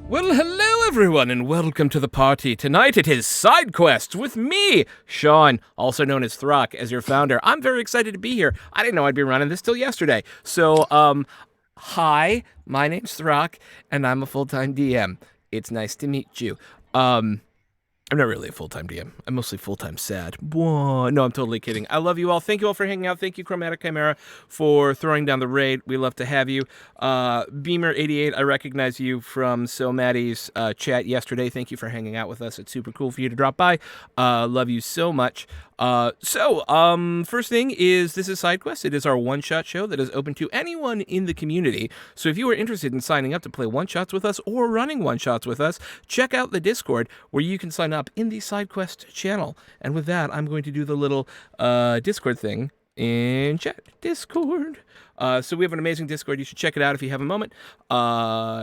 Well, hello everyone, and welcome to the party. Tonight it is Side Quest with me, Sean, also known as Throck, as your founder. I'm very excited to be here. I didn't know I'd be running this till yesterday. So, hi, my name's Throck, and I'm a full-time DM. It's nice to meet you. I'm not really a full-time DM. I'm mostly full-time sad. Whoa. No, I'm totally kidding. I love you all. Thank you all for hanging out. Thank you, Chromatic Chimera, for throwing down the raid. We love to have you. Beamer88, I recognize you from So Maddie's chat yesterday. Thank you for hanging out with us. It's super cool for you to drop by. Love you so much. First thing is, this is SideQuest. It is our one-shot show that is open to anyone in the community. So if you are interested in signing up to play one-shots with us or running one-shots with us, check out the Discord where you can sign up in the SideQuest channel. And with that, I'm going to do the little Discord thing in chat. Discord. So we have an amazing Discord. You should check it out if you have a moment.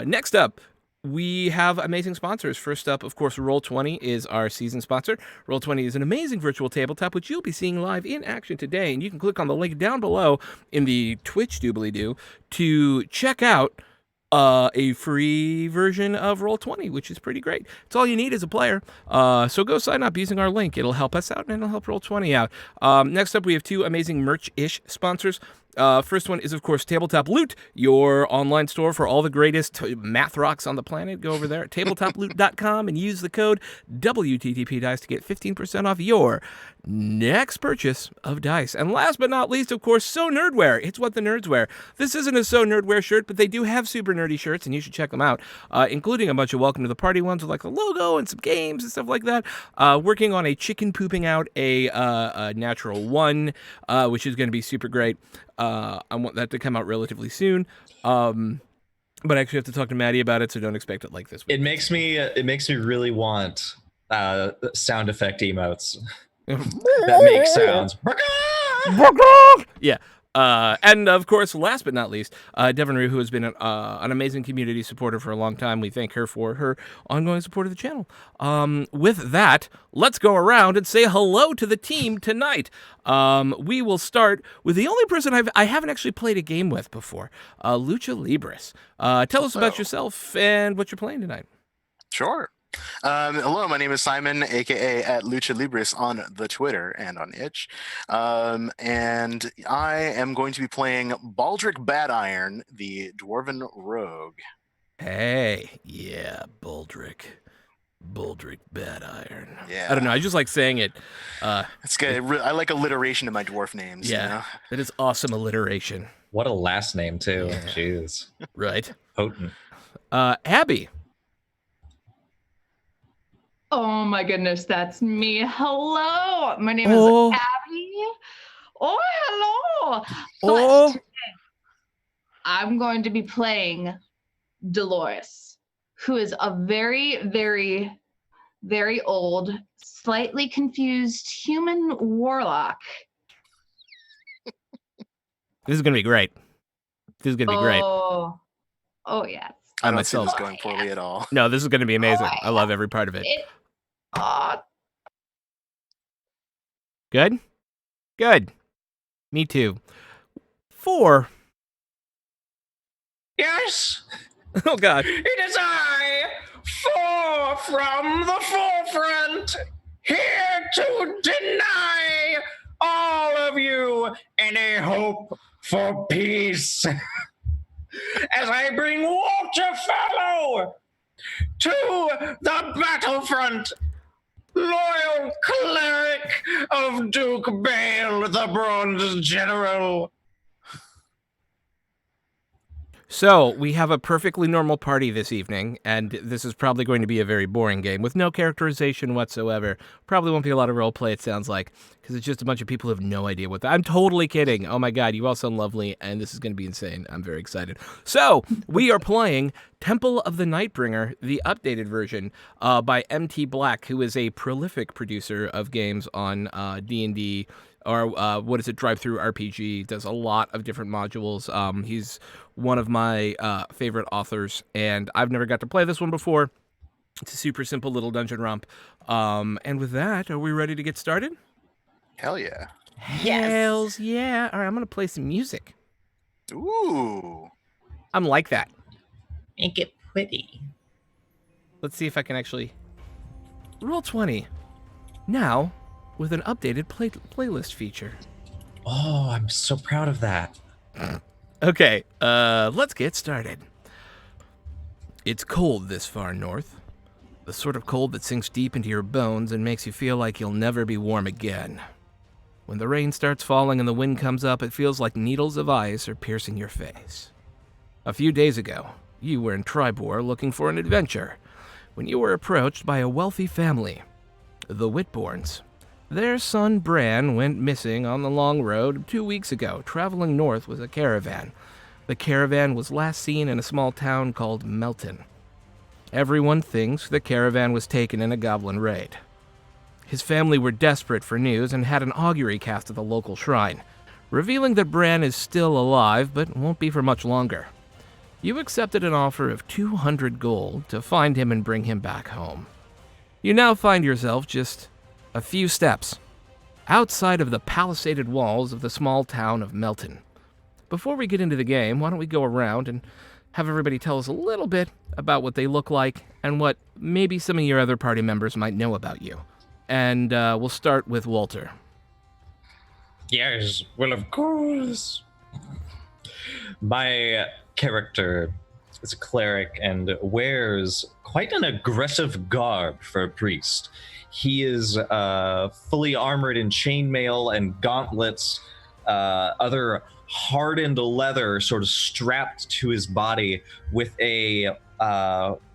Next up, we have amazing sponsors. First up, of course, Roll20 is our season sponsor. Roll20 is an amazing virtual tabletop, which you'll be seeing live in action today. And you can click on the link down below in the Twitch doobly-doo to check out a free version of Roll20, which is pretty great. It's all you need as a player. So go sign up using our link. It'll help us out and it'll help Roll20 out. Next up, we have two amazing merch-ish sponsors. First one is, of course, Tabletop Loot, your online store for all the greatest math rocks on the planet. Go over there at tabletoploot.com and use the code WTTPDICE to get 15% off your next purchase of dice. And last but not least, of course, So Nerdwear. It's what the nerds wear. This isn't a So Nerdwear shirt, but they do have super nerdy shirts, and you should check them out, including a bunch of Welcome to the Party ones with like the logo and some games and stuff like that. Working on a chicken pooping out a natural one, which is going to be super great. I want that to come out relatively soon. But I actually have to talk to Maddie about it, so don't expect it like this week. It makes me really want sound effect emotes that make sounds. Yeah. And of course, last but not least, Devin Rue, who has been an amazing community supporter for a long time. We thank her for her ongoing support of the channel. With that, let's go around and say hello to the team tonight. We will start with the only person I haven't actually played a game with before, Lucha Libris. Tell us about yourself and what you're playing tonight. Sure. Hello, my name is Simon, aka at Lucha Libris on the Twitter and on Itch. And I am going to be playing Baldric Badiron, the Dwarven Rogue. Hey, yeah, Baldric Badiron. Yeah. I don't know, I just like saying it. It's good. I like alliteration to my dwarf names. Yeah, you know? That is awesome alliteration. What a last name too. Yeah. Jeez. Right. Potent. Abby. Oh my goodness, that's me. Hello, my name is Abby. Oh, hello. But today, I'm going to be playing Dolores, who is a very, very, very old, slightly confused human warlock. This is going to be great. This is going to be great. Oh, yes. I don't see this going poorly at all. No, this is going to be amazing. I love every part of it. Good? Good. Me too. 4. Yes. Oh, God. It is I, 4 from the forefront, here to deny all of you any hope for peace. As I bring Waterfellow to the battlefront, loyal cleric of Duke Bale, the Bronze General. So, we have a perfectly normal party this evening, and this is probably going to be a very boring game with no characterization whatsoever. Probably won't be a lot of roleplay, it sounds like, because it's just a bunch of people who have no idea what I'm totally kidding. Oh my god, you all sound lovely, and this is going to be insane. I'm very excited. So, we are playing Temple of the Nightbringer, the updated version, by MT Black, who is a prolific producer of games on D&D, or Drive-Thru RPG. Does a lot of different modules. He's one of my favorite authors, and I've never got to play this one before. It's a super simple little dungeon romp. And with that, are we ready to get started? Hell yeah. Hells yeah. All right, I'm going to play some music. Ooh. I'm like that. Make it pretty. Let's see if I can actually... Roll20. Now, with an updated playlist feature. Oh, I'm so proud of that. Okay, let's get started. It's cold this far north. The sort of cold that sinks deep into your bones and makes you feel like you'll never be warm again. When the rain starts falling and the wind comes up, it feels like needles of ice are piercing your face. A few days ago, you were in Tribor looking for an adventure when you were approached by a wealthy family, the Whitborns. Their son Bran went missing on the long road 2 weeks ago, traveling north with a caravan. The caravan was last seen in a small town called Melton. Everyone thinks the caravan was taken in a goblin raid. His family were desperate for news and had an augury cast at the local shrine, revealing that Bran is still alive but won't be for much longer. You accepted an offer of 200 gold to find him and bring him back home. You now find yourself just a few steps outside of the palisaded walls of the small town of Melton. Before we get into the game, why don't we go around and have everybody tell us a little bit about what they look like and what maybe some of your other party members might know about you. And we'll start with Walter. Yes, well, of course. My character is a cleric and wears quite an aggressive garb for a priest. He is fully armored in chainmail and gauntlets, other hardened leather sort of strapped to his body with a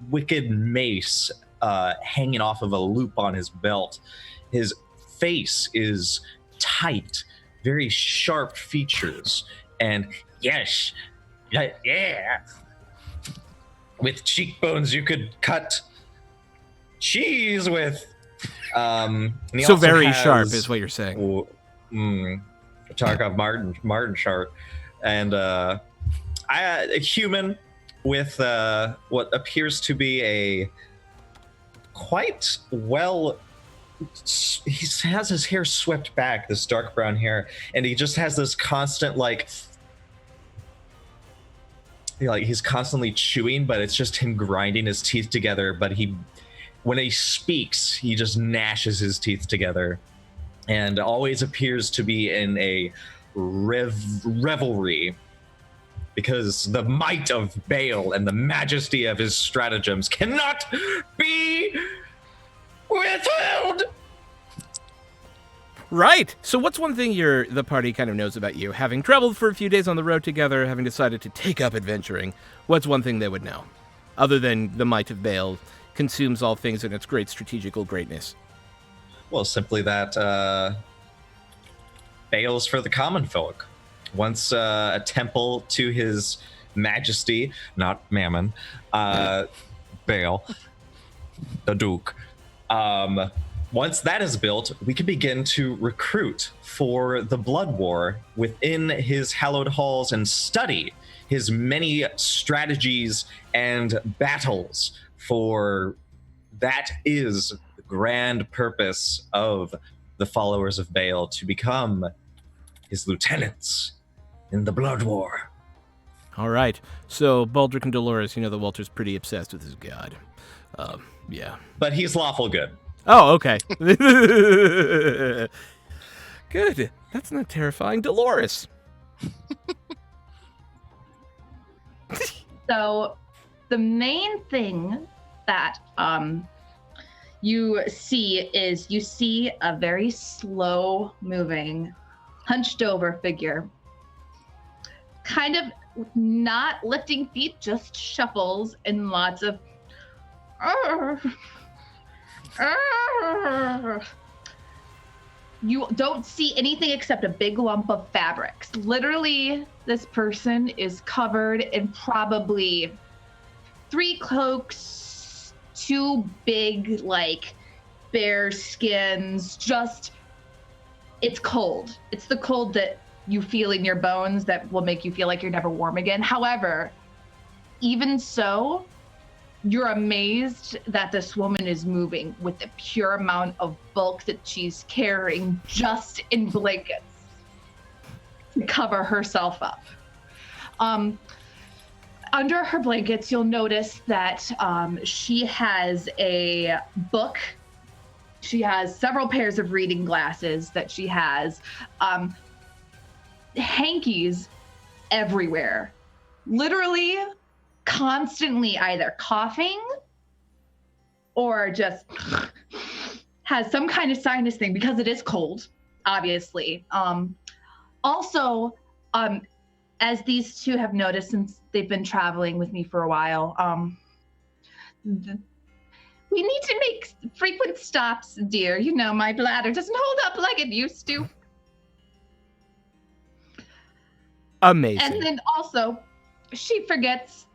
wicked mace hanging off of a loop on his belt. His face is tight, very sharp features, and yes, yeah, with cheekbones you could cut cheese with. So very sharp is what you're saying. Tarkov Martin sharp, and a human with what appears to be a quite well. He has his hair swept back, this dark brown hair, and he just has this constant like he's constantly chewing, but it's just him grinding his teeth together. But when he speaks, he just gnashes his teeth together, and always appears to be in a revelry, because the might of Baal and the majesty of his stratagems cannot be withheld. Right. So what's one thing the party kind of knows about you? Having traveled for a few days on the road together, having decided to take up adventuring, what's one thing they would know? Other than the might of Baal consumes all things in its great strategical greatness. Well, simply that Baal's for the common folk. Once a temple to his majesty, not Mammon, Baal, the Duke. Once that is built, we can begin to recruit for the Blood War within his hallowed halls and study his many strategies and battles, for that is the grand purpose of the followers of Baal, to become his lieutenants in the Blood War. All right. So Baldric and Dolores, that Walter's pretty obsessed with his god. Yeah. But he's lawful good. Oh, okay. Good. That's not terrifying. Dolores. So the main thing that you see a very slow moving, hunched over figure, kind of not lifting feet, just shuffles and lots of You don't see anything except a big lump of fabrics. Literally, this person is covered in probably 3 cloaks, 2 big, bear skins. Just, it's cold. It's the cold that you feel in your bones that will make you feel like you're never warm again. However, even so, you're amazed that this woman is moving with the pure amount of bulk that she's carrying just in blankets to cover herself up. under her blankets, you'll notice that she has a book. She has several pairs of reading glasses that she has. Hankies everywhere. Literally, constantly either coughing or just has some kind of sinus thing because it is cold, obviously. Also, as these two have noticed since they've been traveling with me for a while, we need to make frequent stops, dear. You know, my bladder doesn't hold up like it used to. Amazing. And then also, she forgets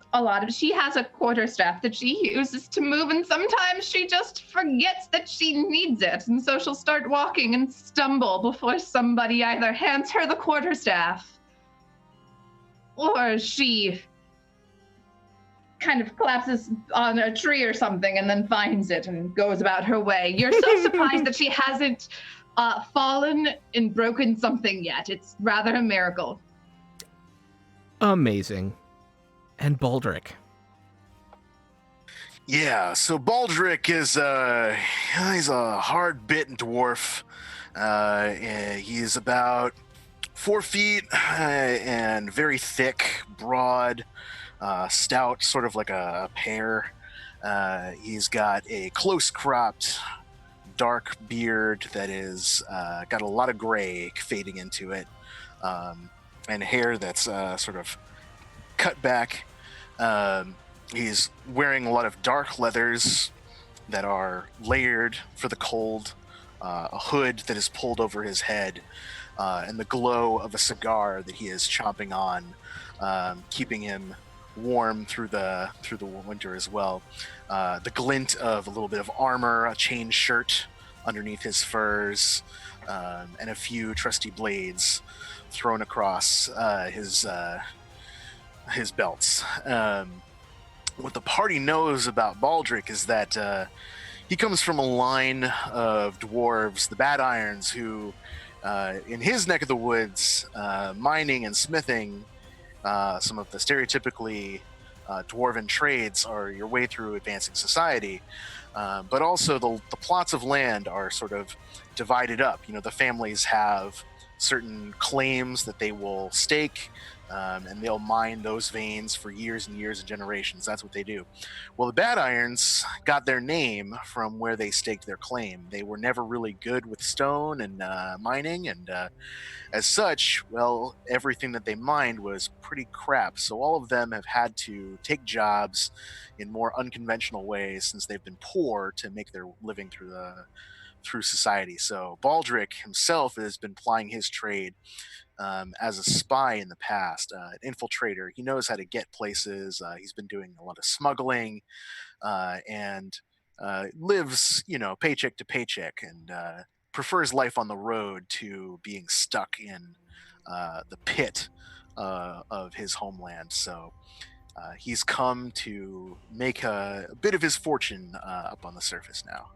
she has a quarterstaff that she uses to move, and sometimes she just forgets that she needs it. And so she'll start walking and stumble before somebody either hands her the quarterstaff or she kind of collapses on a tree or something and then finds it and goes about her way. You're so surprised that she hasn't fallen and broken something yet. It's rather a miracle. Amazing. And Baldric. Yeah, so Baldric is he's a hard-bitten dwarf. He's about 4 feet and very thick, broad, stout, sort of like a pear. He's got a close-cropped, dark beard that is got a lot of gray fading into it, and hair that's sort of cut back. He's wearing a lot of dark leathers that are layered for the cold, a hood that is pulled over his head, and the glow of a cigar that he is chomping on, keeping him warm through the winter as well. The glint of a little bit of armor, a chain shirt underneath his furs, and a few trusty blades thrown across his belts. What the party knows about Baldric is that he comes from a line of dwarves, the Bad Irons, who, in his neck of the woods, mining and smithing, some of the stereotypically dwarven trades are your way through advancing society. But also the plots of land are sort of divided up. You know, the families have certain claims that they will stake, and they'll mine those veins for years and years and generations. That's what they do. Well, the Bad Irons got their name from where they staked their claim. They were never really good with stone and mining, and as such, well, everything that they mined was pretty crap. So all of them have had to take jobs in more unconventional ways since they've been poor to make their living through society. So Baldric himself has been plying his trade as a spy in the past, an infiltrator. He knows how to get places. He's been doing a lot of smuggling, and lives, paycheck to paycheck, and prefers life on the road to being stuck in the pit of his homeland. So he's come to make a bit of his fortune up on the surface now.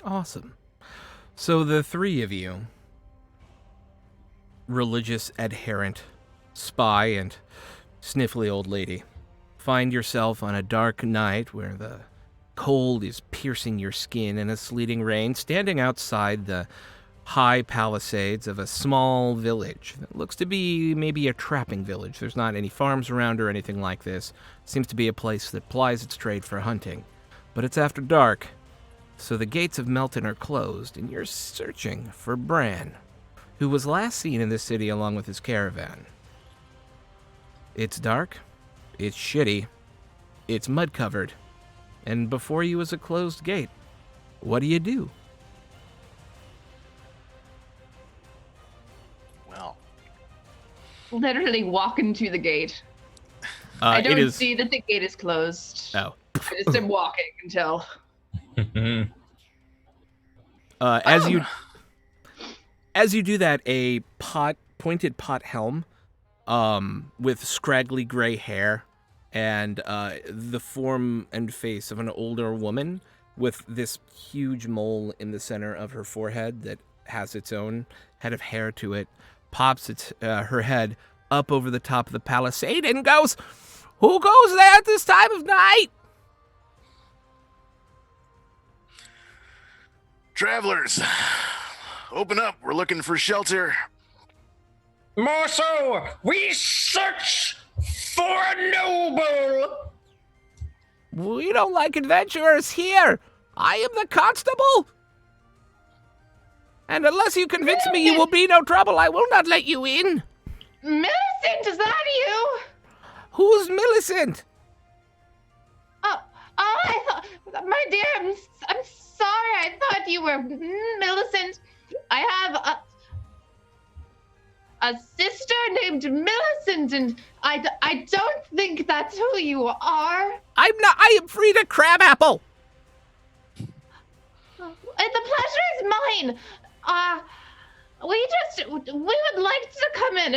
Awesome. So the three of you, religious adherent, spy, and sniffly old lady, find yourself on a dark night where the cold is piercing your skin in a sleeting rain, standing outside the high palisades of a small village that looks to be maybe a trapping village. There's not any farms around or anything like this. Seems to be a place that plies its trade for hunting. But it's after dark, so the gates of Melton are closed, and you're searching for Bran, who was last seen in this city along with his caravan. It's dark, it's shitty, it's mud-covered, and before you is a closed gate. What do? Well, Literally walk into the gate. I don't see that the gate is closed. Oh. I just am walking until... As you do that, a pointed pot helm, with scraggly gray hair, and the form and face of an older woman with this huge mole in the center of her forehead that has its own head of hair to it, pops her head up over the top of the palisade and goes, Who goes there at this time of night? Travelers, open up. We're looking for shelter. More so, we search for a noble. We don't like adventurers here. I am the constable. And unless you convince me you will be no trouble, I will not let you in. Millicent, is that you? Who's Millicent? I thought, my dear, I'm sorry. I thought you were Millicent. I have a sister named Millicent, and I don't think that's who you are. I'm not. I am Frida Crabapple. The pleasure is mine. We would like to come in.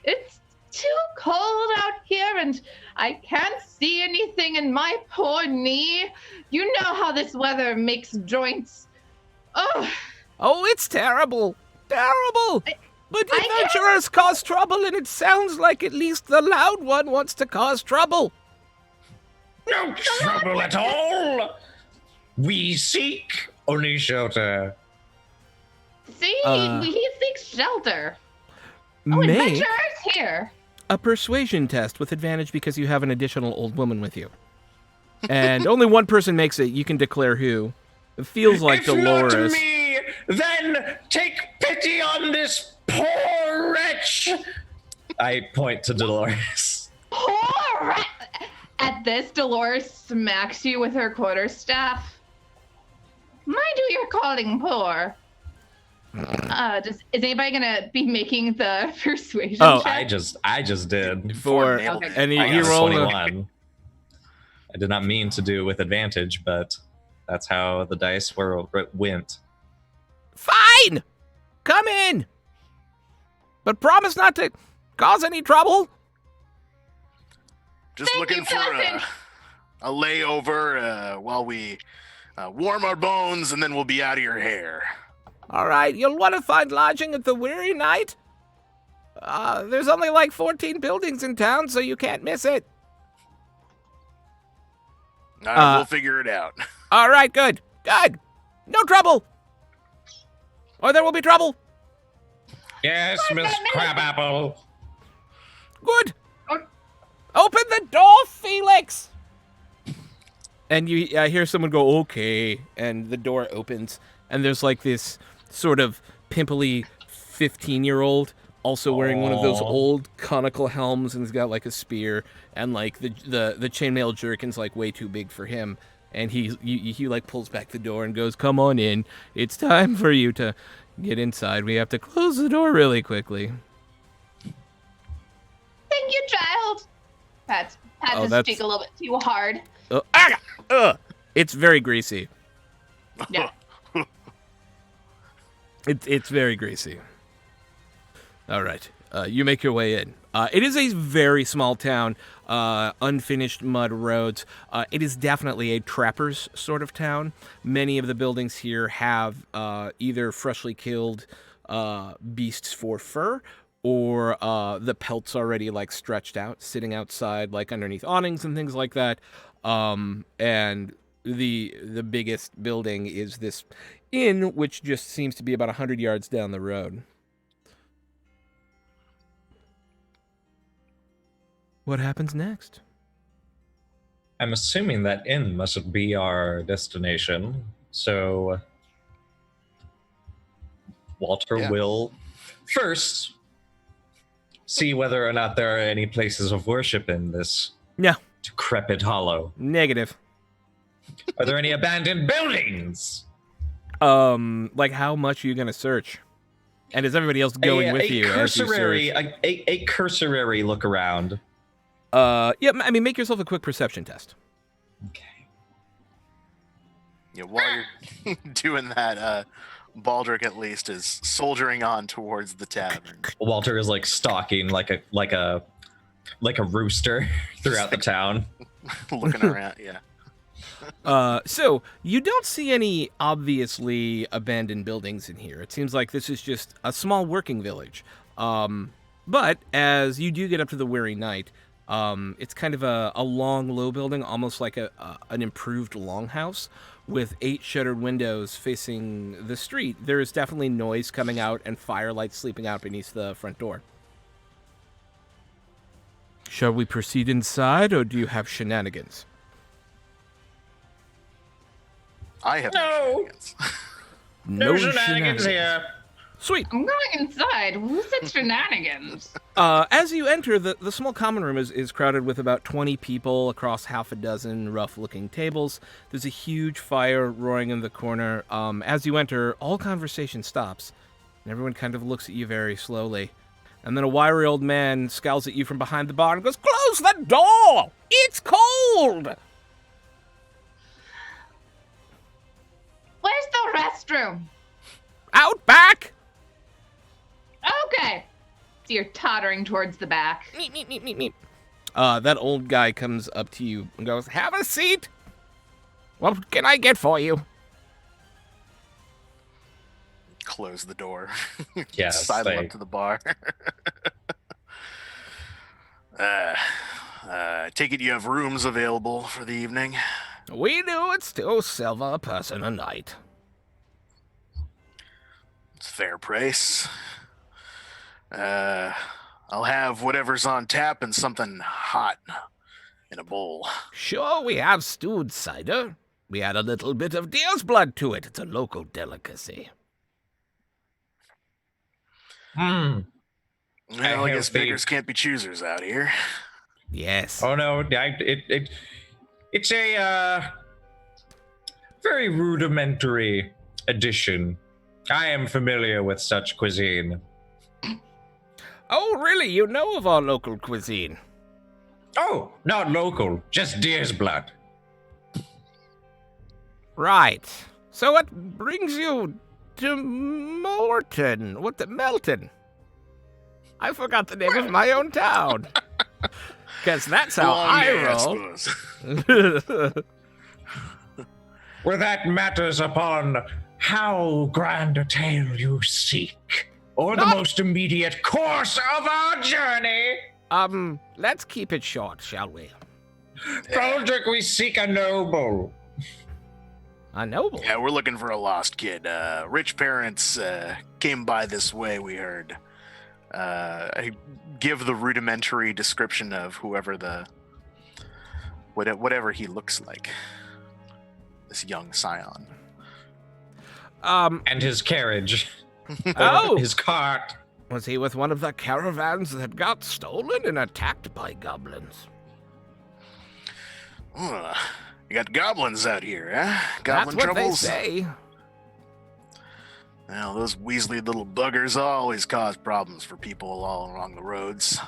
It's too cold out here, and I can't see anything in my poor knee. You know how this weather makes joints. Oh, it's terrible. Terrible. But adventurers cause trouble, and it sounds like at least the loud one wants to cause trouble. No trouble at all. We seek only shelter. See, he seeks shelter. Make Adventurers here. a persuasion test with advantage because you have an additional old woman with you. And only one person makes it. You can declare who. It feels like If Dolores. not me, then take pity on this poor wretch. I point to Dolores. Poor rat. At this, Dolores smacks you with her quarterstaff. Mind who you're calling poor. Is anybody gonna be making the persuasion check? I just did. For Nailed it. and I he got rolled a 21. I did not mean to do with advantage, but that's how the dice went. Fine! Come in! But promise not to cause any trouble. Just Thank looking you, for cousin. a layover while we warm our bones, and then we'll be out of your hair. All right, you'll want to find lodging at the Weary Night. There's only like 14 buildings in town, so you can't miss it. We'll figure it out. All right, good. Good. No trouble. Or there will be trouble. Yes, Miss Crabapple. Good. Oh. Open the door, Felix. And you hear someone go, okay. And the door opens. And there's like this sort of pimply 15-year-old also wearing one of those Aw. old conical helms, and he's got like a spear, and like the chainmail jerkin's like way too big for him. And he like pulls back the door and goes, "Come on in. It's time for you to get inside. We have to close the door really quickly." Thank you, child. Pat Oh, his that's- cheek a little bit too hard. It's very greasy. Yeah. It's very greasy. All right. You make your way in. It is a very small town, unfinished mud roads. It is definitely a trapper's sort of town. Many of the buildings here have either freshly killed beasts for fur, or the pelts already like stretched out, sitting outside like underneath awnings and things like that. And the biggest building is this inn, which just seems to be about 100 yards down the road. What happens next? I'm assuming that inn must be our destination. So Walter will first see whether or not there are any places of worship in this No. decrepit hollow. Negative. Are there any abandoned buildings? Like how much are you gonna search? And is everybody else going with you as you cursory, search? a cursory look around. Yeah, I mean, make yourself a quick perception test. Okay. Yeah, while you're doing that, Baldric at least is soldiering on towards the tavern. Walter is like stalking like a rooster throughout the town. Looking around, yeah. So you don't see any obviously abandoned buildings in here. It seems like this is just a small working village. But as you do get up to the Weary Night, It's kind of a long, low building, almost like an improved longhouse with 8 shuttered windows facing the street. There is definitely noise coming out and firelight sleeping out beneath the front door. Shall we proceed inside, or do you have shenanigans? I have No. shenanigans. No shenanigans here. Sweet. I'm going inside. Who said shenanigans? As you enter, the small common room is crowded with about 20 people across half a dozen rough-looking tables. There's a huge fire roaring in the corner. As you enter, all conversation stops, and everyone kind of looks at you very slowly. And then a wiry old man scowls at you from behind the bar and goes, "Close the door! It's cold!" Where's the restroom? "Out back!" Okay. So you're tottering towards the back. Meep, meep, meep, meep, meep. That old guy comes up to you and goes, "Have a seat. What can I get for you?" Close the door. Yeah, Sidle like- up to the bar. Take it you have rooms available for the evening. "We do. It's 2 silver a person a night." It's fair price. I'll have whatever's on tap and something hot in a bowl. "Sure, we have stewed cider. We add a little bit of deer's blood to it. It's a local delicacy." Hmm. Well, I guess have beggars can't be choosers out here. "Yes." Oh no, it's a very rudimentary addition. I am familiar with such cuisine. "Oh, really? You know of our local cuisine?" Oh, not local, just deer's blood. "Right. So what brings you to Morton? Melton? I forgot the name of my own town. Because that's how Long I day, roll." suppose. Where that matters upon how grand a tale you seek, or the Not- most immediate course of our journey. Let's keep it short, shall we? Baldric, we seek a noble. A noble. Yeah, we're looking for a lost kid. Rich parents came by this way, we heard. I give the rudimentary description of whatever he looks like. This young scion. And his carriage. Oh, His cart. was he with one of the caravans that got stolen and attacked by goblins? You got goblins out here, huh? Goblin That's what troubles? they say. Well, those Weasley little buggers always cause problems for people all along the roads.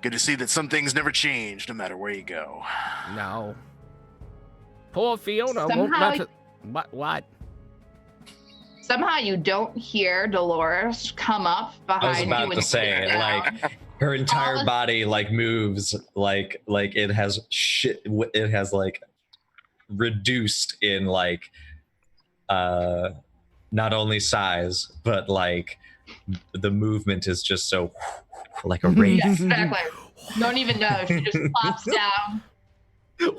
Good to see that some things never change, no matter where you go. No. Poor Fiona won't Somehow- let it. What? Somehow you don't hear Dolores come up I was behind you. about and to say, sit down. like, her entire body like moves like it has shit. It has like reduced in like not only size but like the movement is just so like a race. Yes, exactly. Don't even know. She just plops down.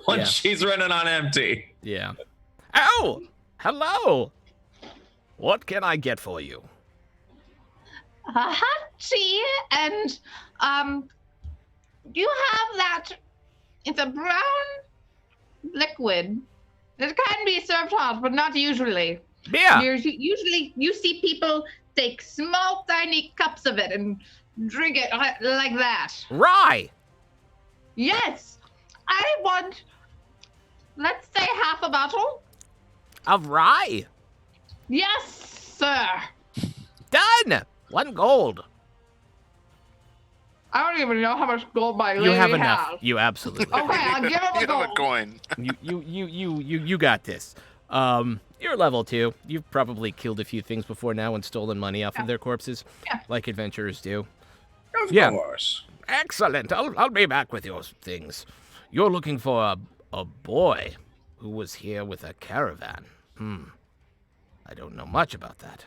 Once Yeah. she's running on empty. Yeah. Oh, hello. What can I get for you? A hot tea and you have that. It's a brown liquid. It can be served hot, but not usually. Beer. Usually, you see people take small, tiny cups of it and drink it like that. Rye. Yes, I want. Let's say half a bottle. Of rye. Yes, sir. Done. 1 gold. I don't even know how much gold my You lady have enough. has. You absolutely. Okay, I'll give him a You have a gold. coin. You got this. You're level 2. You've probably killed a few things before now and stolen money off of their corpses, Yeah. like adventurers do. Of Yeah. course. Excellent. I'll be back with your things. You're looking for a boy who was here with a caravan. I don't know much about that,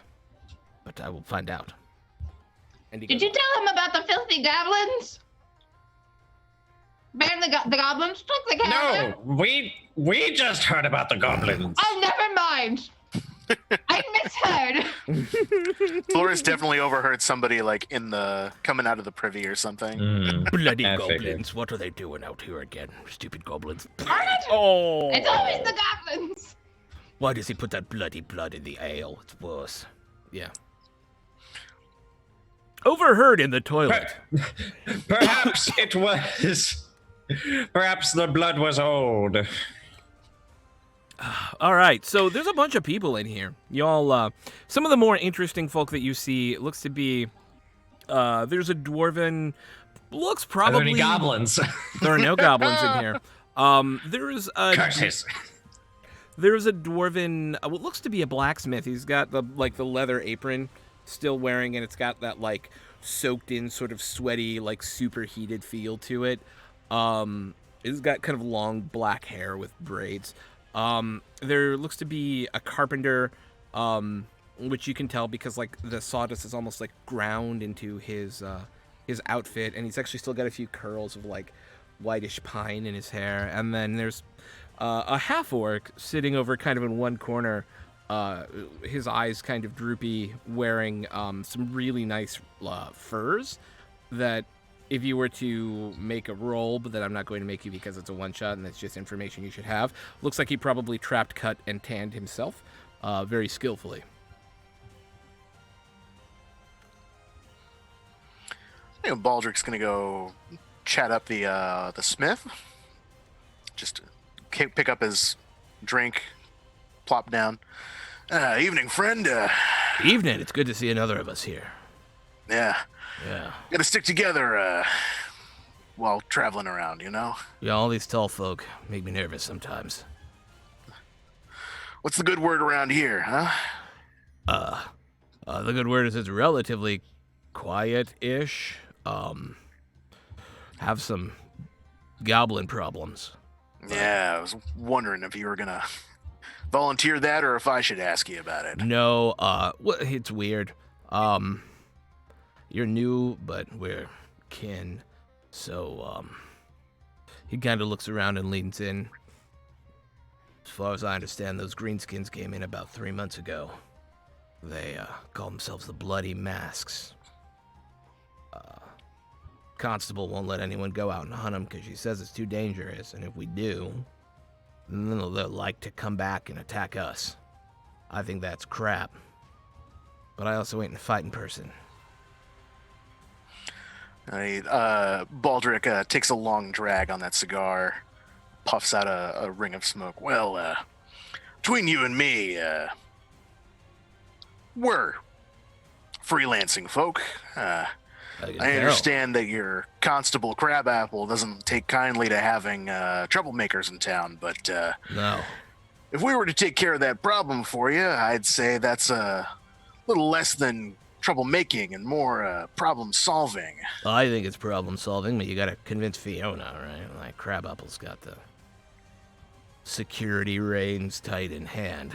but I will find out. And he Did goes, you tell him about the filthy goblins? ban the goblins? Took the cabin? No, we just heard about the goblins. Oh, never mind. I misheard. Flores definitely overheard somebody like coming out of the privy or something. Bloody I goblins! figured. What are they doing out here again? Stupid goblins! Darn it. Oh! It's always the goblins. Why does he put that bloody blood in the ale? It's worse. Yeah. Overheard in the toilet. Perhaps it was. Perhaps the blood was old. All right, so there's a bunch of people in here. Y'all, some of the more interesting folk that you see looks to be, there's a dwarven, looks Are there any probably... goblins? There are no goblins in here. There's a... Curses. There's a dwarven, what looks to be a blacksmith. He's got the leather apron still wearing, and it's got that, like, soaked in, sort of sweaty, like, superheated feel to it. It's got kind of long black hair with braids. There looks to be a carpenter, which you can tell because like the sawdust is almost like ground into his outfit, and he's actually still got a few curls of like whitish pine in his hair. And then there's a half orc sitting over kind of in one corner, his eyes kind of droopy, wearing some really nice furs that if you were to make a roll, but that I'm not going to make you because it's a one-shot and it's just information you should have, looks like he probably trapped, cut, and tanned himself very skillfully. I think Baldric's gonna go chat up the smith. Just pick up his drink, plop down. Evening, friend. Evening. It's good to see another of us here. Yeah. Yeah. Gotta stick together while traveling around, you know? Yeah, all these tall folk make me nervous sometimes. What's the good word around here, huh? The good word is it's relatively quiet-ish. Have some goblin problems. Yeah, I was wondering if you were gonna volunteer that or if I should ask you about it. No, it's weird. You're new, but we're kin. So, he kind of looks around and leans in. As far as I understand, those greenskins came in about 3 months ago. They, call themselves the Bloody Masks. Constable won't let anyone go out and hunt them because she says it's too dangerous, and if we do, then they'll like to come back and attack us. I think that's crap. But I also ain't in a fighting person. Baldric takes a long drag on that cigar, puffs out a ring of smoke. Well, between you and me, we're freelancing folk. I understand that your Constable Crabapple doesn't take kindly to having troublemakers in town, but No. if we were to take care of that problem for you, I'd say that's a little less than troublemaking and more problem solving. I think it's problem solving, but you gotta convince Fiona, right? Like, Crabapple's got the security reins tight in hand.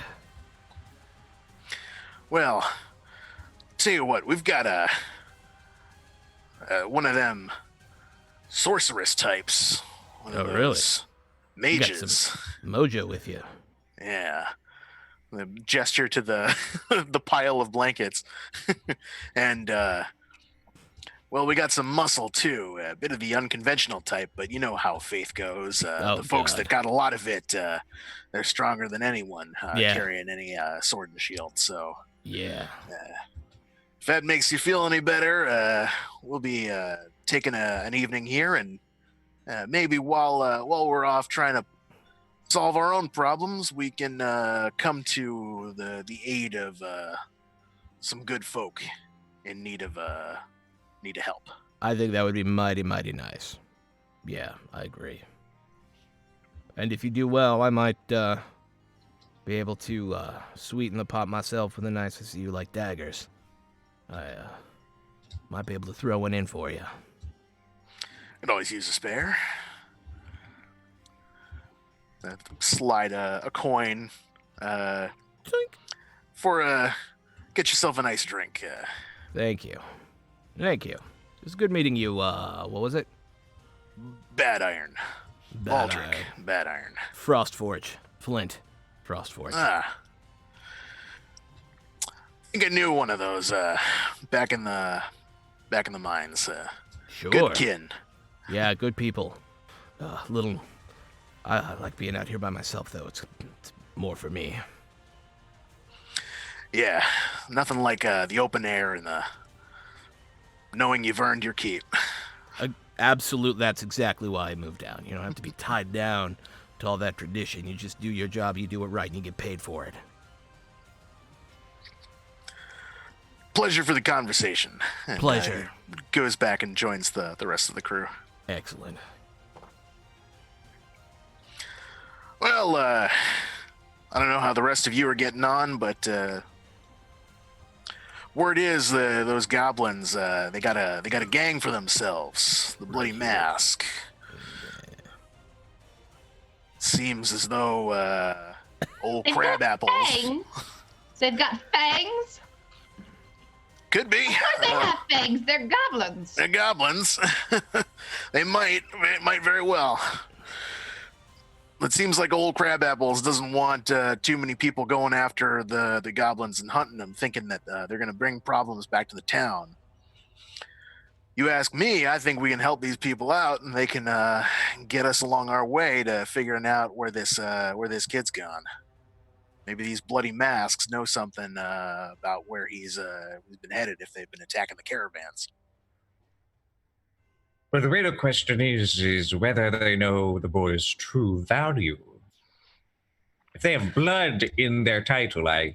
Well, tell you what, we've got one of them sorceress types. One of Oh, really? those You got mages. some mojo with you. Yeah. The gesture to the the pile of blankets. And well, we got some muscle too, a bit of the unconventional type, but you know how faith goes. Oh, the folks God. that got a lot of it, they're stronger than anyone Yeah. carrying any sword and shield. So Yeah. if that makes you feel any better, we'll be taking an evening here, and maybe while we're off trying to solve our own problems, we can come to the aid of some good folk in need of help. I think that would be mighty, mighty nice. Yeah, I agree. And if you do well, I might be able to sweeten the pot myself with a nice of you like daggers. I might be able to throw one in for you. Could always use a spare. Slide a coin Zoink. for get yourself a nice drink. Thank you. Thank you. It was good meeting you. What was it? Bad Iron. Bad Baldric. Iron. Bad Iron. Frostforge. Flint. Frostforge. I think I knew one of those back in the mines. Sure. Good kin. Yeah, good people. Little. I like being out here by myself, though. It's more for me. Yeah, nothing like the open air and the knowing you've earned your keep. Absolute. That's exactly why I moved down. You don't have to be tied down to all that tradition. You just do your job, you do it right, and you get paid for it. Pleasure for the conversation. And, Pleasure. Goes back and joins the rest of the crew. Excellent. Well, I don't know how the rest of you are getting on, but word is those goblins they got a gang for themselves. The Bloody Mask. Seems as though old They've crab got apples. fangs. They've got fangs. Could be. Of course they have fangs. They're goblins. They're goblins. They might very well. It seems like old Crabapples doesn't want too many people going after the goblins and hunting them, thinking that they're going to bring problems back to the town. You ask me, I think we can help these people out, and they can get us along our way to figuring out where this kid's gone. Maybe these Bloody Masks know something about where he's been headed if they've been attacking the caravans. But the real question is whether they know the boy's true value. If they have blood in their title, I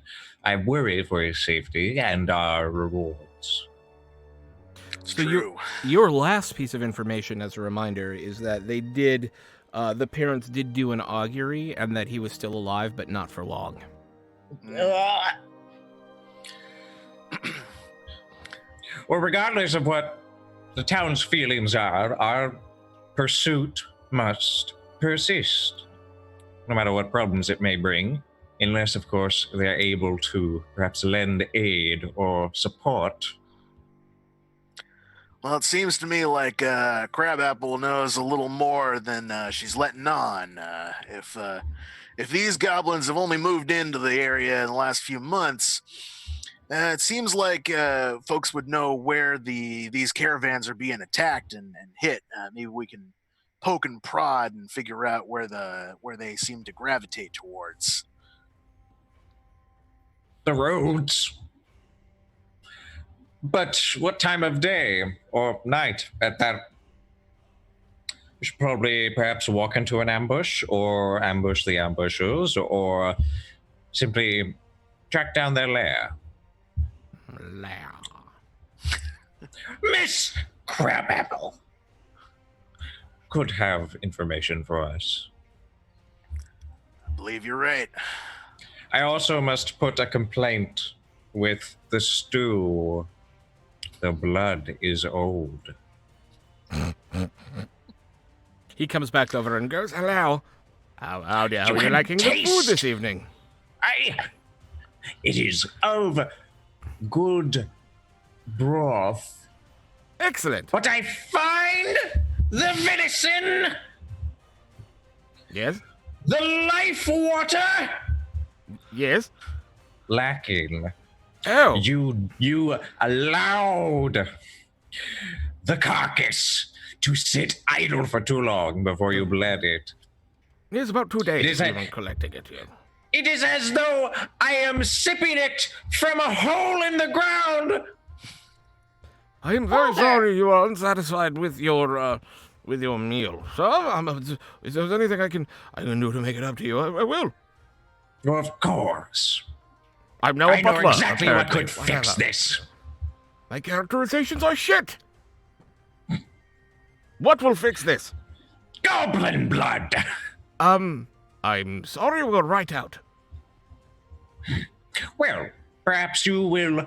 worry for his safety and our rewards. It's So true. Your last piece of information, as a reminder, is that they did, the parents did do an augury, and that he was still alive, but not for long. Well, regardless of what the town's feelings are, our pursuit must persist, no matter what problems it may bring, unless, of course, they're able to perhaps lend aid or support. Well, it seems to me like Crabapple knows a little more than she's letting on. If these goblins have only moved into the area in the last few months, it seems like folks would know where these caravans are being attacked and hit. Maybe we can poke and prod and figure out where they seem to gravitate towards. The roads. But what time of day or night at that? We should probably perhaps walk into an ambush or ambush the ambushers or simply track down their lair. Miss Crabapple could have information for us. I believe you're right. I also must put a complaint with the stew. The blood is old. He comes back over and goes, "Hello. How are you liking the food taste. this evening?" It is of good broth. Excellent. But I find the venison, Yes? the life water, Yes? lacking. Oh. You allowed the carcass to sit idle for too long before you bled it. It's about 2 days It is since a- we've been collecting it here. It is as though I am sipping it from a hole in the ground. I am very sorry you are unsatisfied with your meal. So, if there's anything I can do to make it up to you, I will. Of course. I'm now a I know butler. exactly what apparently. could fix Whatever. this. My characterizations are shit. What will fix this? Goblin blood. I'm sorry, we'll write out. Well, perhaps you will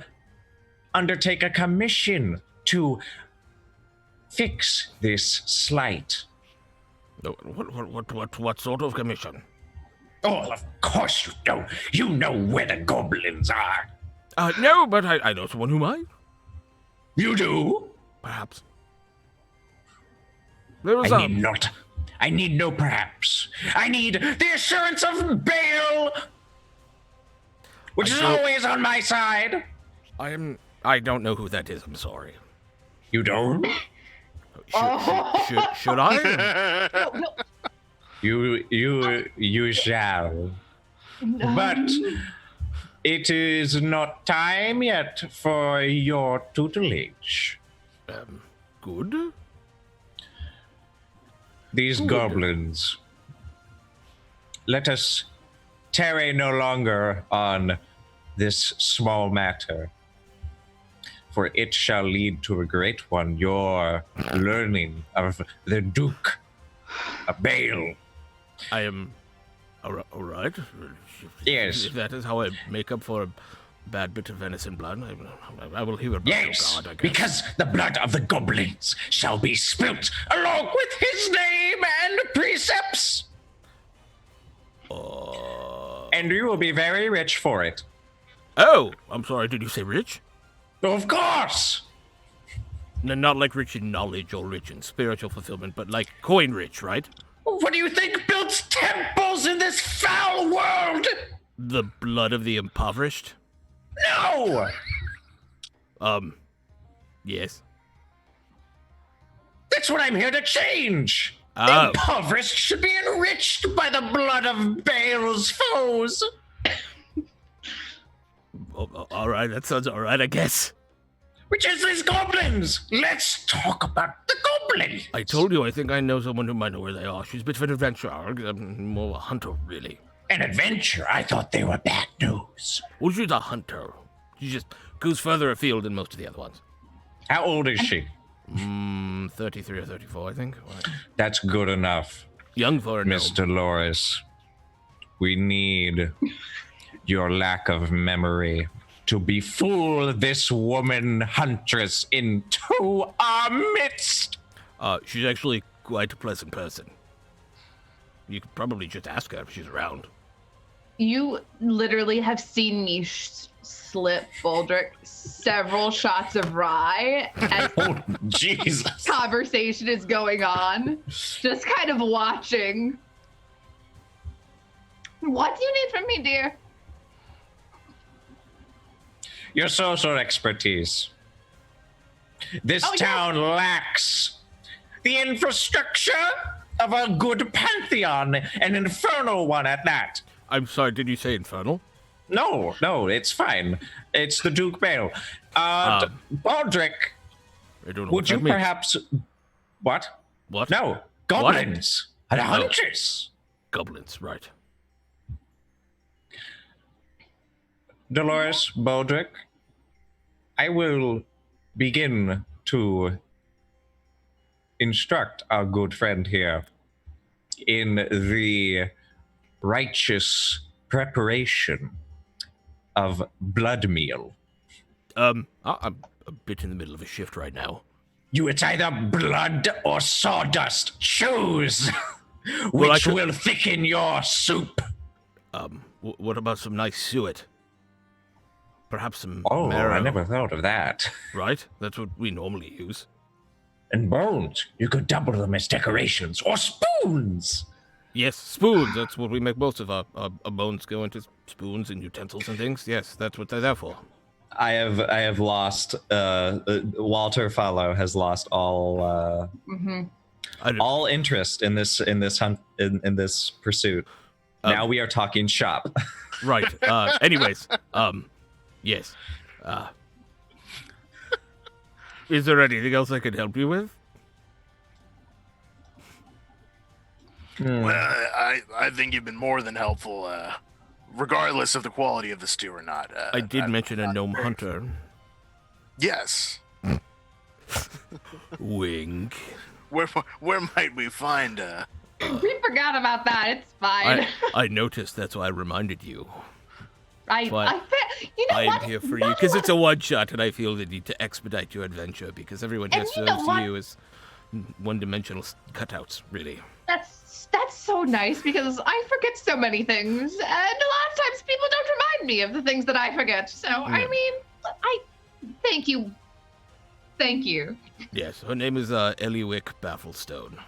undertake a commission to fix this slight. What sort of commission? Oh, of course you don't. You know where the goblins are. No, but I know someone who might. You do? Perhaps. There was I need not. I need no perhaps. I need the assurance of Baal, which is always on my side. I don't know who that is. I'm sorry. You don't? Should I? No. You shall. But it is not time yet for your tutelage. Good. These goblins. Let us tarry no longer on this small matter, for it shall lead to a great one, your learning of the Duke of Baal. I am all right. Yes. If that is how I make up for a bad bit of venison blood, I will hear about Yes, God, I guess. because the blood of the goblins shall be spilt along with his name and precepts. And you will be very rich for it. Oh, I'm sorry. Did you say rich? Of course. No, not like rich in knowledge or rich in spiritual fulfillment, but like coin rich, right? What do you think builds temples in this foul world? The blood of the impoverished? No! Yes. That's what I'm here to change. The Oh. impoverished should be enriched by the blood of Baal's foes. All right, that sounds all right, I guess. Which is these goblins. Let's talk about the goblins. I told you I think I know someone who might know where they are. She's a bit of an adventurer, more a hunter, really. An adventure? I thought they were bad news. Well, she's a hunter. She just goes further afield than most of the other ones. How old is she? 33 or 34, I think. Right. That's good enough, Young for a gnome. Mr. Loris. We need your lack of memory to befool this woman huntress into our midst. She's actually quite a pleasant person. You could probably just ask her if she's around. You literally have seen me slip Baldric several shots of rye as Oh, Jesus. conversation is going on. Just kind of watching. What do you need from me, dear? Your social expertise. This Oh, yeah. town lacks the infrastructure of a good pantheon, an infernal one at that. I'm sorry, did you say infernal? No, it's fine. It's the Duke Baal. Baldric, I don't know would what you that means. perhaps... What? What? No, goblins. And hunters. Goblins, right. Dolores, Baldric, I will begin to instruct our good friend here in the righteous preparation of blood meal. I'm a bit in the middle of a shift right now. It's either blood or sawdust. Choose Well, I which could- will thicken your soup. What about some nice suet? Perhaps some Oh, marrow, I never thought of that. right? That's what we normally use. And bones, you could double them as decorations or spoons. Yes, spoons. That's what we make most of our bones go into spoons and utensils and things. Yes, that's what they're there for. I have lost. Walter Fallow has lost all all interest in this hunt in this pursuit. Now we are talking shop. Right. Anyways, yes. Is there anything else I could help you with? Well, I think you've been more than helpful, regardless of the quality of the stew or not. I did mention a gnome hunter. Yes. Wink. Where might we find? We forgot about that. It's fine. I noticed. That's why I reminded you. I you know I'm what? here for you because it's a one shot, and I feel the need to expedite your adventure because everyone And has you to know what? see you as one-dimensional cutouts, really. That's so nice because I forget so many things, and a lot of times people don't remind me of the things that I forget. So I mean, I thank you Thank you. Yes, her name is Eliwick Bafflestone.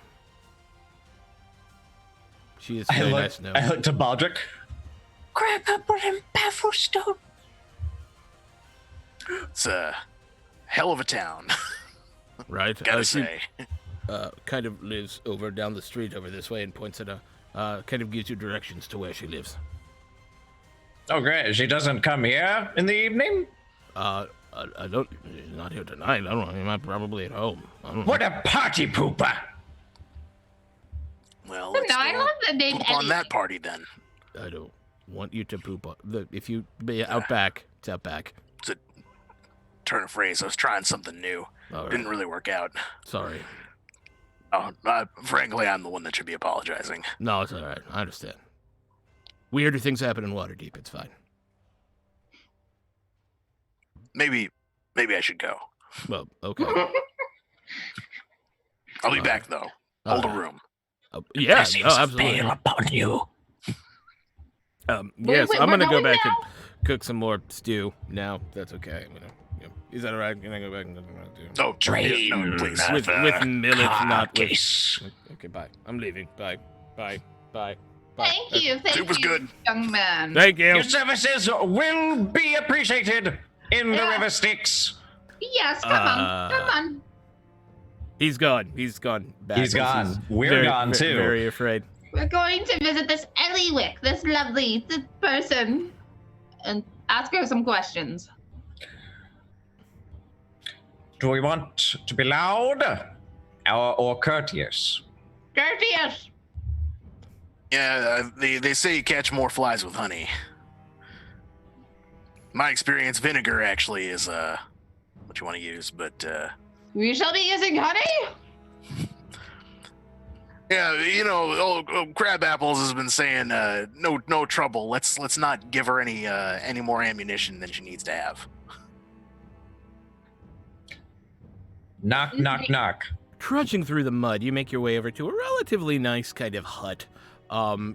She is very nice now. I look to Baldric. Crabapple and Bafflestone. It's a hell of a town, Right? gotta She say. kind of lives over down the street over this way and points at kind of gives you directions to where she lives. Oh, great. She doesn't come here in the evening? I don't. He's not here tonight. I don't know. He might probably at home. I don't know. What a party pooper! Well, No, let's I go love the name poop on Eliwick. that party then. I don't want you to poop on if you be out back. It's out back. It's a turn of phrase. I was trying something new. All right. Didn't really work out. Sorry. Oh, frankly, I'm the one that should be apologizing. No, it's all right. I understand. Weirder things happen in Waterdeep. It's fine. Maybe I should go. Well, okay. I'll be back though. Hold a room. Yeah, no, absolutely. upon you. Yes, wait, I'm we're gonna go going back now? and cook some more stew now. That's okay. Is that all right? Can I go back and do? Oh, yeah, no, please. With millet, not with. Case. Okay, bye. I'm leaving. Bye. Bye. Bye. Thank you. Thank Soup was you, good. young man. Thank you. Your services will be appreciated in the Yeah. River Styx. Yes, come on. Come on. He's gone. He's gone back. He's gone. We're gone, too. Very afraid. We're going to visit this Eliwick, this lovely person, and ask her some questions. Do we want to be loud or courteous? Courteous. Yeah, they say you catch more flies with honey. My experience, vinegar actually is what you want to use, but We shall be using honey? yeah, you know, old Crab Apples has been saying no trouble. Let's not give her any more ammunition than she needs to have. Knock, knock, knock. Trudging through the mud, you make your way over to a relatively nice kind of hut.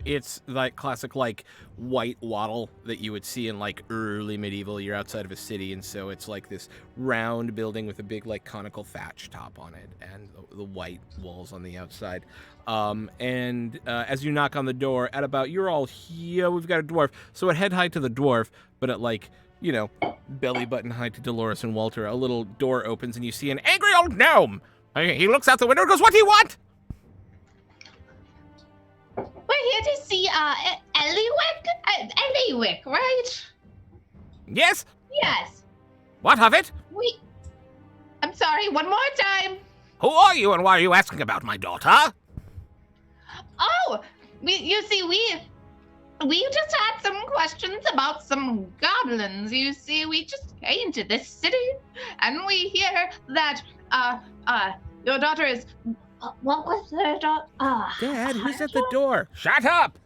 It's like classic like white wattle that you would see in like early medieval. You're outside of a city, and so it's like this round building with a big like conical thatch top on it and the white walls on the outside. As you knock on the door, at about you're all here. We've got a dwarf, so at head height to the dwarf, but at like belly button height to Dolores and Walter, a little door opens and you see an angry old gnome. He looks out the window and goes, "What do you want?" We're here to see Eliwick. Eliwick, right? Yes? Yes. What of it? I'm sorry, one more time. Who are you and why are you asking about my daughter? Oh, you see, we just had some questions about some goblins. You see, we just came to this city, and we hear that your daughter is. What was her daughter? Dad, who's at the door? Shut up!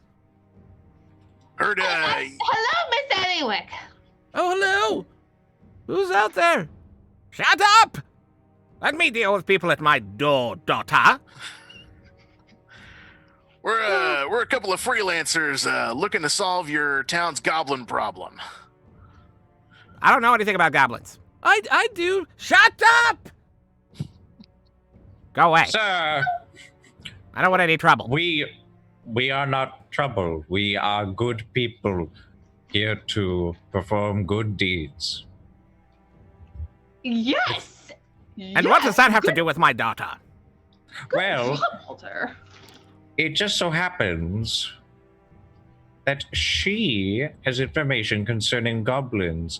Heard Hello, Miss Eliwick. Oh, hello! Who's out there? Shut up! Let me deal with people at my door, daughter. we're a couple of freelancers looking to solve your town's goblin problem. I don't know anything about goblins. I do. Shut up! Go away. Sir, I don't want any trouble. we are not trouble. We are good people here to perform good deeds. Yes. And what does that have to do with my daughter? Well, Walter. it just so happens that she has information concerning goblins,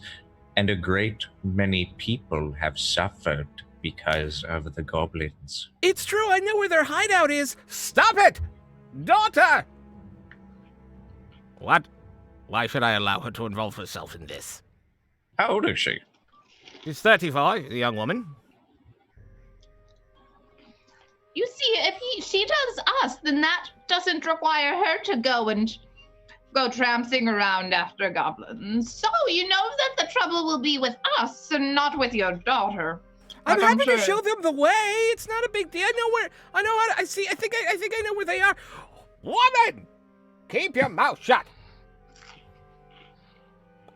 and a great many people have suffered because of the goblins. It's true. I know where their hideout is. Stop it! Daughter! What? Why should I allow her to involve herself in this? How old is she? She's 34, the young woman. You see, if she does us, then that doesn't require her to go tramping around after goblins. So you know that the trouble will be with us and not with your daughter. I'm Like, happy to sure- show them the way. It's not a big deal. I know how to, I think I know where they are. Woman! Keep your mouth shut.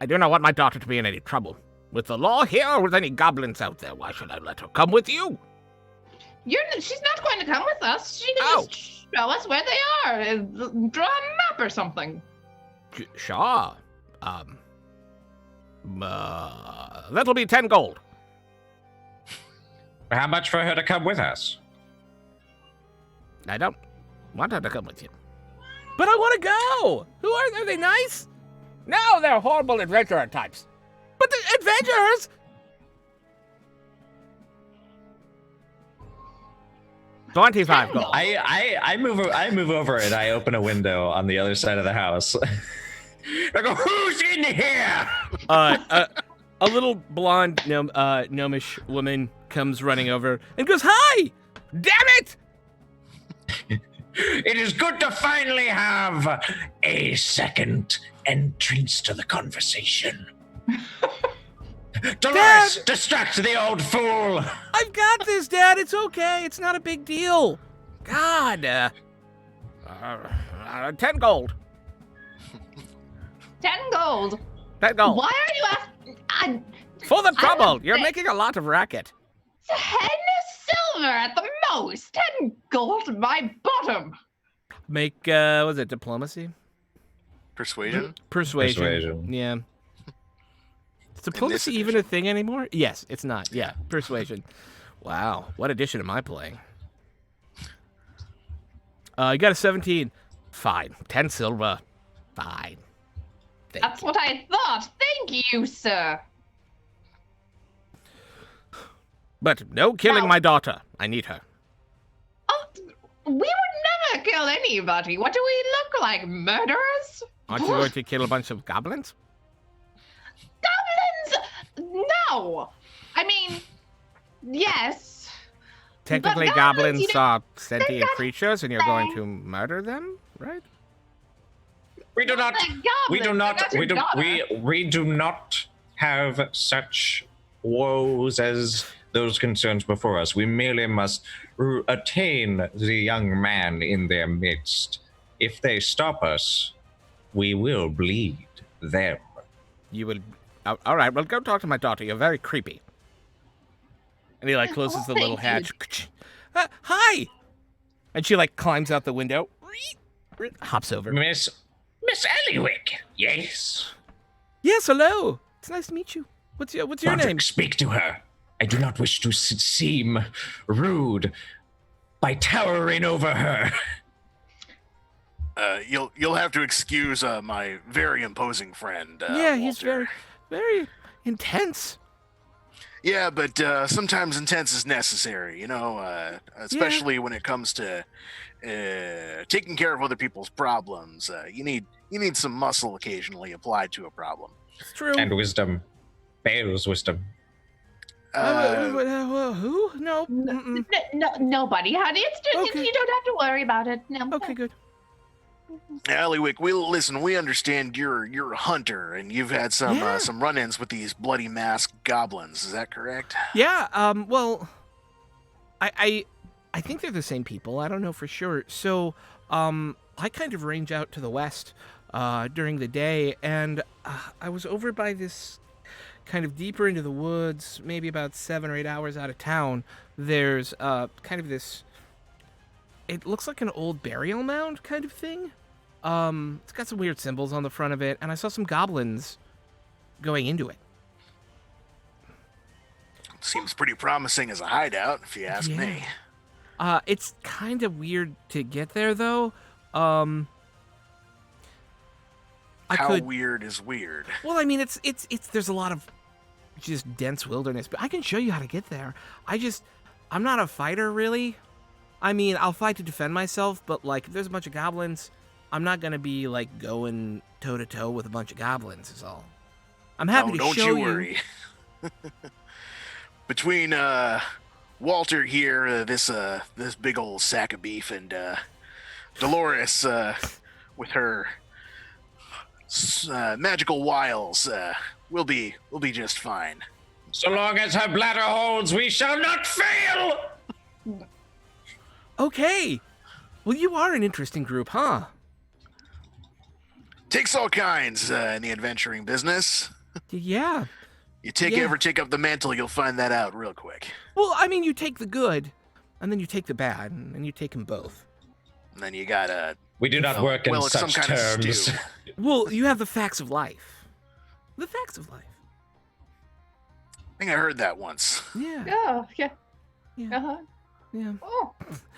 I do not want my daughter to be in any trouble. with the law here or with any goblins out there? Why should I let her come with you? She's not going to come with us. She can Oh. just show us where they are. Draw a map or something. Sure. That'll be 10 gold. How much for her to come with us? I don't want her to come with you. But I want to go! Who are they nice? No, they're horrible adventurer types. But the adventurers! 25 gold. I move over and I open a window on the other side of the house. I go, who's in here? A little blonde gnomish woman comes running over and goes, "Hi! Damn it!" It is good to finally have a second entrance to the conversation. Dolores, distract the old fool. I've got this, Dad. It's okay. It's not a big deal. God. 10 gold. 10 gold. 10 gold. Why are you asking? For the I trouble. don't You're think- making a lot of racket. 10 silver at the most. 10 gold, my bottom. Make, was it diplomacy? Persuasion. Persuasion. Persuasion. Yeah. Is diplomacy even a thing anymore? Yes, it's not. Yeah, persuasion. Wow, what edition am I playing? You got a 17. Fine. 10 silver. Fine. That's what I thought. Thank you, sir. But no killing Now- my daughter. I need her. Oh, we would never kill anybody. What do we look like? Murderers? Aren't you going to kill a bunch of goblins? Goblins? No. I mean, yes. Technically, But goblins you know, are sentient got creatures, and you're going to murder them, right? We do not. They're We do goblins, not. they're We do. not your daughter. We do not have such woes as those concerns before us. We merely must attain the young man in their midst. If they stop us, we will bleed them. You will. Oh, all right. Well, go talk to my daughter. You're very creepy. And he like closes the little thank hatch. Hi. And she like climbs out the window. Hops over. Miss Eliwick. Yes. Yes. Hello. It's nice to meet you. What's your Roderick, name? speak to her. I do not wish to seem rude by towering over her. You'll have to excuse my very imposing friend. Yeah, he's Walter. very intense. Yeah, but sometimes intense is necessary, you know, especially when it comes to taking care of other people's problems. You need some muscle occasionally applied to a problem. It's true. And wisdom. Bale's wisdom. Who? No. Mm-mm. No, nobody, honey. It's just, Okay. you don't have to worry about it. No. Okay, good. Allywick, we understand you're a hunter and you've had some Yeah. some run-ins with these bloody masked goblins. Is that correct? Yeah. Well, I think they're the same people. I don't know for sure. So, I kind of range out to the west during the day, and I was over by this kind of deeper into the woods, maybe about 7 or 8 hours out of town. There's kind of this. It looks like an old burial mound kind of thing. It's got some weird symbols on the front of it, and I saw some goblins going into it. Seems pretty promising as a hideout, if you ask me. It's kind of weird to get there, though. I How could. weird is weird? Well, I mean, it's. There's a lot of just dense wilderness, but I can show you how to get there. I'm not a fighter, really. I mean, I'll fight to defend myself, but like, if there's a bunch of goblins, I'm not gonna be like going toe to toe with a bunch of goblins. Is all. I'm happy to Don't show you worry. Between Walter here, this big old sack of beef, and Dolores with her magical wiles, we'll be just fine. So long as her bladder holds, we shall not fail! Okay. Well, you are an interesting group, huh? Takes all kinds in the adventuring business. Yeah. You ever take up the mantle, you'll find that out real quick. Well, I mean, you take the good, and then you take the bad, and then you take them both. And then you gotta. We do not work in it's such some kind of terms. stew. Well, you have the facts of life. The facts of life. I think I heard that once. Yeah. Oh, yeah. Yeah. Uh-huh. Yeah. Oh.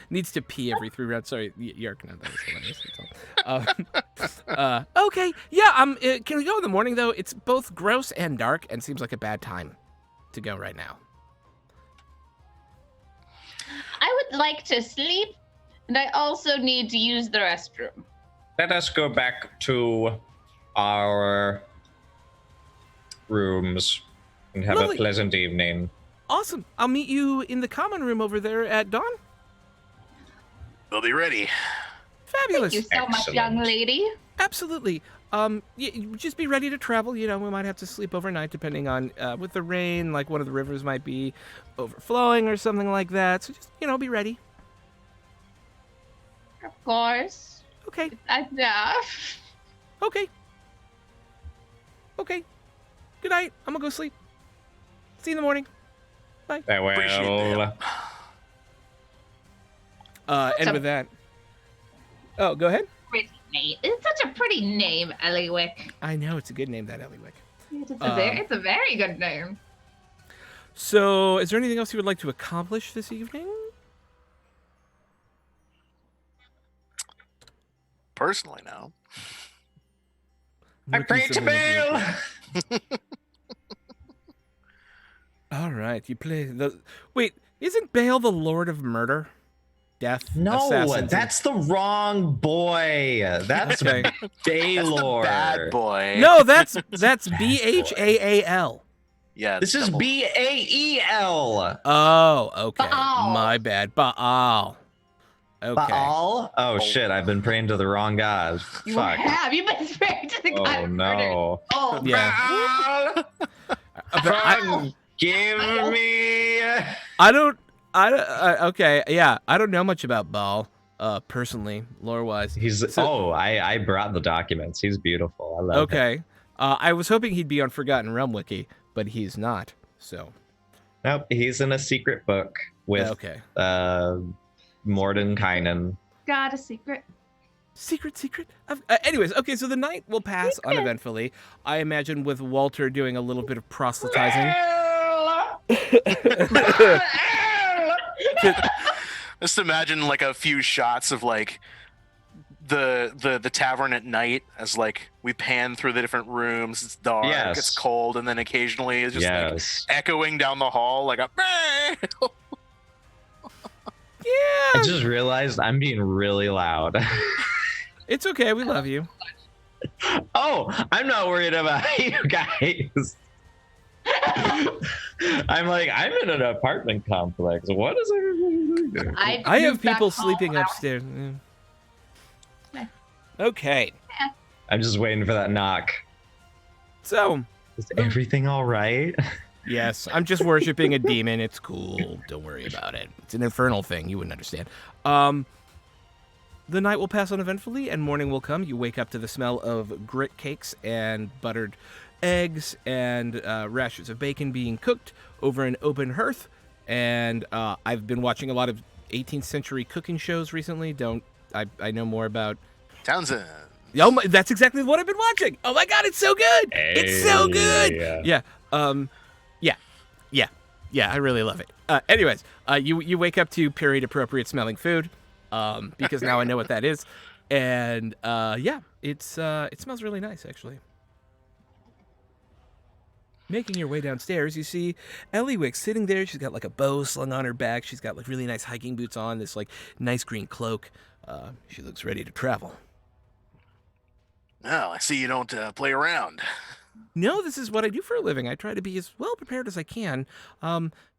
Needs to pee every 3 rounds. Sorry, Yark. No, that was hilarious. That's all. Okay. Yeah. Can we go in the morning though? It's both gross and dark, and seems like a bad time to go right now. I would like to sleep, and I also need to use the restroom. Let us go back to our rooms and have Lovely. a pleasant evening. Awesome. I'll meet you in the common room over there at dawn. They'll be ready. Fabulous. Thank you so much, young Excellent. lady. Absolutely. Just be ready to travel. You know, we might have to sleep overnight depending on with the rain. Like one of the rivers might be overflowing or something like that. So just be ready. Of course. Okay. Yeah. Okay. Okay. Good night. I'm gonna go sleep. See you in the morning. Appreciate Farewell. that. And So- with that. Oh, go ahead. Pretty name. It's such a pretty name, Eliwick. I know it's a good name, that Eliwick. It's a very good name. So, is there anything else you would like to accomplish this evening? Personally, no. I pray to Baal. All right, you play the. Wait, isn't Baal the Lord of Murder, Death? No, Assassins, that's the wrong boy. That's Okay. Baylor. Bad boy. No, that's Bhaal. Yeah. This is double. Bael. Oh, okay. Baal. My bad. Baal. Okay. Baal? Oh shit, I've been praying to the wrong god. You Fuck. have. You've been sprayed to the guy Oh who murdered. no. Oh, Yeah. Baal, But I, give me. okay, yeah. I don't know much about Baal, personally, lore-wise. He's. So- I brought the documents. He's beautiful. I love him. Okay. I was hoping he'd be on Forgotten Realm Wiki, but he's not. So. Nope, he's in a secret book with Okay. Mordenkainen. got a secret. Secret. Anyways, okay, so the night will pass uneventfully. I imagine with Walter doing a little bit of proselytizing. Just imagine like a few shots of like the tavern at night as like we pan through the different rooms. It's dark, Yes. it's cold, and then occasionally it's just like Yes. echoing down the hall like a. I Yeah, just realized I'm being really loud. it's okay. We love you. Oh, I'm not worried about you guys. I'm like, I'm in an apartment complex. What is everybody doing? I have moved back people home sleeping now. upstairs. Yeah. Okay, I'm just waiting for that knock. so Is everything all right? yes, I'm just worshiping a demon. It's cool. Don't worry about it. It's an infernal thing. You wouldn't understand. The night will pass uneventfully, and morning will come. You wake up to the smell of grit cakes and buttered eggs and rashers of bacon being cooked over an open hearth. And I've been watching a lot of 18th century cooking shows recently. I know more about. Townsend. Oh, that's exactly what I've been watching. Oh my god, it's so good! It's so good. Yeah. Yeah. I really love it. Anyways, you wake up to period appropriate smelling food, because now I know what that is, and it smells really nice actually. Making your way downstairs, you see Eliwick sitting there. She's got like a bow slung on her back. She's got like really nice hiking boots on. This like nice green cloak. She looks ready to travel. Oh, I see you don't play around. No, this is what I do for a living. I try to be as well prepared as I can,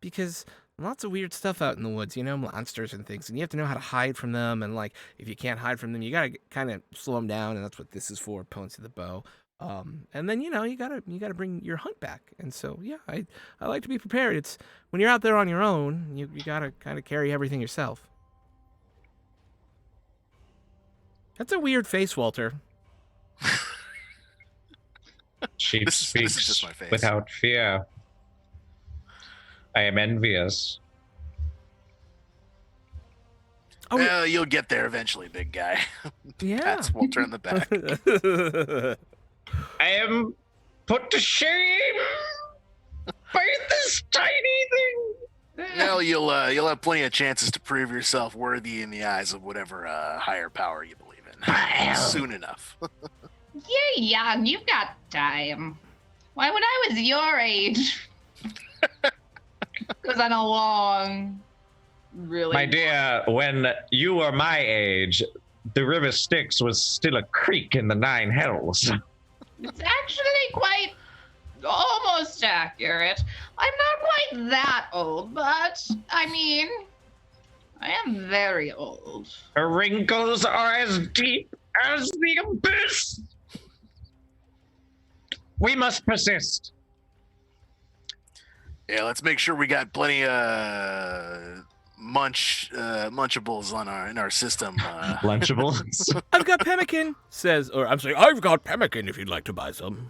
because lots of weird stuff out in the woods, monsters and things, and you have to know how to hide from them. And like, if you can't hide from them, you gotta kind of slow them down, and that's what this is for. Opponents of the bow, and then you gotta bring your hunt back. And so yeah, I like to be prepared. It's when you're out there on your own, you gotta kind of carry everything yourself. That's a weird face, Walter. She This is speaks just my face. without fear. I am envious. Oh, Well, you'll get there eventually, big guy. yeah. Pats will turn the back. I am put to shame by this tiny thing. Well, you'll have plenty of chances to prove yourself worthy in the eyes of whatever higher power you believe in. Soon enough. You're young. You've got time. Why, when I was your age, was on a long, really. My dear, when you were my age, the River Styx was still a creek in the Nine Hells. It's actually quite almost accurate. I'm not quite that old, but I mean, I am very old. Her wrinkles are as deep as the abyss. We must persist. Yeah, let's make sure we got plenty of munchables in our system. Lunchables. I've got pemmican, I've got pemmican if you'd like to buy some.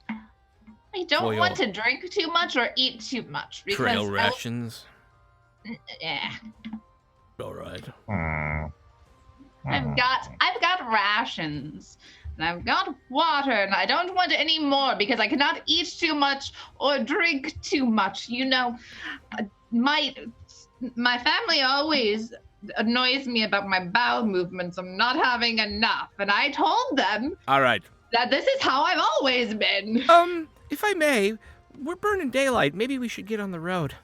I don't Boy, want to drink too much or eat too much because Trail rations. Yeah, All right. I've got rations. And I've got water, and I don't want any more because I cannot eat too much or drink too much. You know, my family always annoys me about my bowel movements. I'm not having enough, and I told them All right. that this is how I've always been. If I may, we're burning daylight. Maybe we should get on the road.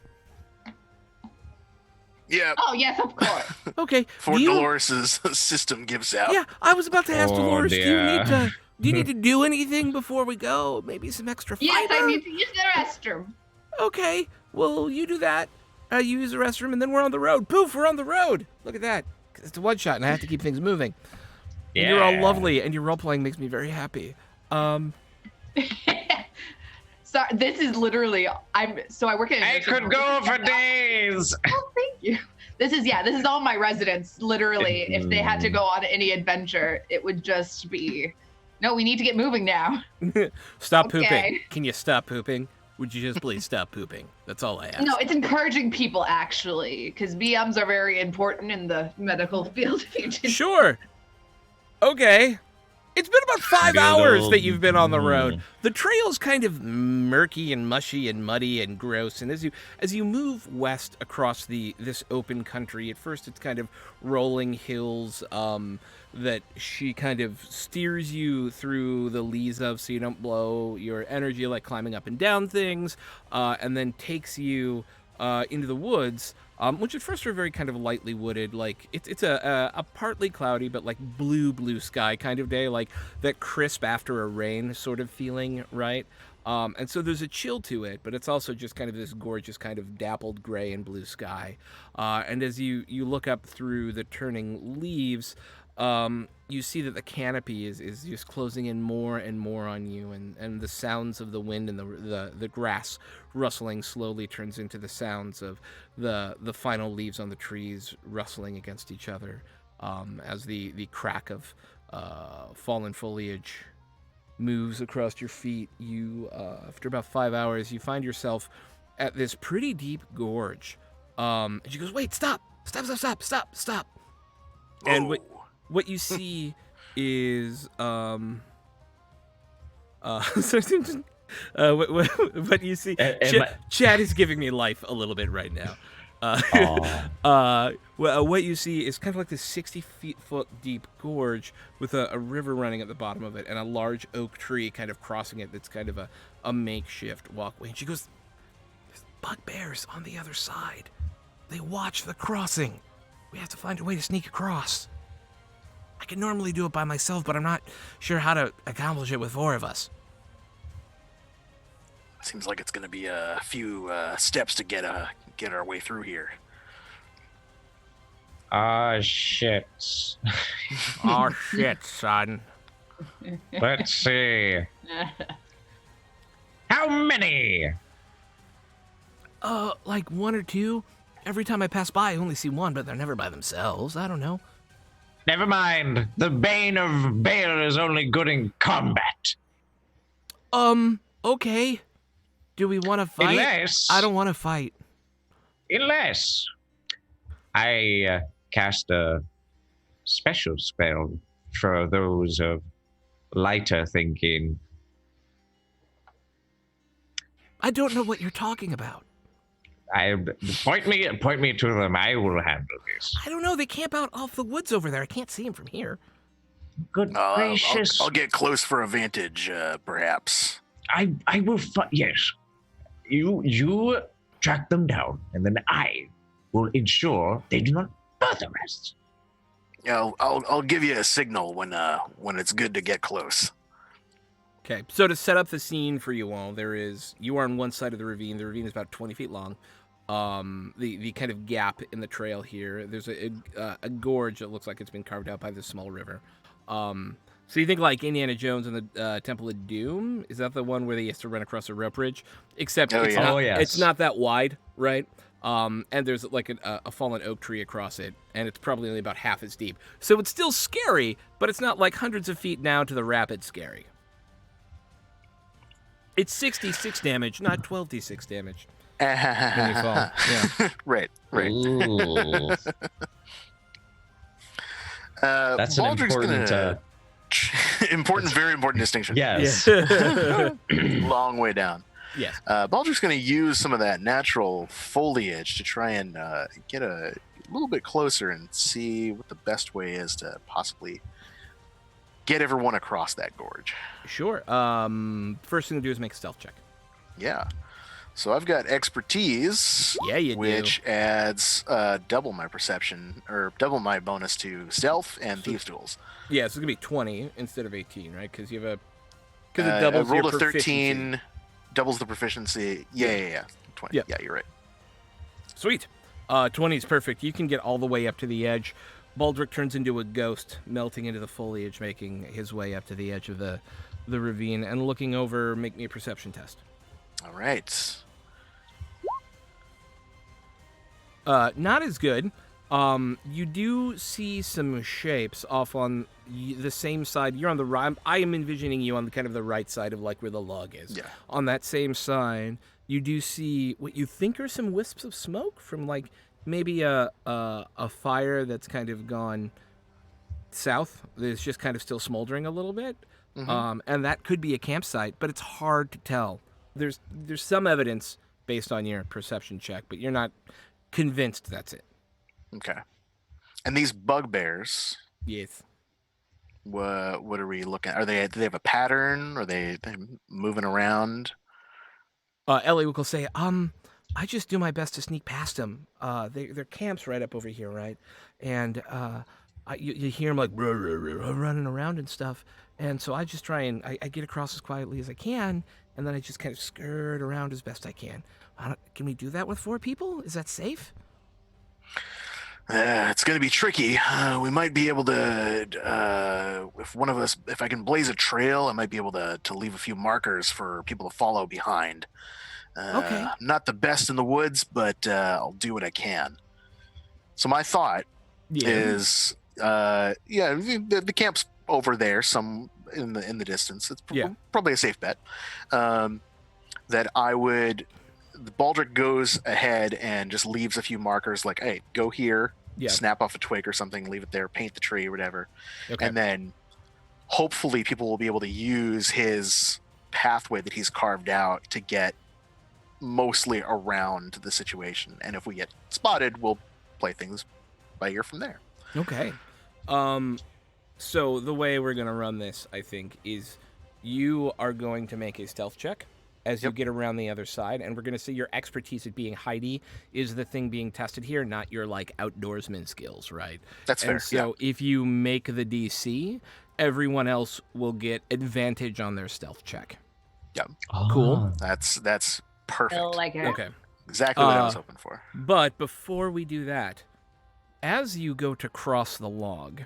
Yeah, Oh yes, of course. Okay. before do you- Dolores' system gives out. Yeah, I was about to ask Oh, Dolores, do you dear. need to do anything before we go? Maybe some extra fiber? Yes, I need to use the restroom. Okay, well, you do that. You use the restroom, and then we're on the road. Poof, we're on the road. Look at that. It's a one shot, and I have to keep things moving. And you're all Yeah. lovely, and your role playing makes me very happy. Sorry, this is literally I work at. a I nursing could home. go for days. Oh, thank you. This is all my residents. Literally, if they had to go on any adventure, it would just be, no, we need to get moving now. Stop Okay. pooping. Can you stop pooping? Would you just please stop pooping? That's all I ask. No, it's encouraging people actually, because BMs are very important in the medical field. If you didn't- Sure. Okay. It's been about 5 Good hours old- that you've been on the road. The trail's kind of murky and mushy and muddy and gross. And as you move west across this open country, at first it's kind of rolling hills that she kind of steers you through the leaves of, so you don't blow your energy like climbing up and down things, and then takes you into the woods. Which at first are very kind of lightly wooded, like it's a partly cloudy but like blue sky kind of day, like that crisp after a rain sort of feeling, right? And so there's a chill to it, but it's also just kind of this gorgeous kind of dappled gray and blue sky. And as you look up through the turning leaves, you see that the canopy is just closing in more and more on you, and the sounds of the wind and the grass rustling slowly turns into the sounds of the final leaves on the trees rustling against each other, as the crack of fallen foliage moves across your feet. You after about 5 hours, you find yourself at this pretty deep gorge, and she goes, "Wait, stop! And what you see is what you see. Chad is giving me life a little bit right now. What you see is kind of like this 60-foot deep gorge with a river running at the bottom of it, and a large oak tree kind of crossing it. That's kind of a makeshift walkway. And she goes, "There's bugbears on the other side. They watch the crossing. We have to find a way to sneak across. I can normally do it by myself, but I'm not sure how to accomplish it with 4 of us." Seems like it's going to be a few steps to get our way through here. Ah, shit. Oh shit, son. Let's see. How many? Like 1 or 2. Every time I pass by, I only see one, but they're never by themselves. I don't know. Never mind. The Bane of Bale is only good in combat. Okay. Do we want to fight? Unless... I don't want to fight. Unless... I cast a special spell for those of lighter thinking. I don't know what you're talking about. Point me to them. I will handle this. I don't know. They camp out off the woods over there. I can't see them from here. Good gracious! I'll get close for a vantage, perhaps. I will. Yes, you track them down, and then I will ensure they do not bother us. Yeah, I'll give you a signal when it's good to get close. Okay, so to set up the scene for you all, you are on one side of the ravine. The ravine is about 20 feet long. The kind of gap in the trail here, there's a gorge that looks like it's been carved out by this small river. So you think like Indiana Jones and the Temple of Doom? Is that the one where they used to run across a rope bridge? Except it's not that wide, right? And there's like a fallen oak tree across it, and it's probably only about half as deep. So it's still scary, but it's not like hundreds of feet down to the rapid scary. It's 6d6 damage, not 12d6 damage. When you fall. Yeah. Right. Ooh. That's an Baldric's important... very important distinction. Yes. Long way down. Yes. Baldric's going to use some of that natural foliage to try and get a little bit closer and see what the best way is to possibly get everyone across that gorge. Sure. First thing to do is make a stealth check. Yeah. So I've got expertise. Yeah, you do. Which adds double my perception, or double my bonus to stealth and thieves' tools. Yeah, so it's going to be 20 instead of 18, right? Because you have because it doubles I rolled your a 13, proficiency. doubles the proficiency. Yeah. 20. Yeah. Yeah, you're right. Sweet. 20 is perfect. You can get all the way up to the edge. Baldric turns into a ghost, melting into the foliage, making his way up to the edge of the ravine, and looking over, make me a perception test. All right. Not as good. You do see some shapes off on the same side. You're on the right. I am envisioning you on the kind of the right side of like where the log is. Yeah. On that same side, you do see what you think are some wisps of smoke from like maybe a fire that's kind of gone south. It's just kind of still smoldering a little bit. Mm-hmm. And that could be a campsite, but it's hard to tell. There's some evidence based on your perception check, but you're not convinced that's it. Okay. And these bugbears, Yes. what are we looking at? Do they have a pattern? Are they moving around? Ellie will say, I just do my best to sneak past them. Their camp's right up over here, right? And you hear them like running around and stuff. And so I just try and I get across as quietly as I can, and then I just kind of skirt around as best I can. Can we do that with 4 people? Is that safe? It's going to be tricky. We might be able to, if I can blaze a trail, I might be able to leave a few markers for people to follow behind. Okay. Not the best in the woods, but I'll do what I can. So my thought is, the camp's over there, some in the distance. It's probably a safe bet. That I would. Baldric goes ahead and just leaves a few markers, like, "Hey, go here, snap off a twig or something, leave it there, paint the tree or whatever," and then hopefully people will be able to use his pathway that he's carved out to get mostly around the situation. And if we get spotted, we'll play things by ear from there. Okay. So the way we're gonna run this, I think, is you are going to make a stealth check as you get around the other side, and we're going to say your expertise at being hidey is the thing being tested here, not your like outdoorsman skills, right? That's fair. And so if you make the DC, everyone else will get advantage on their stealth check. Yep. Cool. That's perfect. I like it. Okay. Exactly what I was hoping for. But before we do that, as you go to cross the log,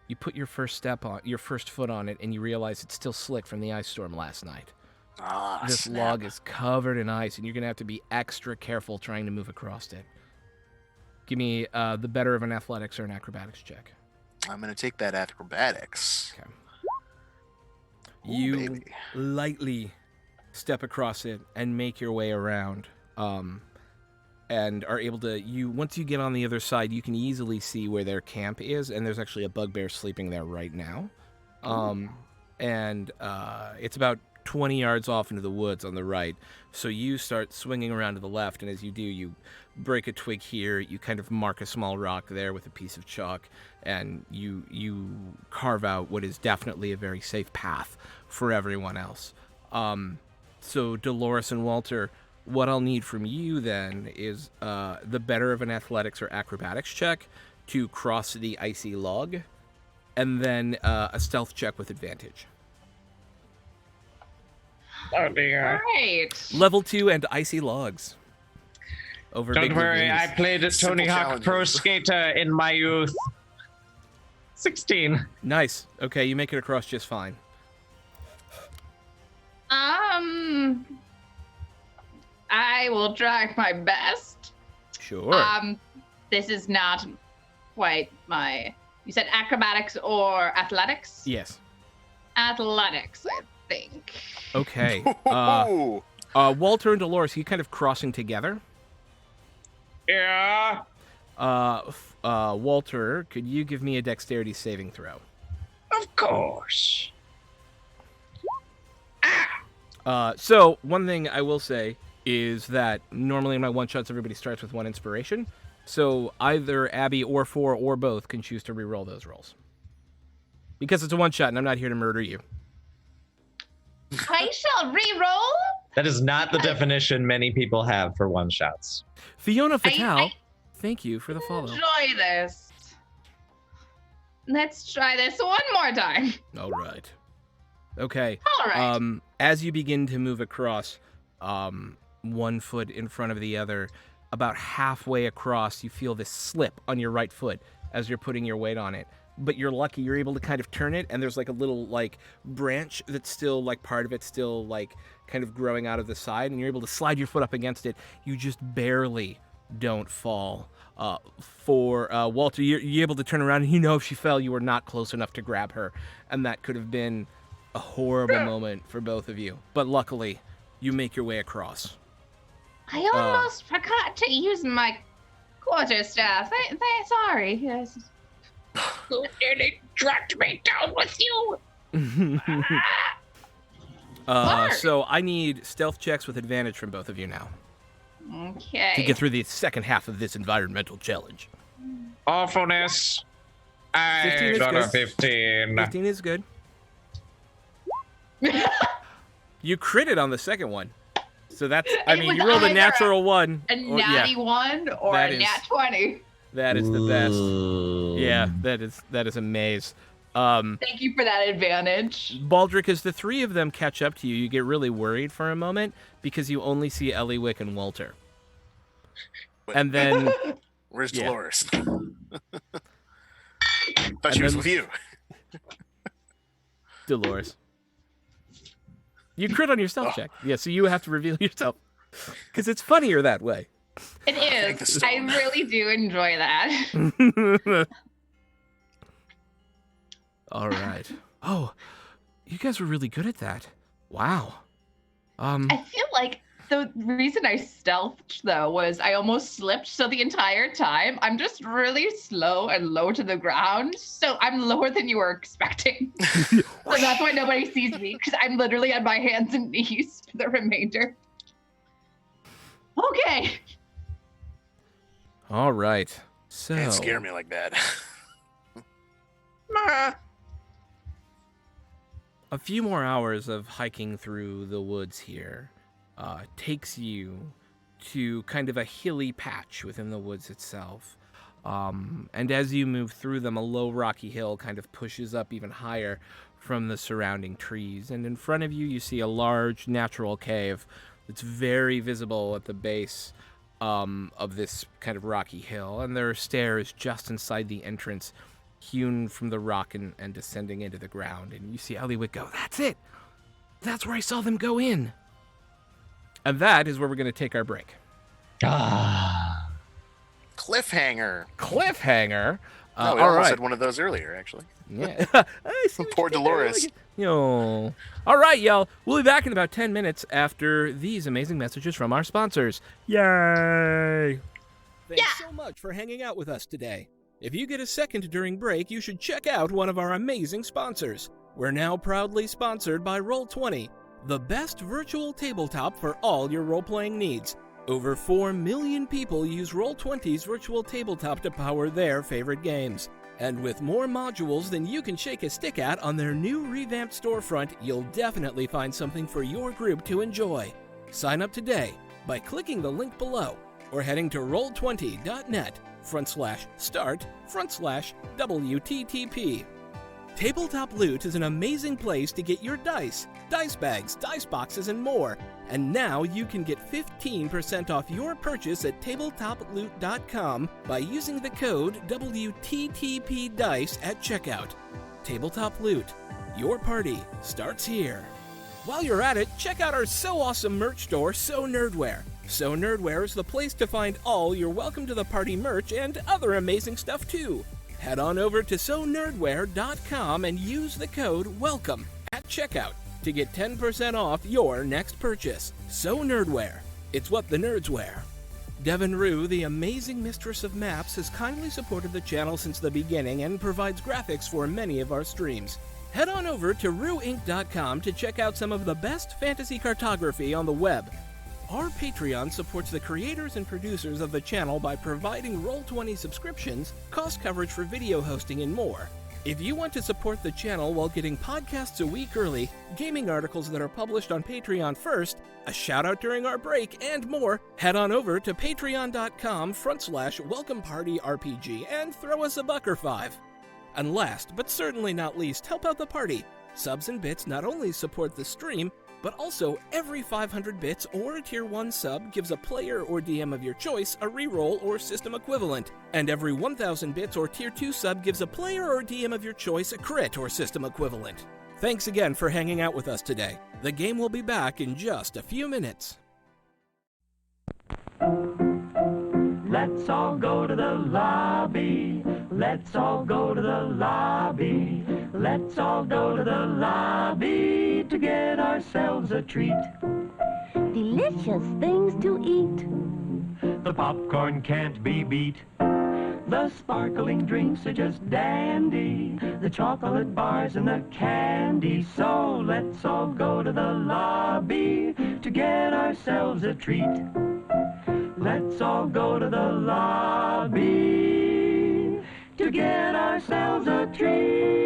you put your first foot on it, and you realize it's still slick from the ice storm last night. This log is covered in ice, and you're going to have to be extra careful trying to move across it. Give me the better of an athletics or an acrobatics check. I'm gonna take that acrobatics. Okay. Ooh, You baby. lightly step across it and make your way around, and are able to. Once you get on the other side, you can easily see where their camp is, and there's actually a bugbear sleeping there right now. And it's about 20 yards off into the woods on the right. So you start swinging around to the left, and as you do, you break a twig here. You kind of mark a small rock there with a piece of chalk, and you carve out what is definitely a very safe path for everyone else. So Dolores and Walter, what I'll need from you then is the better of an athletics or acrobatics check to cross the icy log, and then a stealth check with advantage. Oh dear. Right. Level 2 and icy logs. Over Don't big worry, ravines. I played a Simple Tony Hawk challenges. Pro Skater in my youth. 16. Nice. Okay, you make it across just fine. I will try my best. Sure. This is not quite my. You said acrobatics or athletics? Yes. Athletics, I think. Okay. Ooh. Walter and Dolores, you kind of crossing together. Yeah. Walter, could you give me a dexterity saving throw? Of course. So one thing I will say is that normally in my one-shots, everybody starts with 1 inspiration. So either Abby or 4 or both can choose to re-roll those rolls. Because it's a one-shot and I'm not here to murder you. I shall re-roll. That is not the definition many people have for one shots. Fiona Fatale, I thank you for the follow. enjoy this. Let's try this one more time. All right. Okay. All right. As you begin to move across, 1 foot in front of the other, about halfway across, you feel this slip on your right foot as you're putting your weight on it. But you're lucky, you're able to kind of turn it, and there's like a little like branch that's still like part of it still like kind of growing out of the side, and you're able to slide your foot up against it. You just barely don't fall. For Walter, you're able to turn around, and you know if she fell, you were not close enough to grab her, and that could have been a horrible moment for both of you. But luckily, you make your way across. I almost forgot to use my quarterstaff. Sorry. Yes. You nearly dragged me down with you. Mark. So I need stealth checks with advantage from both of you now Okay. to get through the second half of this environmental challenge. Awfulness. 15 I is got a good. 15. 15 is good. You critted on the second one. So that's, I It mean, was you rolled a either natural 1. A or- natty 1 or That a is- nat 20. That is the best. Yeah, that is a maze. Thank you for that advantage. Baldric, as the 3 of them catch up to you, you get really worried for a moment because you only see Eliwick and Walter. And then Where's Yeah. Dolores? Thought And she was then- with you. Dolores. You crit on your stealth check. Yeah, so you have to reveal yourself. Because it's funnier that way. It Thank the is. stone. I really do enjoy that. All right. Oh, you guys were really good at that. Wow. I feel like the reason I stealthed though was I almost slipped. So the entire time I'm just really slow and low to the ground. So I'm lower than you were expecting. So that's why nobody sees me because I'm literally on my hands and knees for the remainder. Okay. All right. So Can't scare me like that. a few more hours of hiking through the woods here takes you to kind of a hilly patch within the woods itself. And as you move through them, a low rocky hill kind of pushes up even higher from the surrounding trees. And in front of you, you see a large natural cave that's very visible at the base of this kind of rocky hill. And there are stairs just inside the entrance, hewn from the rock and descending into the ground. And you see Eliwick go, "That's it! That's where I saw them go in!" And that is where we're going to take our break. Ah. Cliffhanger. Cliffhanger. No, we all almost right. had one of those earlier, actually. Yeah. I see what Poor you did there. Dolores. Yo. All right, y'all. We'll be back in about 10 minutes after these amazing messages from our sponsors. Yay! Thanks so much for hanging out with us today. If you get a second during break, you should check out one of our amazing sponsors. We're now proudly sponsored by Roll20, the best virtual tabletop for all your role-playing needs. Over 4 million people use Roll20's virtual tabletop to power their favorite games. And with more modules than you can shake a stick at on their new revamped storefront, you'll definitely find something for your group to enjoy. Sign up today by clicking the link below or heading to roll20.net/start/WTTP. Tabletop Loot is an amazing place to get your dice bags, dice boxes, and more. And now you can get 15% off your purchase at tabletoploot.com by using the code WTTPDICE at checkout. Tabletop Loot. Your party starts here. While you're at it, check out our so awesome merch store, So Nerdware. So Nerdware is the place to find all your Welcome to the Party merch and other amazing stuff too. Head on over to sonerdware.com and use the code WELCOME at checkout to get 10% off your next purchase. So Nerdware. It's what the nerds wear. Devin Rue, the amazing mistress of maps, has kindly supported the channel since the beginning and provides graphics for many of our streams. Head on over to rueinc.com to check out some of the best fantasy cartography on the web. Our Patreon supports the creators and producers of the channel by providing Roll20 subscriptions, cost coverage for video hosting, and more. If you want to support the channel while getting podcasts a week early, gaming articles that are published on Patreon first, a shout out during our break, and more, head on over to patreon.com/welcomepartyrpg and throw us a buck or $5. And last, but certainly not least, help out the party. Subs and bits not only support the stream, but also every 500 bits or a tier 1 sub gives a player or DM of your choice a reroll or system equivalent, and every 1000 bits or tier 2 sub gives a player or DM of your choice a crit or system equivalent. Thanks again for hanging out with us today. The game will be back in just a few minutes. Let's all go to the lobby. Let's all go to the lobby. Let's all go to the lobby to get ourselves a treat. Delicious things to eat. The popcorn can't be beat. The sparkling drinks are just dandy. The chocolate bars and the candy. So let's all go to the lobby to get ourselves a treat. Let's all go to the lobby to get ourselves a treat.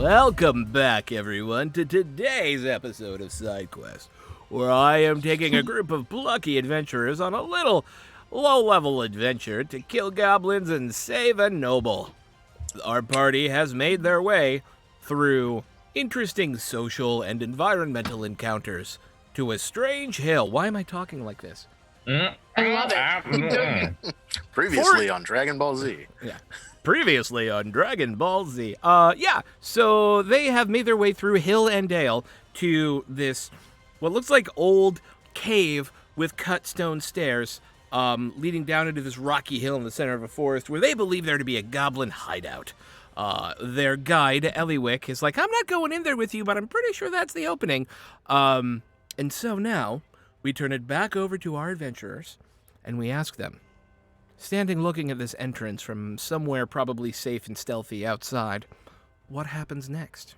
Welcome back, everyone, to today's episode of SideQuest, where I am taking a group of plucky adventurers on a little low-level adventure to kill goblins and save a noble. Our party has made their way through interesting social and environmental encounters to a strange hill. Why am I talking like this? I love it. Previously on Dragon Ball Z. Yeah. Previously on Dragon Ball Z. So they have made their way through hill and dale to this, what looks like old cave with cut stone stairs, leading down into this rocky hill in the center of a forest where they believe there to be a goblin hideout. Their guide, Eliwick, is like, I'm not going in there with you, but I'm pretty sure that's the opening. And so now we turn it back over to our adventurers and we ask them, standing looking at this entrance from somewhere probably safe and stealthy outside, what happens next?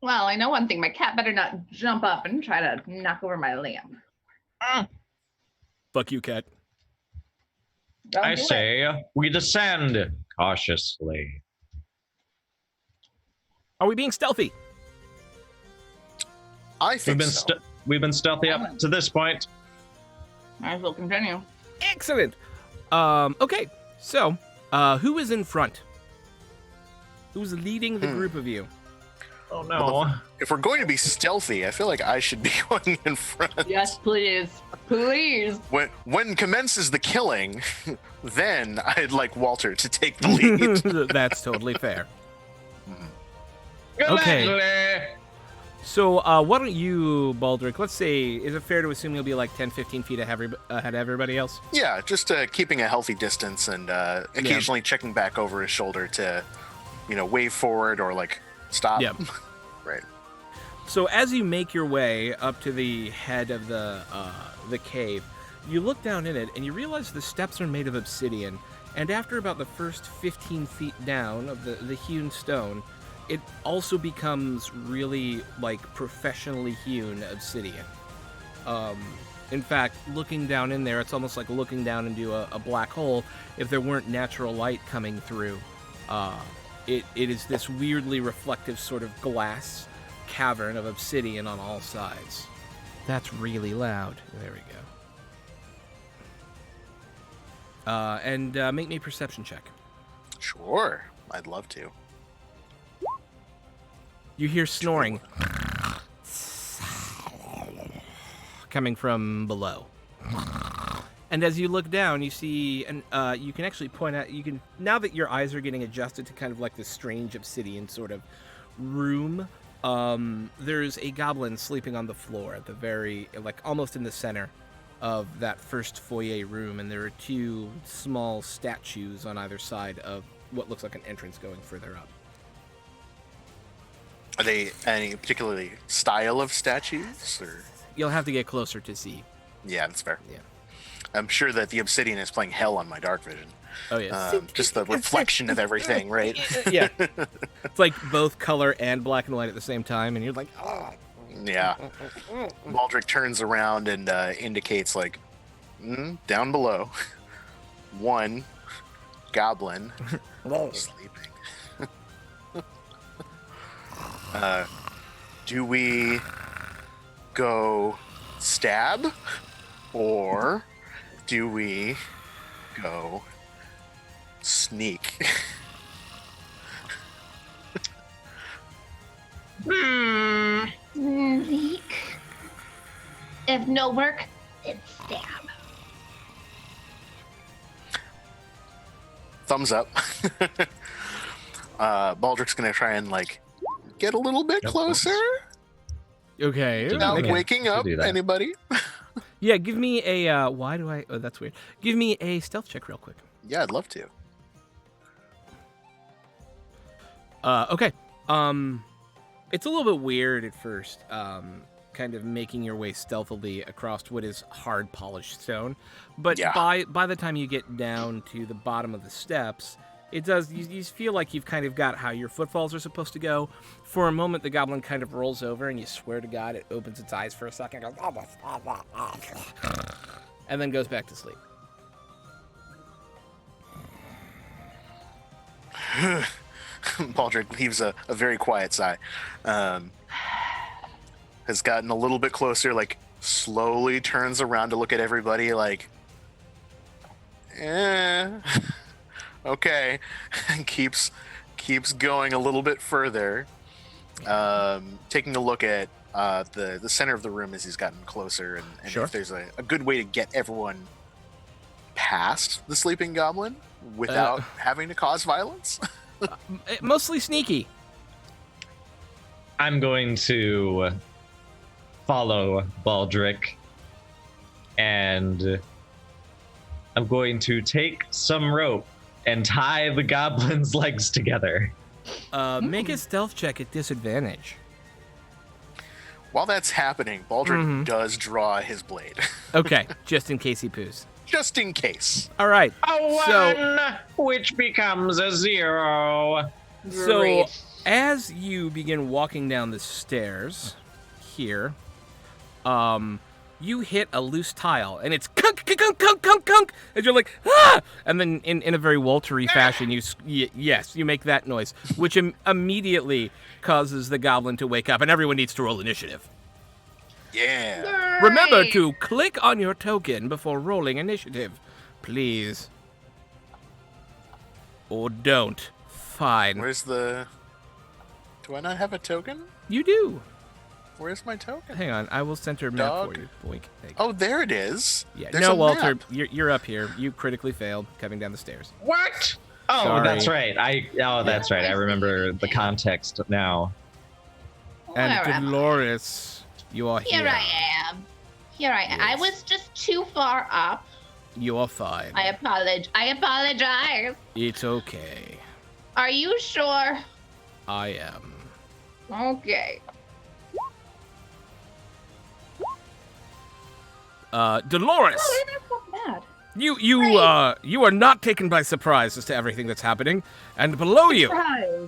Well, I know one thing. My cat better not jump up and try to knock over my lamp. Fuck you, cat. Don't I do it. say we descend cautiously. Are we being stealthy? I think so. We've been stealthy up to this point. Might as well continue. Excellent. Okay, so, who is in front? Who's leading the group of you? Oh no. If we're going to be stealthy, I feel like I should be going in front. Yes, please. Please. When commences the killing, then I'd like Walter to take the lead. That's totally fair. Okay. Okay. So, why don't you, Baldric, let's say, is it fair to assume you'll be like 10, 15 feet ahead of everybody else? Yeah, just keeping a healthy distance and occasionally checking back over his shoulder to, wave forward or like stop. Yep. Right. So as you make your way up to the head of the cave, you look down in it and you realize the steps are made of obsidian. And after about the first 15 feet down of the hewn stone, it also becomes really like professionally hewn obsidian. In fact, looking down in there, it's almost like looking down into a black hole if there weren't natural light coming through. It is this weirdly reflective sort of glass cavern of obsidian on all sides. That's really loud. There we go. And make me a perception check. Sure. I'd love to. You hear snoring coming from below. And as you look down, you see, and you can actually point out, now that your eyes are getting adjusted to kind of like this strange obsidian sort of room, there's a goblin sleeping on the floor at the very, like almost in the center of that first foyer room, and there are two small statues on either side of what looks like an entrance going further up. Are they any particularly style of statues? Or? You'll have to get closer to see. Yeah, that's fair. Yeah. I'm sure that the obsidian is playing hell on my dark vision. Oh, yeah. Just the reflection of everything, right? Yeah. It's like both color and black and white at the same time, and you're like, oh. Yeah. Baldric turns around and indicates, like, down below, one goblin sleeping. Do we go stab, or do we go sneak? Sneak. If no work, then stab. Thumbs up. Baldric's gonna try and like get a little bit closer Okay. without Okay. waking up do that. anybody. Yeah, give me a, why do I, oh, that's weird. Give me a stealth check real quick. Yeah, I'd love to. Okay. It's a little bit weird at first, kind of making your way stealthily across what is hard polished stone. But Yeah. by the time you get down to the bottom of the steps, it does, you feel like you've kind of got how your footfalls are supposed to go. For a moment, the goblin kind of rolls over, and you swear to God, it opens its eyes for a second, goes, and then goes back to sleep. Baldric leaves a very quiet sigh. Has gotten a little bit closer, like slowly turns around to look at everybody like, okay, and keeps going a little bit further, taking a look at the center of the room as he's gotten closer, and Sure. if there's a good way to get everyone past the sleeping goblin without having to cause violence. Mostly sneaky. I'm going to follow Baldric, and I'm going to take some rope and tie the goblin's legs together. Make a stealth check at disadvantage. While that's happening, Baldric does draw his blade, Okay, just in case he poos. just in case. All right. A So- 1, which becomes a 0. So, Great. as you begin walking down the stairs here, you hit a loose tile, and it's kunk, kunk, kunk, kunk, kunk, kunk, and you're like, ah! And then in a very Waltery fashion, you make that noise, which immediately causes the goblin to wake up, and everyone needs to roll initiative. Yeah. Remember Great. to click on your token before rolling initiative, please. Or don't. Fine. Where's the... Do I not have a token? You do. Where's my token? Hang on, I will center map Dog. for you. Boink. There you go. Oh, there it is. Yeah, There's no, a Walter, map. you're up here. You critically failed coming down the stairs. What? Oh, Sorry. that's right. That's right. I remember the context now. And Where am I? Dolores, you are here. Here I am. Here I am. I Yes. was just too far up. You are fine. I apologize. It's okay. Are you sure? I am. Okay. Dolores, Oh, that's not bad. you are not taken by surprise as to everything that's happening. And below you,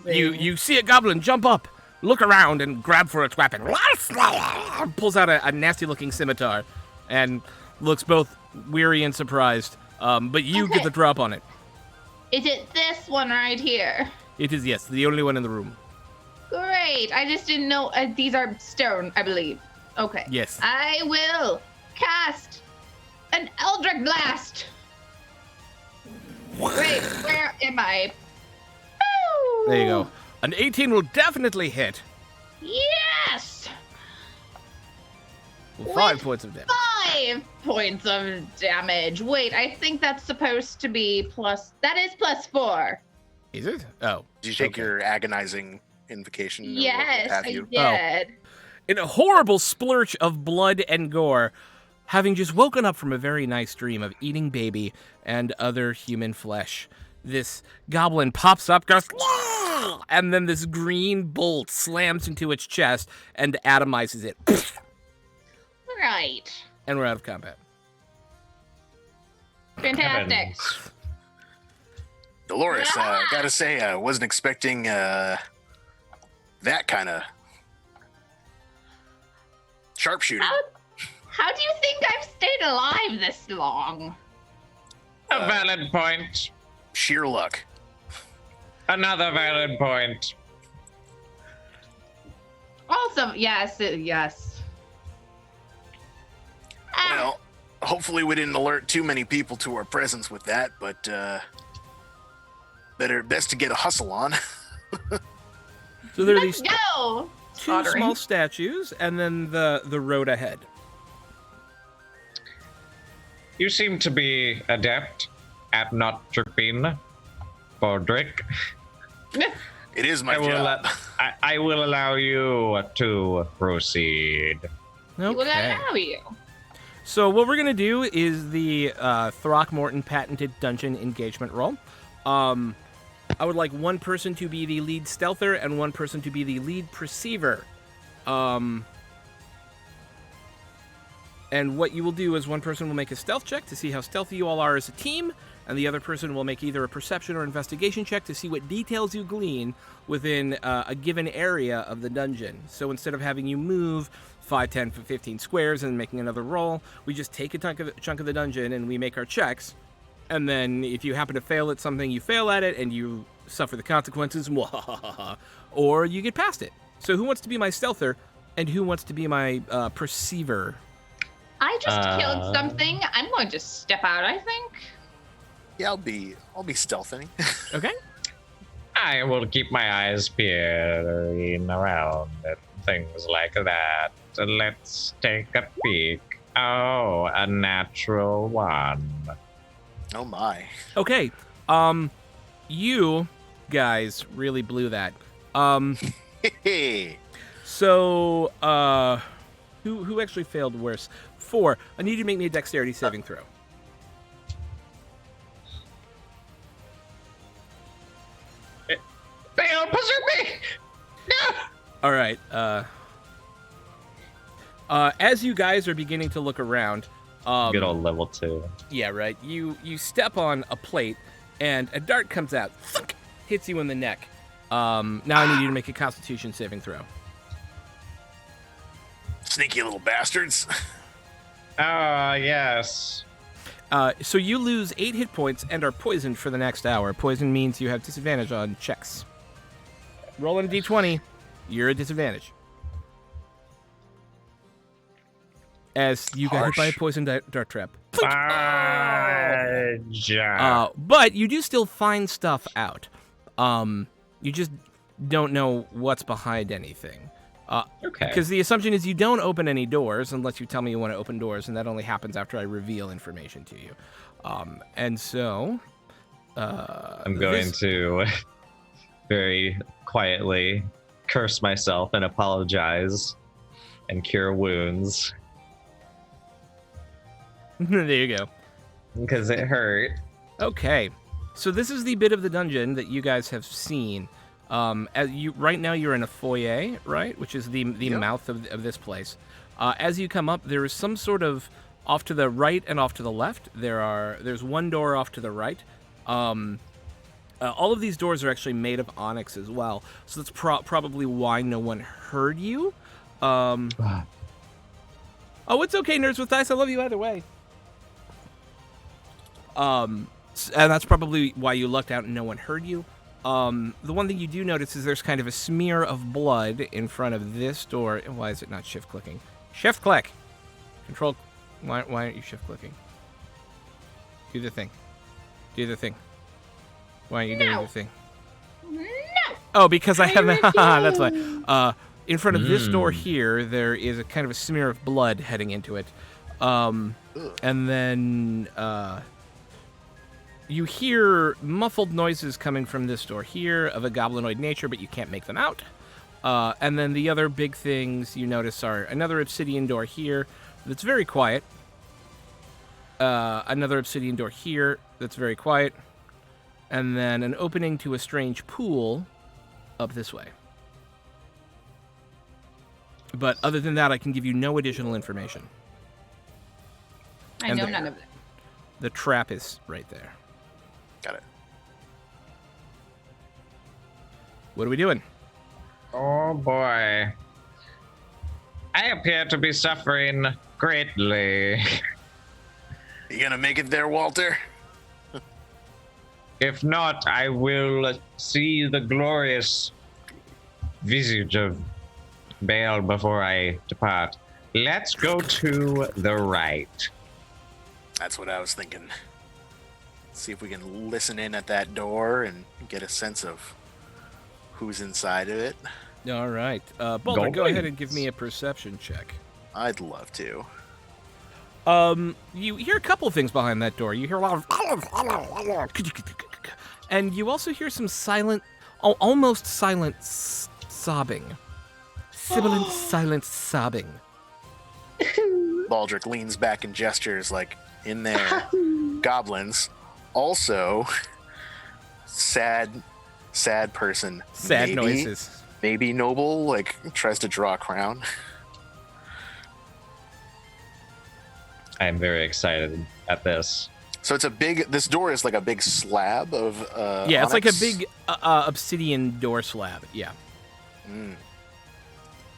you see a goblin jump up, look around, and grab for its weapon. Pulls out a nasty-looking scimitar, and looks both weary and surprised. But you get Okay. the drop on it. Is it this one right here? It is, yes, the only one in the room. Great. I just didn't know. These are stone, I believe. Okay. Yes. I will cast an Eldritch Blast. Wait, where am I? There you go. An 18 will definitely hit. Yes! 5 points of damage. 5 points of damage. Wait, I think that's supposed to be plus. That is plus 4. Is it? Oh. Did you take okay. your agonizing invocation? or what Yes, have I you? did. In a horrible splurge of blood and gore, having just woken up from a very nice dream of eating baby and other human flesh, this goblin pops up, goes, "Wah!" And then this green bolt slams into its chest and atomizes it. Right. And we're out of combat. Fantastic. Heavens. Dolores, gotta say, I wasn't expecting that kind of sharpshooting. How do you think I've stayed alive this long? A valid point. Sheer luck. Another valid point. Also, yes. Well, hopefully we didn't alert too many people to our presence with that, but best to get a hustle on. So there are Let's these go. two Slaughtering. small statues and then the road ahead. You seem to be adept at not tripping, Baldric. It is my I will, job. I will allow you to proceed. Will Okay. allow you. So what we're gonna do is the Throckmorton patented dungeon engagement roll. I would like one person to be the lead stealther and one person to be the lead perceiver. And what you will do is one person will make a stealth check to see how stealthy you all are as a team, and the other person will make either a perception or investigation check to see what details you glean within a given area of the dungeon. So instead of having you move 5, 10, 15 squares and making another roll, we just take a chunk of the dungeon and we make our checks. And then if you happen to fail at something, you fail at it and you suffer the consequences, or you get past it. So who wants to be my stealther, and who wants to be my perceiver? I just killed something. I'm going to step out, I think. Yeah, I'll be stealthing. Okay. I will keep my eyes peering around at things like that. So let's take a peek. Oh, a natural one. Oh my. Okay. You guys really blew that. Hey. So, who actually failed worse? 4. I need you to make me a dexterity saving throw. They don't pursue me! No! All right. As you guys are beginning to look around, Good old level 2. yeah, right. You step on a plate, and a dart comes out, thunk, hits you in the neck. Now I need you to make a Constitution saving throw. Sneaky little bastards. Ah, yes. So you lose 8 hit points and are poisoned for the next hour. Poison means you have disadvantage on checks. Roll on a d20. You're at disadvantage. As you got hit by a poison dart trap. Fudge. But you do still find stuff out. You just don't know what's behind anything. Okay. Because the assumption is you don't open any doors unless you tell me you want to open doors, and that only happens after I reveal information to you. And so... I'm going to very quietly curse myself and apologize and cure wounds. There you go. Because it hurt. Okay. So this is the bit of the dungeon that you guys have seen. Right now you're in a foyer, right? Which is the mouth of this place. As you come up, there is some sort of off to the right and off to the left. There's one door off to the right. All of these doors are actually made of onyx as well. So that's probably why no one heard you. Oh, it's okay, Nerds with Dice. I love you either way. And that's probably why you lucked out and no one heard you. The one thing you do notice is there's kind of a smear of blood in front of this door. Why is it not shift clicking? Shift click. Control. Why aren't you shift clicking? Do the thing. Do the thing. Why aren't you doing the thing? No. Oh, because I haven't. That's why. In front of this door here, there is a kind of a smear of blood heading into it. And then you hear muffled noises coming from this door here of a goblinoid nature, but you can't make them out. And then the other big things you notice are another obsidian door here that's very quiet. Another obsidian door here that's very quiet. And then an opening to a strange pool up this way. But other than that, I can give you no additional information. I know none of it. The trap is right there. Got it. What are we doing? Oh boy. I appear to be suffering greatly. You gonna make it there, Walter? If not, I will see the glorious visage of Baal before I depart. Let's go to the right. That's what I was thinking. See if we can listen in at that door and get a sense of who's inside of it. All right. Boulder, go ahead and give me a perception check. I'd love to. You hear a couple of things behind that door. You hear a lot of... And you also hear some silent, almost silent sobbing. Sibilant, silent sobbing. Baldric leans back and gestures like, in there. Goblins. Also, sad person. Sad maybe, noises. Maybe noble, like, tries to draw a crown. I am very excited at this. So it's this door is like a big slab of yeah, it's onyx? like a big obsidian door slab. Yeah. Mm.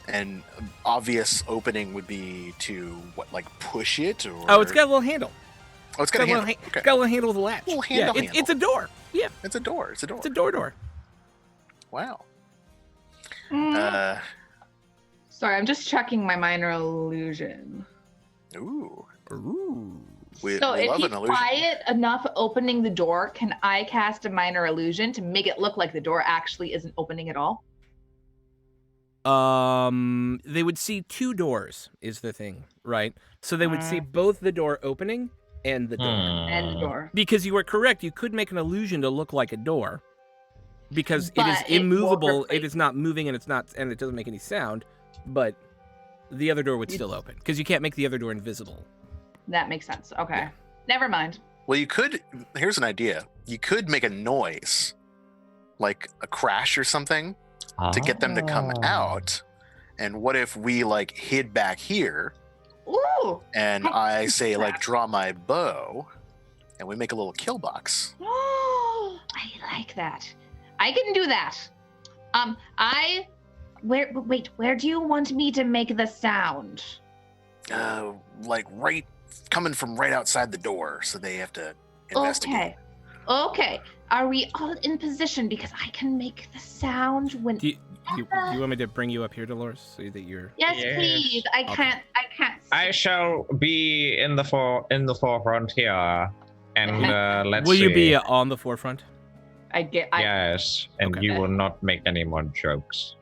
And obvious opening would be to, what, like push it? Or... Oh, it's got a little handle. Oh, it's got a handle. Got a little handle with a latch. Little handle handle. It's a door. Yeah, It's a door. It's a door. it's a door. Wow. Mm. Sorry, I'm just checking my minor illusion. Ooh. Ooh. We So if love he's an illusion. quiet enough opening the door, can I cast a minor illusion to make it look like the door actually isn't opening at all? They would see two doors is the thing, right? So they would see both the door opening and the door. And the door. Because you are correct, you could make an illusion to look like a door. Because it is But it won't immovable, it replace- is not moving and it doesn't make any sound, but the other door would still open. Because you can't make the other door invisible. That makes sense. Okay. Yeah. Never mind. Well, you could. Here's an idea. You could make a noise, like a crash or something, to get them to come out. And what if we like hid back here, Ooh. and I I say like that. draw my bow, and we make a little kill box. I like that. I can do that. Where do you want me to make the sound? Like right coming from right outside the door, so they have to investigate. Okay. Are we all in position? Because I can make the sound when. Do you want me to bring you up here, Dolores, so that you're... Yes, Yes. please. I Okay. can't. I shall be in the forefront here, and let's Will see. you be on the forefront? Yes, and Okay. you will not make any more jokes.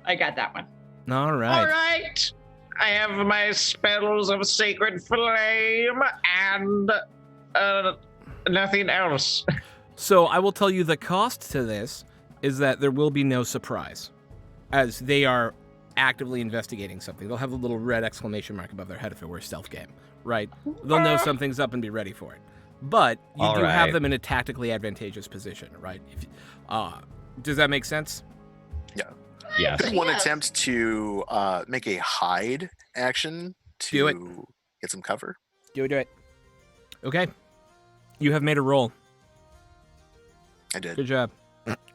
I got that one. All right. All right. I have my spells of sacred flame and nothing else. So I will tell you the cost to this is that there will be no surprise, as they are actively investigating something. They'll have a little red exclamation mark above their head if it were a stealth game, right? They'll know something's up and be ready for it. But you All do have right. them in a tactically advantageous position, right? Does that make sense? Yes. Could one Yes. attempt to make a hide action to Do it. get some cover? Do it. Okay. You have made a roll. I did. Good job.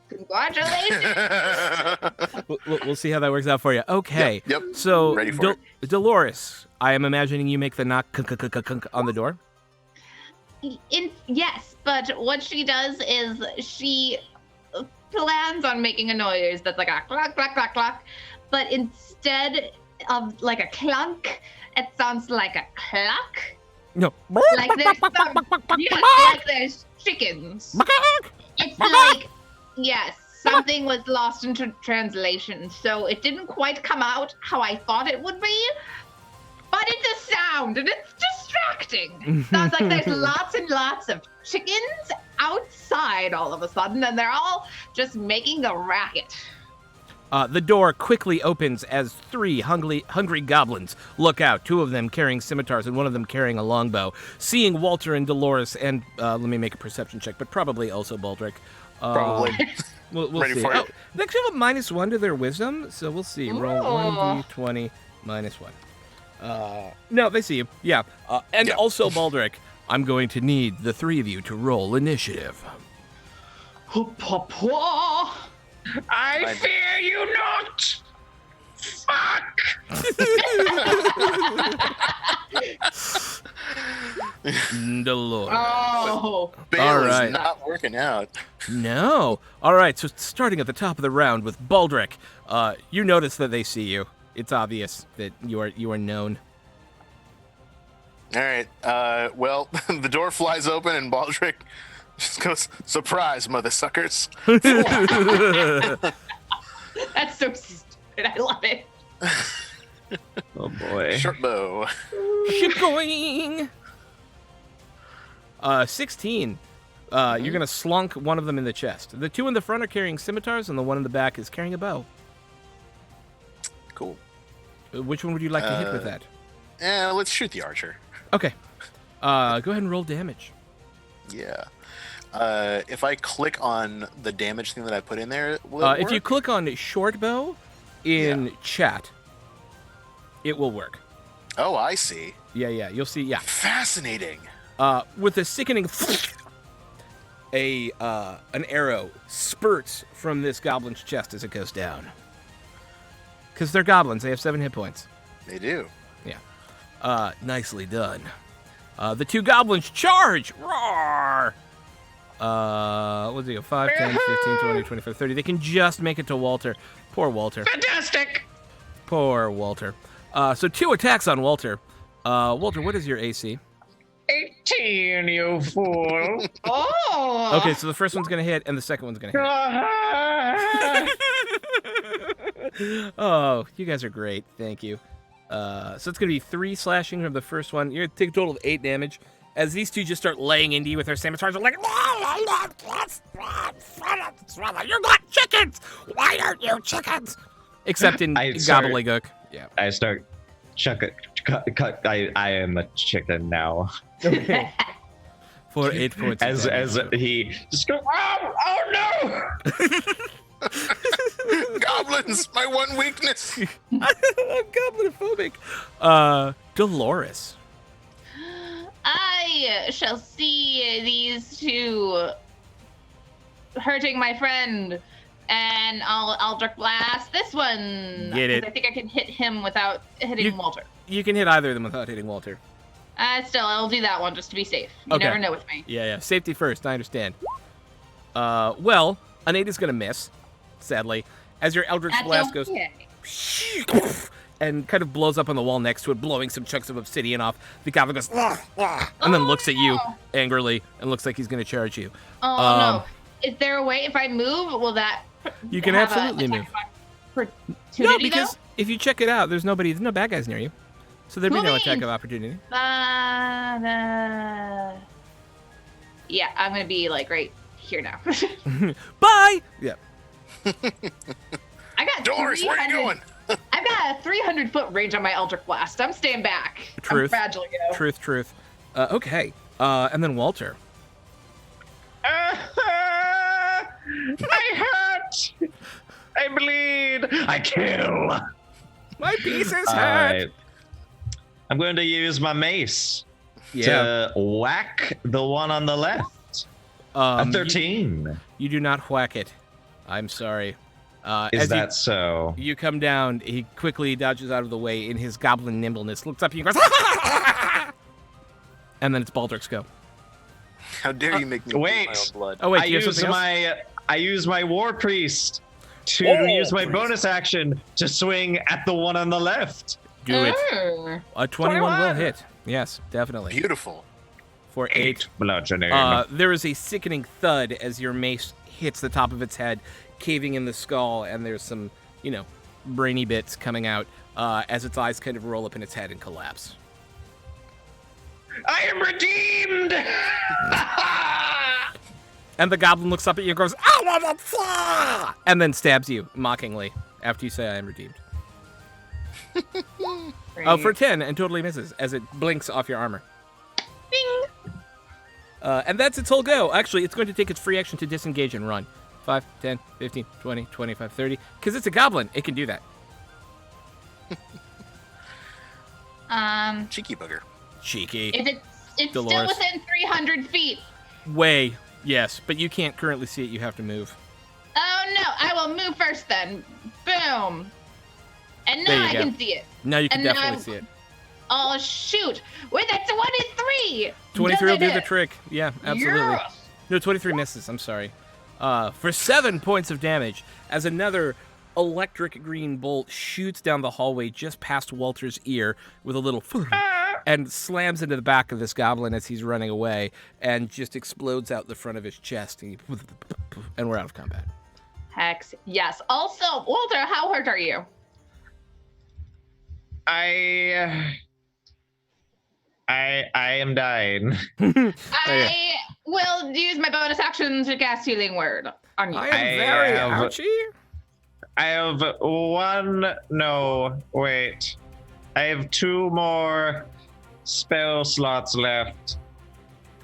Congratulations. We'll see how that works out for you. Okay. Yep. So, Ready for it. Dolores, I am imagining you make the knock on the door. Yes, but what she does is she plans on making a noise that's like a clock, clock, clock, clock, but instead of like a clunk, it sounds like a clock. No. Like there's like there's chickens. It's like, yes, something was lost in translation, so it didn't quite come out how I thought it would be. But it's a sound, and it's distracting. Sounds like there's lots and lots of chickens outside all of a sudden, and they're all just making a racket. The door quickly opens as three hungry goblins look out, two of them carrying scimitars and one of them carrying a longbow. Seeing Walter and Dolores, and let me make a perception check, but probably also Baldric. Probably. We'll Ready see. for it. They actually have a -1 to their wisdom, so we'll see. Roll Ooh. 1d20 -1. No, they see you. Yeah. And Yeah. also, Baldric, I'm going to need the three of you to roll initiative. I fear you not. Fuck. Dolores. Oh. Bale All is right. not working out. No. All right, so starting at the top of the round with Baldric, you notice that they see you. It's obvious that you are known. All right. Well, the door flies open and Baldric just goes, "Surprise, mother suckers!" That's so stupid. I love it. Oh boy. Short bow. Ship going. 16. You're gonna slunk one of them in the chest. The two in the front are carrying scimitars, and the one in the back is carrying a bow. Cool. Which one would you like to hit with that? Let's shoot the archer. Okay. Go ahead and roll damage. Yeah. If I click on the damage thing that I put in there, will it If you work? click on short bow in chat, it will work. Oh, I see. Yeah, you'll see. Yeah. Fascinating. With a sickening, an arrow spurts from this goblin's chest as it goes down. Because they're goblins, they have 7 hit points. They do. Nicely done. The two goblins charge! Roar! What's it go? 5, 10, 15, 20, 25, 30. They can just make it to Walter. Poor Walter. Fantastic! Poor Walter. So 2 attacks on Walter. Walter, what is your AC? 18, you fool. Oh. Okay, so the first one's going to hit, and the second one's going to hit. Oh, you guys are great. Thank you. So it's going to be 3 slashing from the first one. You're going to take a total of 8 damage. As these two just start laying into you with their scimitars, they're like, you're not chickens! Why aren't you chickens? Except in gobbledygook. Yeah. I start cut. I am a chicken now. Okay. For 8 points. As he just go, oh no! Goblins, my one weakness. I'm goblinophobic. Dolores. I shall see these two hurting my friend, and I'll Eldritch Blast this one. Get it. 'Cause I think I can hit him without hitting Walter. You can hit either of them without hitting Walter. Still, I'll do that one just to be safe. You Okay. never know with me. Yeah. Safety first, I understand. Well, an 8 is going to miss, sadly. As your Eldritch That's Blast goes okay. and kind of blows up on the wall next to it, blowing some chunks of obsidian off. The goblin goes, and then looks at you angrily and looks like he's going to charge you. Oh, no. Is there a way, if I move, will that You can have absolutely a move. opportunity, No, because if you check it out, there's no bad guys near you. So there'd be no attack Moving. of opportunity. Yeah, I'm going to be, like, right here now. Bye! Yeah. I got Dolores, where are you 300 going? I've got a 300-foot range on my Eldritch Blast. I'm staying back. Truth. I'm fragile, you know. Truth. Okay. And then Walter. I hurt. I bleed. I kill. My piece is Alright. I'm going to use my mace to whack the one on the left. A 13. You do not whack it. I'm sorry. Is as that so? You come down, he quickly dodges out of the way in his goblin nimbleness, looks up at you and goes, and then it's Baldrick's go. How dare you make me bleed wait. my own blood? Oh, wait, I do you have use something else? I use my war priest to use my bonus action to swing at the one on the left. Do it. A 21 will 21. hit. Yes, definitely. Beautiful. For 8. Bludgeoning. There is a sickening thud as your mace hits the top of its head, caving in the skull, and there's some, brainy bits coming out as its eyes kind of roll up in its head and collapse. I am redeemed! And the goblin looks up at you and goes, "Ah!" and then stabs you mockingly after you say, "I am redeemed." For 10 and totally misses as it blinks off your armor. Bing. And that's its whole go. Actually, it's going to take its free action to disengage and run. 5, 10, 15, 20, 25, 30. Because it's a goblin, it can do that. Cheeky bugger. Cheeky. It's still Dolores. within 300 feet. Way, yes. But you can't currently see it. You have to move. Oh no, I will move first then. Boom. And There now you I go. can see it. Now you can And now definitely I'm- see it. Oh shoot. Wait, that's a 1 in 3. 23 will do Done the it. trick. Yeah, absolutely. Yes. No, 23 misses. I'm sorry. For 7 points of damage, as another electric green bolt shoots down the hallway just past Walter's ear with a little and slams into the back of this goblin as he's running away and just explodes out the front of his chest. And we're out of combat. Hex. Yes. Also, Walter, how hurt are you? I am dying. I will use my bonus action to cast Healing Word on you. I am very have- ouchy. I have I have 2 more spell slots left.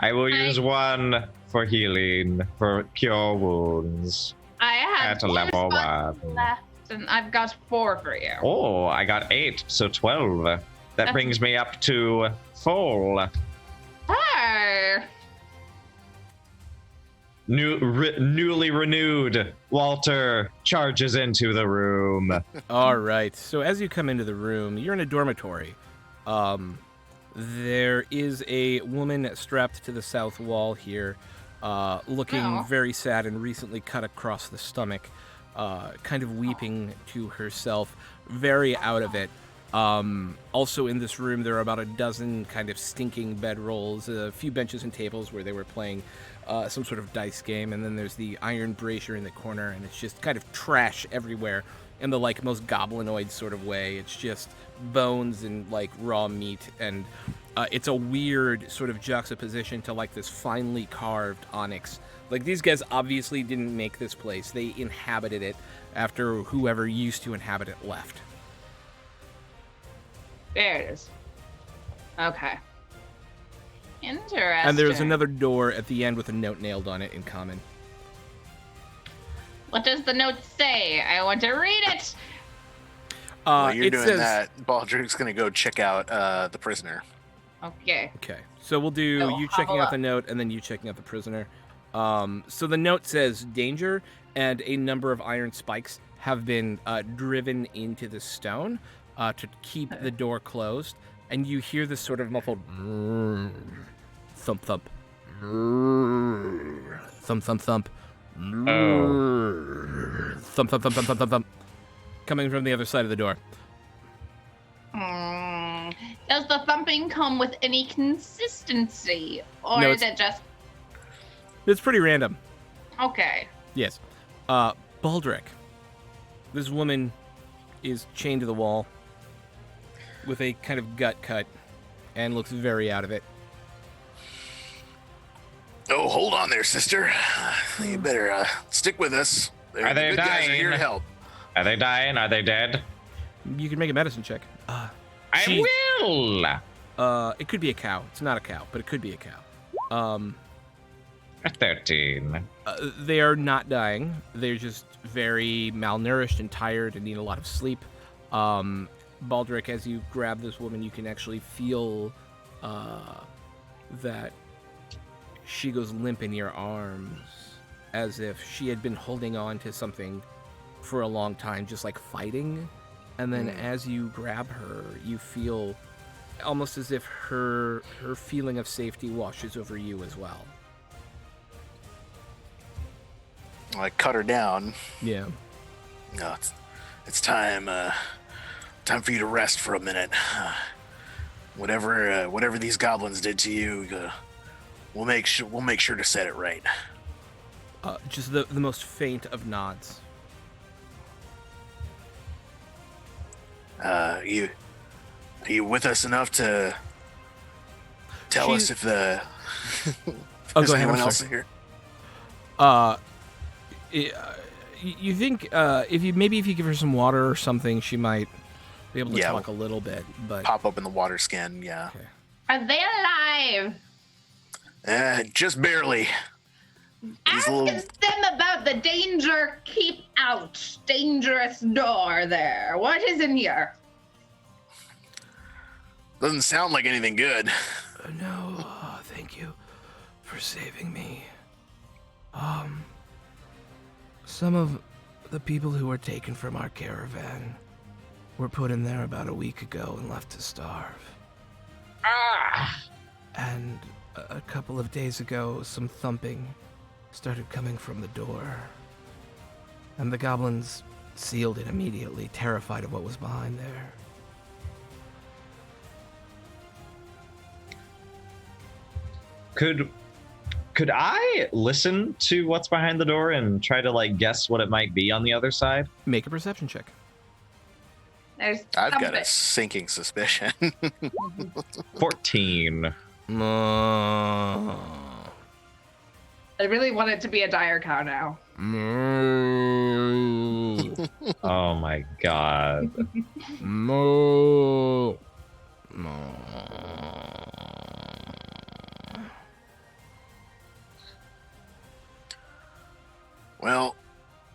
I will use one for healing, for cure wounds. I have At a 4 level spots 1. left, and I've got 4 for you. Oh, I got 8, so 12. That That's- brings me up to full. Hey. Newly renewed, Walter charges into the room. All right. So as you come into the room, you're in a dormitory. There is a woman strapped to the south wall here, looking very sad and recently cut across the stomach, kind of weeping to herself, very out of it. Also in this room, there are about a dozen kind of stinking bedrolls, a few benches and tables where they were playing some sort of dice game, and then there's the iron brazier in the corner, and it's just kind of trash everywhere in the like most goblinoid sort of way. It's just bones and like raw meat, and it's a weird sort of juxtaposition to like this finely carved onyx. Like these guys obviously didn't make this place, they inhabited it after whoever used to inhabit it left. There it is. Okay. Interesting. And there's another door at the end with a note nailed on it in common. What does the note say? I want to read it. While you're it doing says, that, Baldrick's going to go check out the prisoner. Okay. Okay, so we'll do Oh, you checking hobble out up. the note and then you checking out the prisoner. So the note says danger, and a number of iron spikes have been driven into the stone to keep the door closed, and you hear this sort of muffled thump thump, thump thump thump, thump thump thump thump thump thump, coming from the other side of the door. Does the thumping come with any consistency, or No, is it just It's pretty random. okay? Yes. Baldrick. This woman is chained to the wall with a kind of gut cut and looks very out of it. Oh, hold on there, sister. You better stick with us. Are they the good guys are here to dying? help. Are they dying? Are they dead? You can make a medicine check. I She- will. It could be a cow. It's not a cow, but it could be a cow. A 13. They are not dying. They're just very malnourished and tired and need a lot of sleep. Baldrick, as you grab this woman, you can actually feel that she goes limp in your arms, as if she had been holding on to something for a long time, just like fighting. And then as you grab her, you feel almost as if her feeling of safety washes over you as well. I cut her down. Yeah. No, it's time. Time for you to rest for a minute. Whatever these goblins did to you, we'll make sure to set it right. Just the most faint of nods. Are you with us enough to tell us if the Oh, there's go ahead. anyone I'm else sorry. here? You think if you give her some water or something, she might be able to Yeah. talk a little bit. But Pop open the water skin. Yeah, okay. Are they alive? just barely. These Ask little them about the danger. Keep out. Dangerous door there. What is in here? doesn't sound like anything good. No, thank you for saving me. Some of the people who were taken from our caravan were put in there about a week ago and left to starve. And a couple of days ago, some thumping started coming from the door. And the goblins sealed it immediately, terrified of what was behind there. Could I listen to what's behind the door and try to like guess what it might be on the other side? Make a perception check. There's I've got something. a sinking suspicion. 14. Moo. I really want it to be a dire cow now. Moo. Oh my god. Moo. Moo. Well,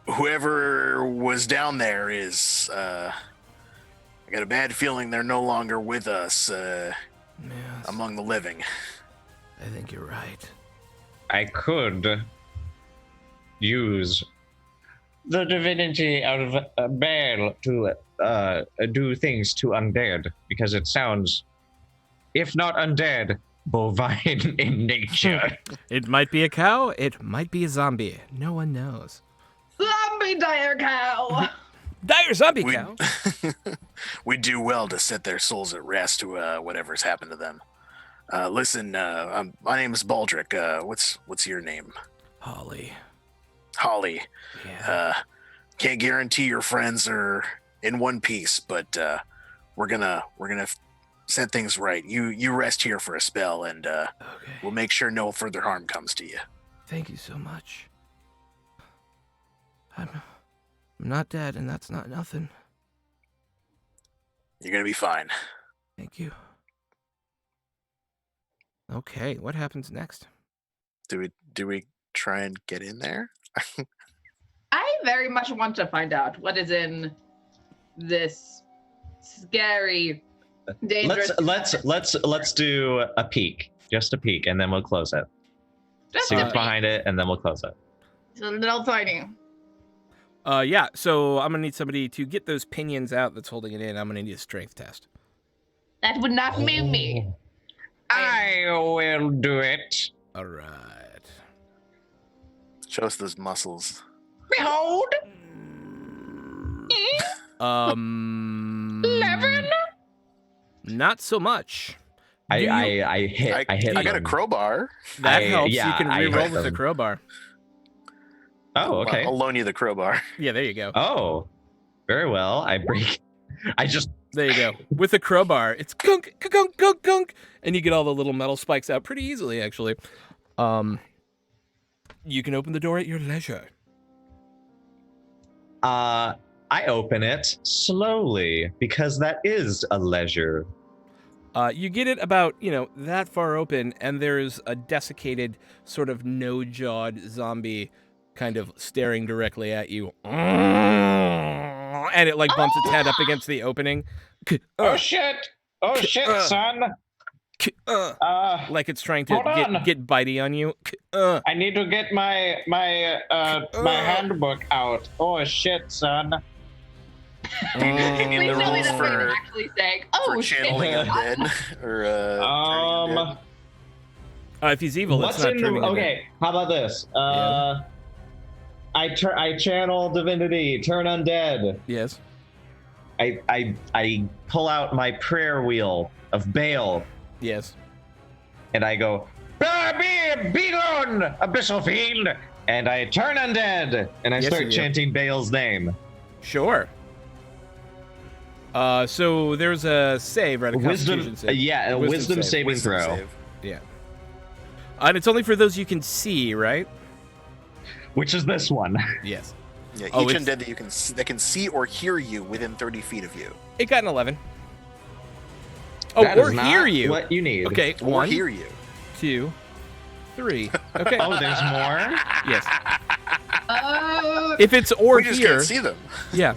whoever was down there is. I got a bad feeling they're no longer with us Yes, among the living. I think you're right. I could use the divinity of Baal to do things to undead, because it sounds if not undead, bovine in nature. It might be a cow. It might be a zombie. No one knows. Zombie dire cow. Dire zombie We, cow. we do well to set their souls at rest to whatever's happened to them. Listen, my name is Baldric. What's your name? Holly. Holly. Yeah. Can't guarantee your friends are in one piece, but we're gonna set things right. You rest here for a spell, and Okay. we'll make sure no further harm comes to you. Thank you so much. I'm not dead, and that's not nothing. You're gonna be fine. Thank you. Okay, what happens next? Do we try and get in there? I very much want to find out what is in this scary, dangerous. Let's do a peek, just a peek, and then we'll close it. Just See a what's peek. behind it, and then we'll close it. It's a little tiny. Yeah, so I'm gonna need somebody to get those pinions out that's holding it in. I'm gonna need a strength test. That would not be me. I will do it. All right. Show us those muscles. Behold. 11? Not so much. Do you- I hit. I hit. I got a him. crowbar. That I- helps. yeah, You can I re-roll hit with the them. crowbar. Oh, okay. I'll loan you the crowbar. Yeah, there you go. Oh, very well. I break. I just. There you go. With the crowbar, it's gunk, gunk, gunk, gunk, and you get all the little metal spikes out pretty easily, actually. You can open the door at your leisure. I open it slowly because that is a leisure. You get it about, that far open, and there's a desiccated, sort of no-jawed zombie kind of staring directly at you. And it, bumps its head up against the opening. Oh shit! Oh shit, son! Like it's trying to Hold on. get bitey on you. I need to get my handbook out. Oh shit, son! Do you need Please the tell me rules that's what you're for actually saying. Oh, shit. channeling undead or turning undead? If he's evil, that's What's not in turning the? into- Okay, how about this? Yeah. I channel divinity, turn undead. Yes. I pull out my prayer wheel of Baal, Yes. and I go, be gone, abyssal fiend, and I turn undead, and I Yes, start you do. chanting Baal's name. Sure. So there's a save, right? A Wisdom, Constitution save. yeah, a wisdom save. saving Wisdom throw, save. Yeah. And it's only for those you can see, right? which is this one. Yes. Yeah, Oh, each it's- undead that can see or hear you within 30 feet of you. It got an 11. Oh, That or is not hear you. What you need. Okay, Or 1, hear you. 2, 3. Okay. Oh, there's more. Yes. Oh, If it's or We just hear, can't see them. yeah.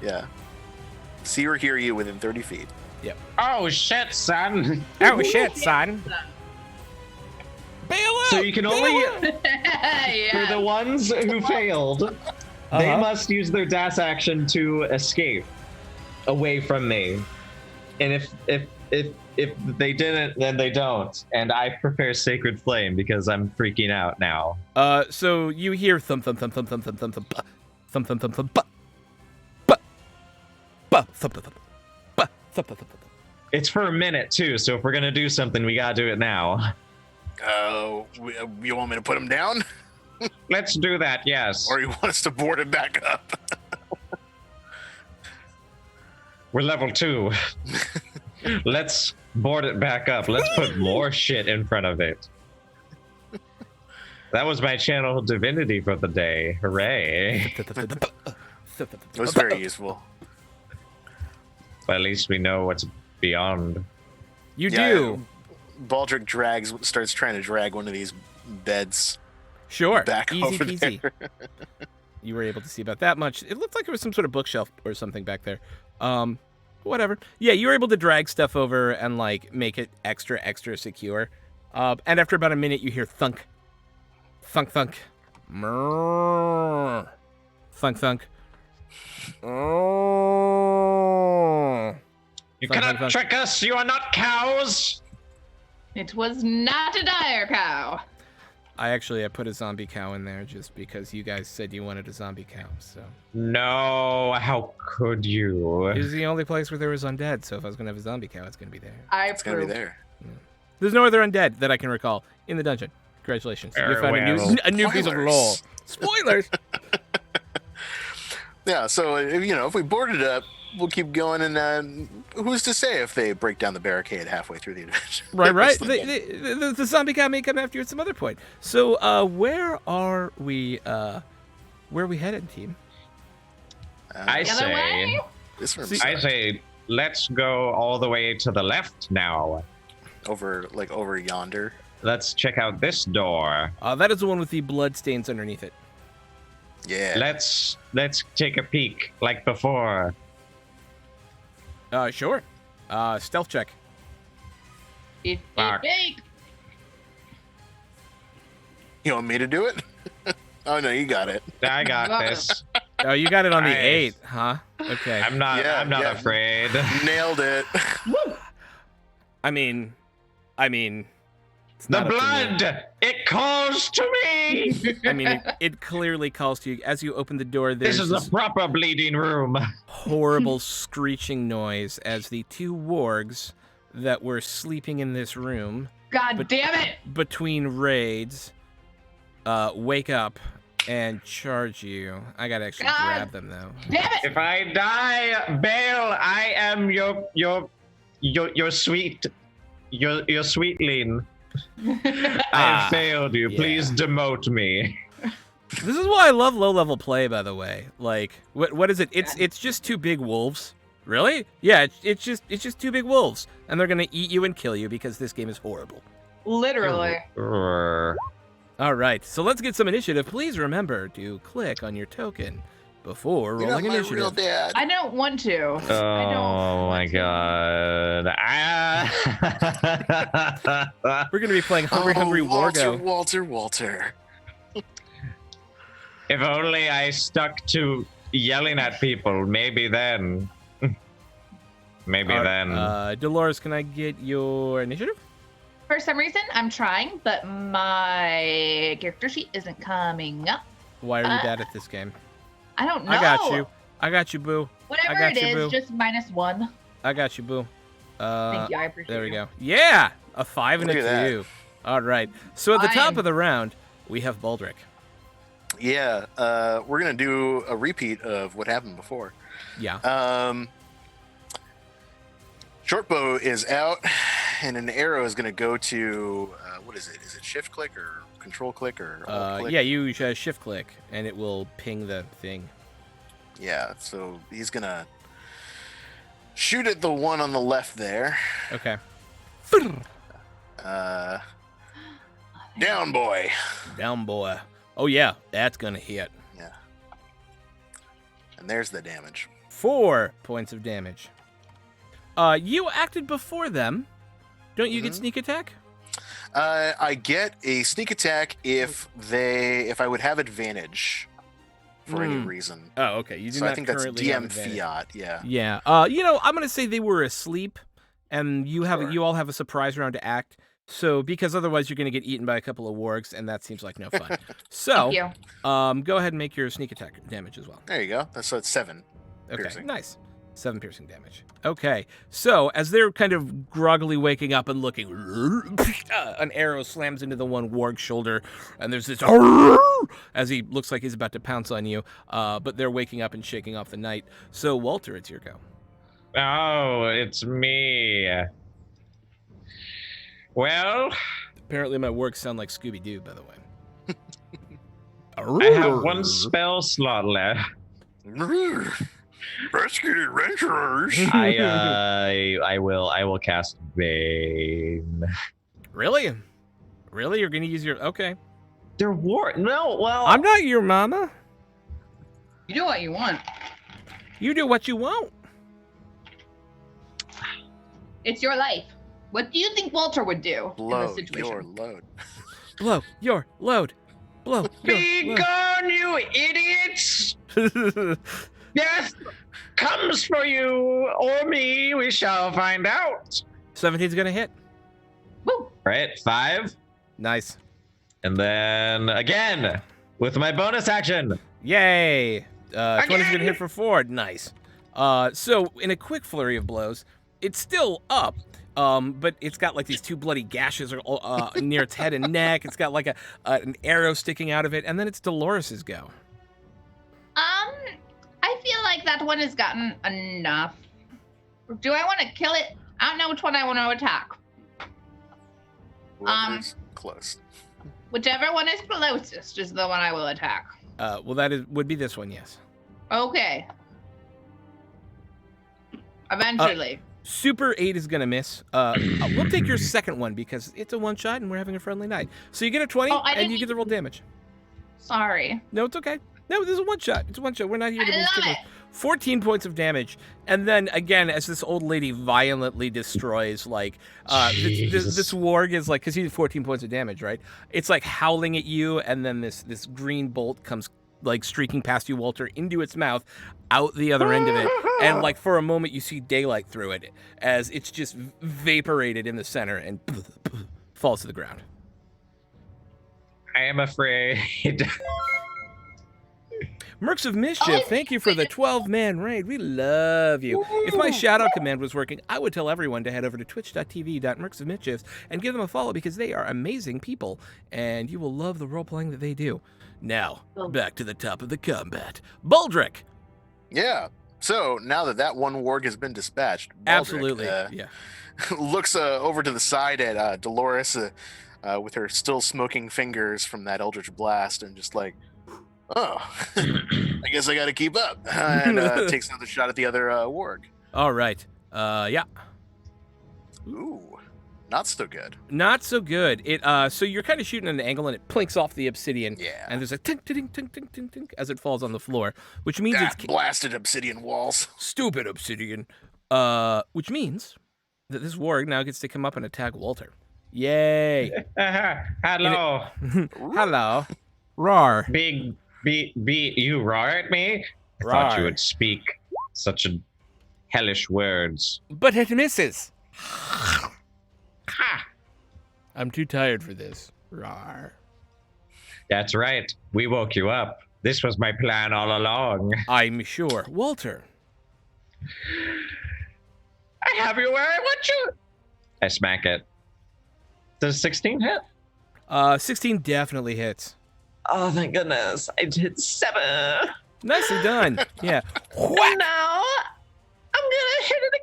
Yeah. See or hear you within 30 feet. Oh shit, son. Oh shit, son. Bail out. So you can bail only out. for the yeah. ones who failed, they Uh-huh. must use their dash action to escape away from me. And if they didn't, then they don't. And I prepare Sacred Flame because I'm freaking out now. So you hear thump thump thump thump thump thump thump thump ba. Thump thump thump thump ba. Ba. Ba. Thump thump thump. Ba. Thump thump thump thump. It's for a minute too, so if we're gonna do something, we gotta do it now. You want me to put him down? Let's do that, yes. Or you want us to board him back up? We're level 2. Let's board it back up. Let's put more shit in front of it. That was my channel divinity for the day. Hooray. It was very useful. But at least we know what's beyond. You Yeah, do. Baldric starts trying to drag one of these beds Sure. back Easy over peasy. there. You were able to see about that much. It looked like it was some sort of bookshelf or something back there. Whatever. Yeah, you were able to drag stuff over and make it extra secure. And after about a minute, you hear thunk, thunk, thunk, Mrrr. Thunk, thunk. Oh. You Fun, cannot fun, fun. trick us. You are not cows. It was not a dire cow. I put a zombie cow in there just because you guys said you wanted a zombie cow. So No, how could you? it was the only place where there was undead. So if I was gonna have a zombie cow, it's gonna be there. I It's gonna be approve. there. There's no other undead that I can recall in the dungeon. Congratulations, you found well. a new piece of lore. Spoilers. Yeah. So if we board it up, we'll keep going, and who's to say if they break down the barricade halfway through the adventure? Right. That's the thing. The zombie cow may come after you at some other point. So where are we? Where are we headed, team? I The other way? say, This room I say, let's go all the way to the left now. over yonder. Let's check out this door. That is the one with the blood stains underneath it. Yeah. Let's take a peek like before. Sure. Stealth check. Fuck. You want me to do it? Oh no, you got it. I got this. Oh, you got it on the Nice. 8th, huh? Okay. I'm not Yeah. afraid. Nailed it. I mean, it's The not up to me. blood! It calls to me! I mean, it clearly calls to you as you open the door. There's This is the proper bleeding room. horrible screeching noise as the two wargs that were sleeping in this room God But- damn it! between raids wake up and charge you. I gotta actually God. grab them though. Damn it! If I die, Bale, I am your sweet, your sweetling. I Ah, have failed you. yeah. Please demote me. This is why I love low level play, by the way. Like, what is it? It's just two big wolves. Really? Yeah, it's just two big wolves, and they're gonna eat you and kill you because this game is horrible. Literally. Urgh. All right, so let's get some initiative. Please remember to click on your token before You're not rolling my initiative. real dad. I don't want to. I don't Oh my want to. god. Ah. We're gonna be playing Hungry Hungry Wargo. Walter. If only I stuck to yelling at people, maybe then. Maybe then. Dolores, can I get your initiative? For some reason, I'm trying, but my character sheet isn't coming up. Why are you bad at this game? I don't know. I got you, boo. Whatever got it you, is, boo. just -1. I got you, boo. Thank you. I appreciate There we you. go. Yeah, a 5 and Look a at that. 2. All right. So at the top Fine. of the round, we have Baldric. Yeah, we're gonna do a repeat of what happened before. Yeah. Shortbow is out, and an arrow is gonna go to what is it? Is it shift click or control click or alt click? Yeah, you shift click, and it will ping the thing. Yeah. So he's gonna shoot at the one on the left there. Okay. Down, boy. Down, boy. Oh yeah, that's gonna hit. Yeah. And there's the damage. 4 points of damage. You acted before them. Don't you get sneak attack? I get a sneak attack if I would have advantage for any reason. Oh, okay. You do So not I think that's currently have DM advantage. fiat. Yeah. Yeah. I'm gonna say they were asleep, and you Sure. all have a surprise round to act. So because otherwise you're gonna get eaten by a couple of wargs, and that seems like no fun. So, Thank you. go ahead and make your sneak attack damage as well. There you go. So it's 7. Okay, Piercing. nice. 7 piercing damage. Okay, so as they're kind of groggily waking up and looking, an arrow slams into the one warg's shoulder, and there's this as he looks like he's about to pounce on you. But they're waking up and shaking off the night. So Walter, it's your go. Oh, it's me. Well, Apparently, my wargs sound like Scooby Doo, by the way. I have one spell slot left. Rescue adventurers. I will cast Bane. Really? Really? You're gonna use your? Okay. They're no, well, I'm not your mama. You do what you want. You do what you want. It's your life. What do you think Walter would do in this Load situation? your load. Blow your load. Blow your Be load. gone, you idiots! Death comes for you or me. We shall find out. 17's gonna hit. Woo! Right, 5. Nice. And then again with my bonus action. Yay! 20's gonna Again! hit for 4. Nice. So in a quick flurry of blows, it's still up. But it's got like these 2 bloody gashes near its head and neck. It's got like an arrow sticking out of it, and then it's Dolores's go. I feel like that one has gotten enough. Do I want to kill it? I don't know which one I want to attack. Whoever's close. Whichever one is closest is the one I will attack. Well, would be this one, yes. Okay. Eventually. Super 8 is gonna miss. We'll take your second one because it's a one shot and we're having a friendly night. So you get a 20 Oh, I and didn't you get to roll damage. Sorry. No, it's okay. No, this is a one shot. It's a one shot. We're not here to I be love sticklers. it. 14 points of damage, and then again, as this old lady violently destroys, like, this warg is like, because he did 14 points of damage, right? It's like howling at you, and then this green bolt comes like streaking past you, Walter, into its mouth, out the other end of it, and like for a moment you see daylight through it as it's just vaporated in the center and falls to the ground. I am afraid. Mercs of Mischief, thank you for the 12-man raid. We love you. If my shout-out command was working, I would tell everyone to head over to twitch.tv/mercsofmischief and give them a follow because they are amazing people, and you will love the role-playing that they do. Now, back to the top of the combat. Baldric! Yeah. So now that one warg has been dispatched, Baldric, Absolutely, yeah. looks over to the side at Dolores with her still smoking fingers from that Eldritch Blast and just like, oh, I guess I got to keep up. And takes another shot at the other warg. All right. Yeah. Ooh, not so good. Not so good. So you're kind of shooting at an angle and it plinks off the obsidian. Yeah. And there's a tink, tink, tink, tink, tink, tink as it falls on the floor, which means That it's blasted obsidian walls. stupid obsidian. Which means that this warg now gets to come up and attack Walter. Yay. Hello. Hello. Rar. Big you roar at me? I Rawr. thought you would speak such a hellish words. But it misses. Ha! I'm too tired for this. Rar. That's right. We woke you up. This was my plan all along. I'm sure. Walter. I have you where I want you. I smack it. Does 16 hit? 16 definitely hits. Oh, thank goodness. I did 7. Nicely done. Yeah. And now I'm gonna hit it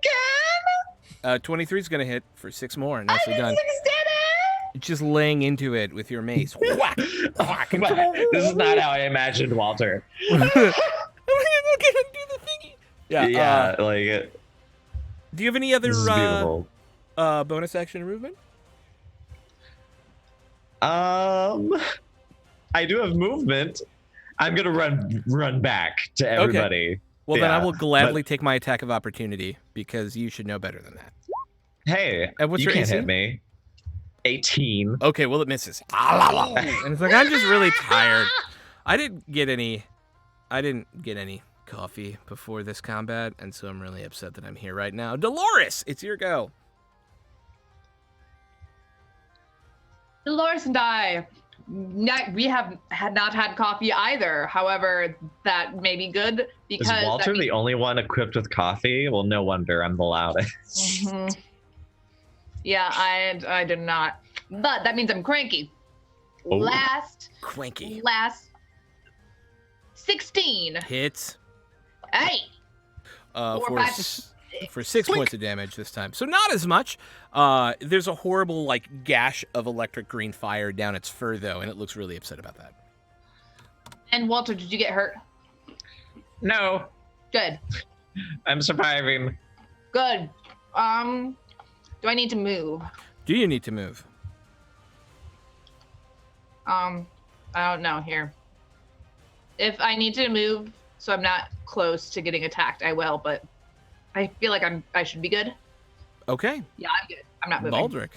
again. 23 is going to hit for 6 more. Nicely done. 6 did it! Just laying into it with your mace. Whack. Whack. This is not how I imagined Walter. I'm gonna do the thingy. Yeah. Yeah, like it. Do you have any other This is beautiful. bonus action movement? I do have movement. I'm gonna run back to everybody. Well, then I Yeah, will gladly take my attack of opportunity because you should know better than that. Hey, And what's you your can't AC? hit me. 18. Okay, well, it misses. And it's like, I'm just really tired. I didn't get any coffee before this combat, and so I'm really upset that I'm here right now. Dolores, it's your go. Dolores and I, we have not had coffee either. However, that may be good because Is Walter that means- the only one equipped with coffee? Well, no wonder I'm the loudest. Mhm. Yeah, I did not. But that means I'm cranky. Oh. Last Cranky. 16. Hits Hey. 4, for 5, for 6 points of damage this time. So not as much. There's a horrible like gash of electric green fire down its fur though, and it looks really upset about that. And Walter, did you get hurt? No, Good. I'm surviving. Good. Do I need to move? Do you need to move? I don't know here. If I need to move so I'm not close to getting attacked, I will, but I feel like I should be good. Okay. Yeah, I'm good. I'm not moving. Baldric.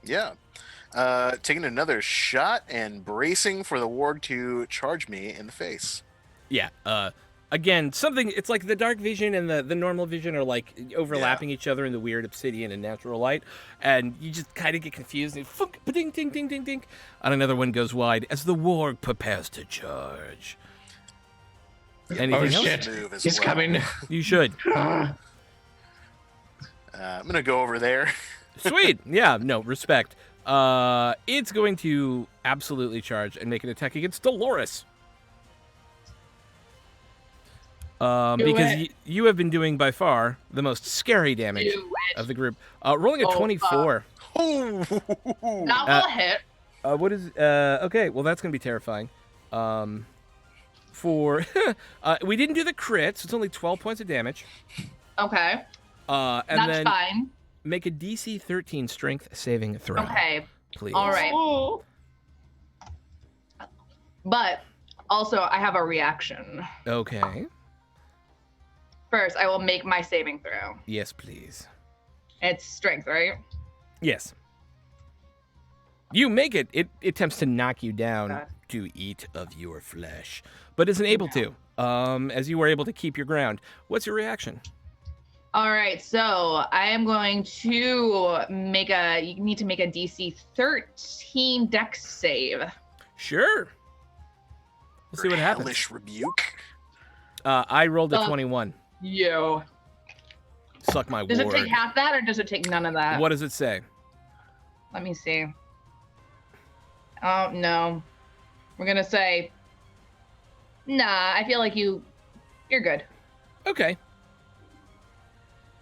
Yeah. Taking another shot and bracing for the warg to charge me in the face. Yeah. again, something. It's like the dark vision and the normal vision are like overlapping each other in the weird obsidian and natural light, and you just kind of get confused. And funk, ding, ding, ding, ding, ding, and another one goes wide as the warg prepares to charge. Anything else? Shit. Move as He's well. coming. You should. I'm gonna go over there. Sweet. Yeah. No respect. It's going to absolutely charge and make an attack against Dolores. Because you have been doing by far the most scary damage Do it. of the group. Rolling a Oh, 24. Oh, Not will hit. What is? Okay. Well, that's gonna be terrifying. For we didn't do the crit, so it's only 12 points of damage. Okay. And That's then fine. make a DC 13 Strength saving throw. Okay. Please. All right. But also, I have a reaction. Okay. First, I will make my saving throw. Yes, please. It's strength, right? Yes. You make it. It attempts to knock you down Okay. to eat of your flesh, but isn't able to. As you were able to keep your ground. What's your reaction? All right, so I am going to make you need to make a DC 13 dex save. Sure. We'll see what happens. Hellish rebuke. I rolled a 21. Yo. Suck my Does it word. take half that or does it take none of that? What does it say? Let me see. Oh, no. We're going to say, nah, I feel like you're good. Okay.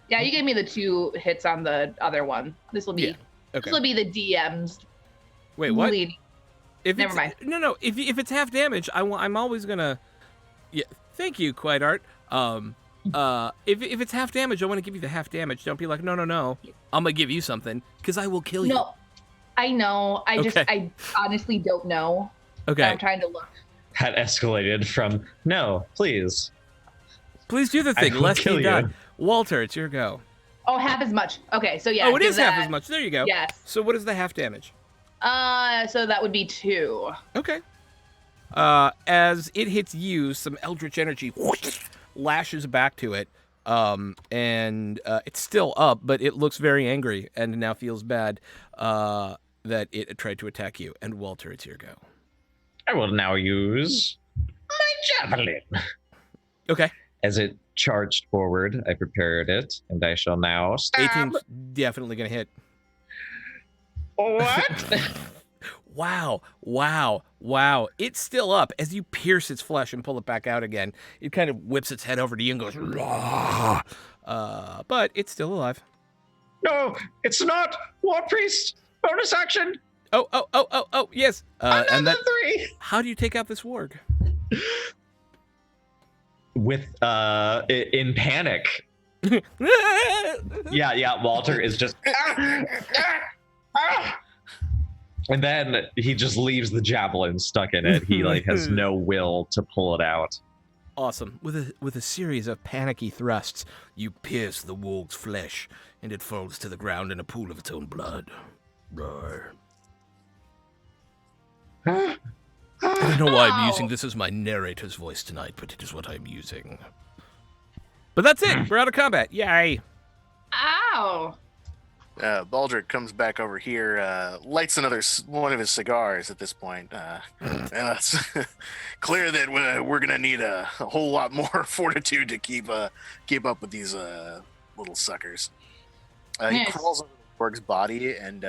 Yeah, you gave me the 2 hits on the other one. This will be Yeah. Okay. this will be the DM's Wait, what? lead. If Never it's, mind. No. If it's half damage, I'm always gonna. Yeah. Thank you, Quiet Art. If it's half damage, I want to give you the half damage. Don't be like, no. I'm gonna give you something because I will kill you. No, I know. Okay. I honestly don't know. Okay. I'm trying to look. That escalated from no, please. Please do the I thing. will Lest kill he you. die. Walter, it's your go. Oh, half as much. Okay, so yeah. oh, it give is half that- as much. There you go. Yes. So what is the half damage? So that would be 2. Okay. As it hits you, some eldritch energy lashes back to it. And it's still up, but it looks very angry and now feels bad that it tried to attack you. And Walter, it's your go. I will now use my javelin. Okay. As it charged forward, I prepared it, and I shall now stab. 18's definitely going to hit. What? Wow. It's still up. As you pierce its flesh and pull it back out again, it kind of whips its head over to you and goes, "Rah." But it's still alive. No, it's not. War Priest, bonus action. Oh, yes. And Another that, 3. how do you take out this warg? With in panic. Yeah. Walter is just. And then he just leaves the javelin stuck in it. He has no will to pull it out. Awesome. With a series of panicky thrusts, you pierce the warg's flesh, and it falls to the ground in a pool of its own blood. Roar. I don't know why I'm using this as my narrator's voice tonight, but it is what I'm using. But that's it. We're out of combat. Yay. Ow. Baldric comes back over here, lights one of his cigars at this point. It's clear that we're gonna need a whole lot more fortitude to keep up with these little suckers. He Yes. crawls over the orc's body and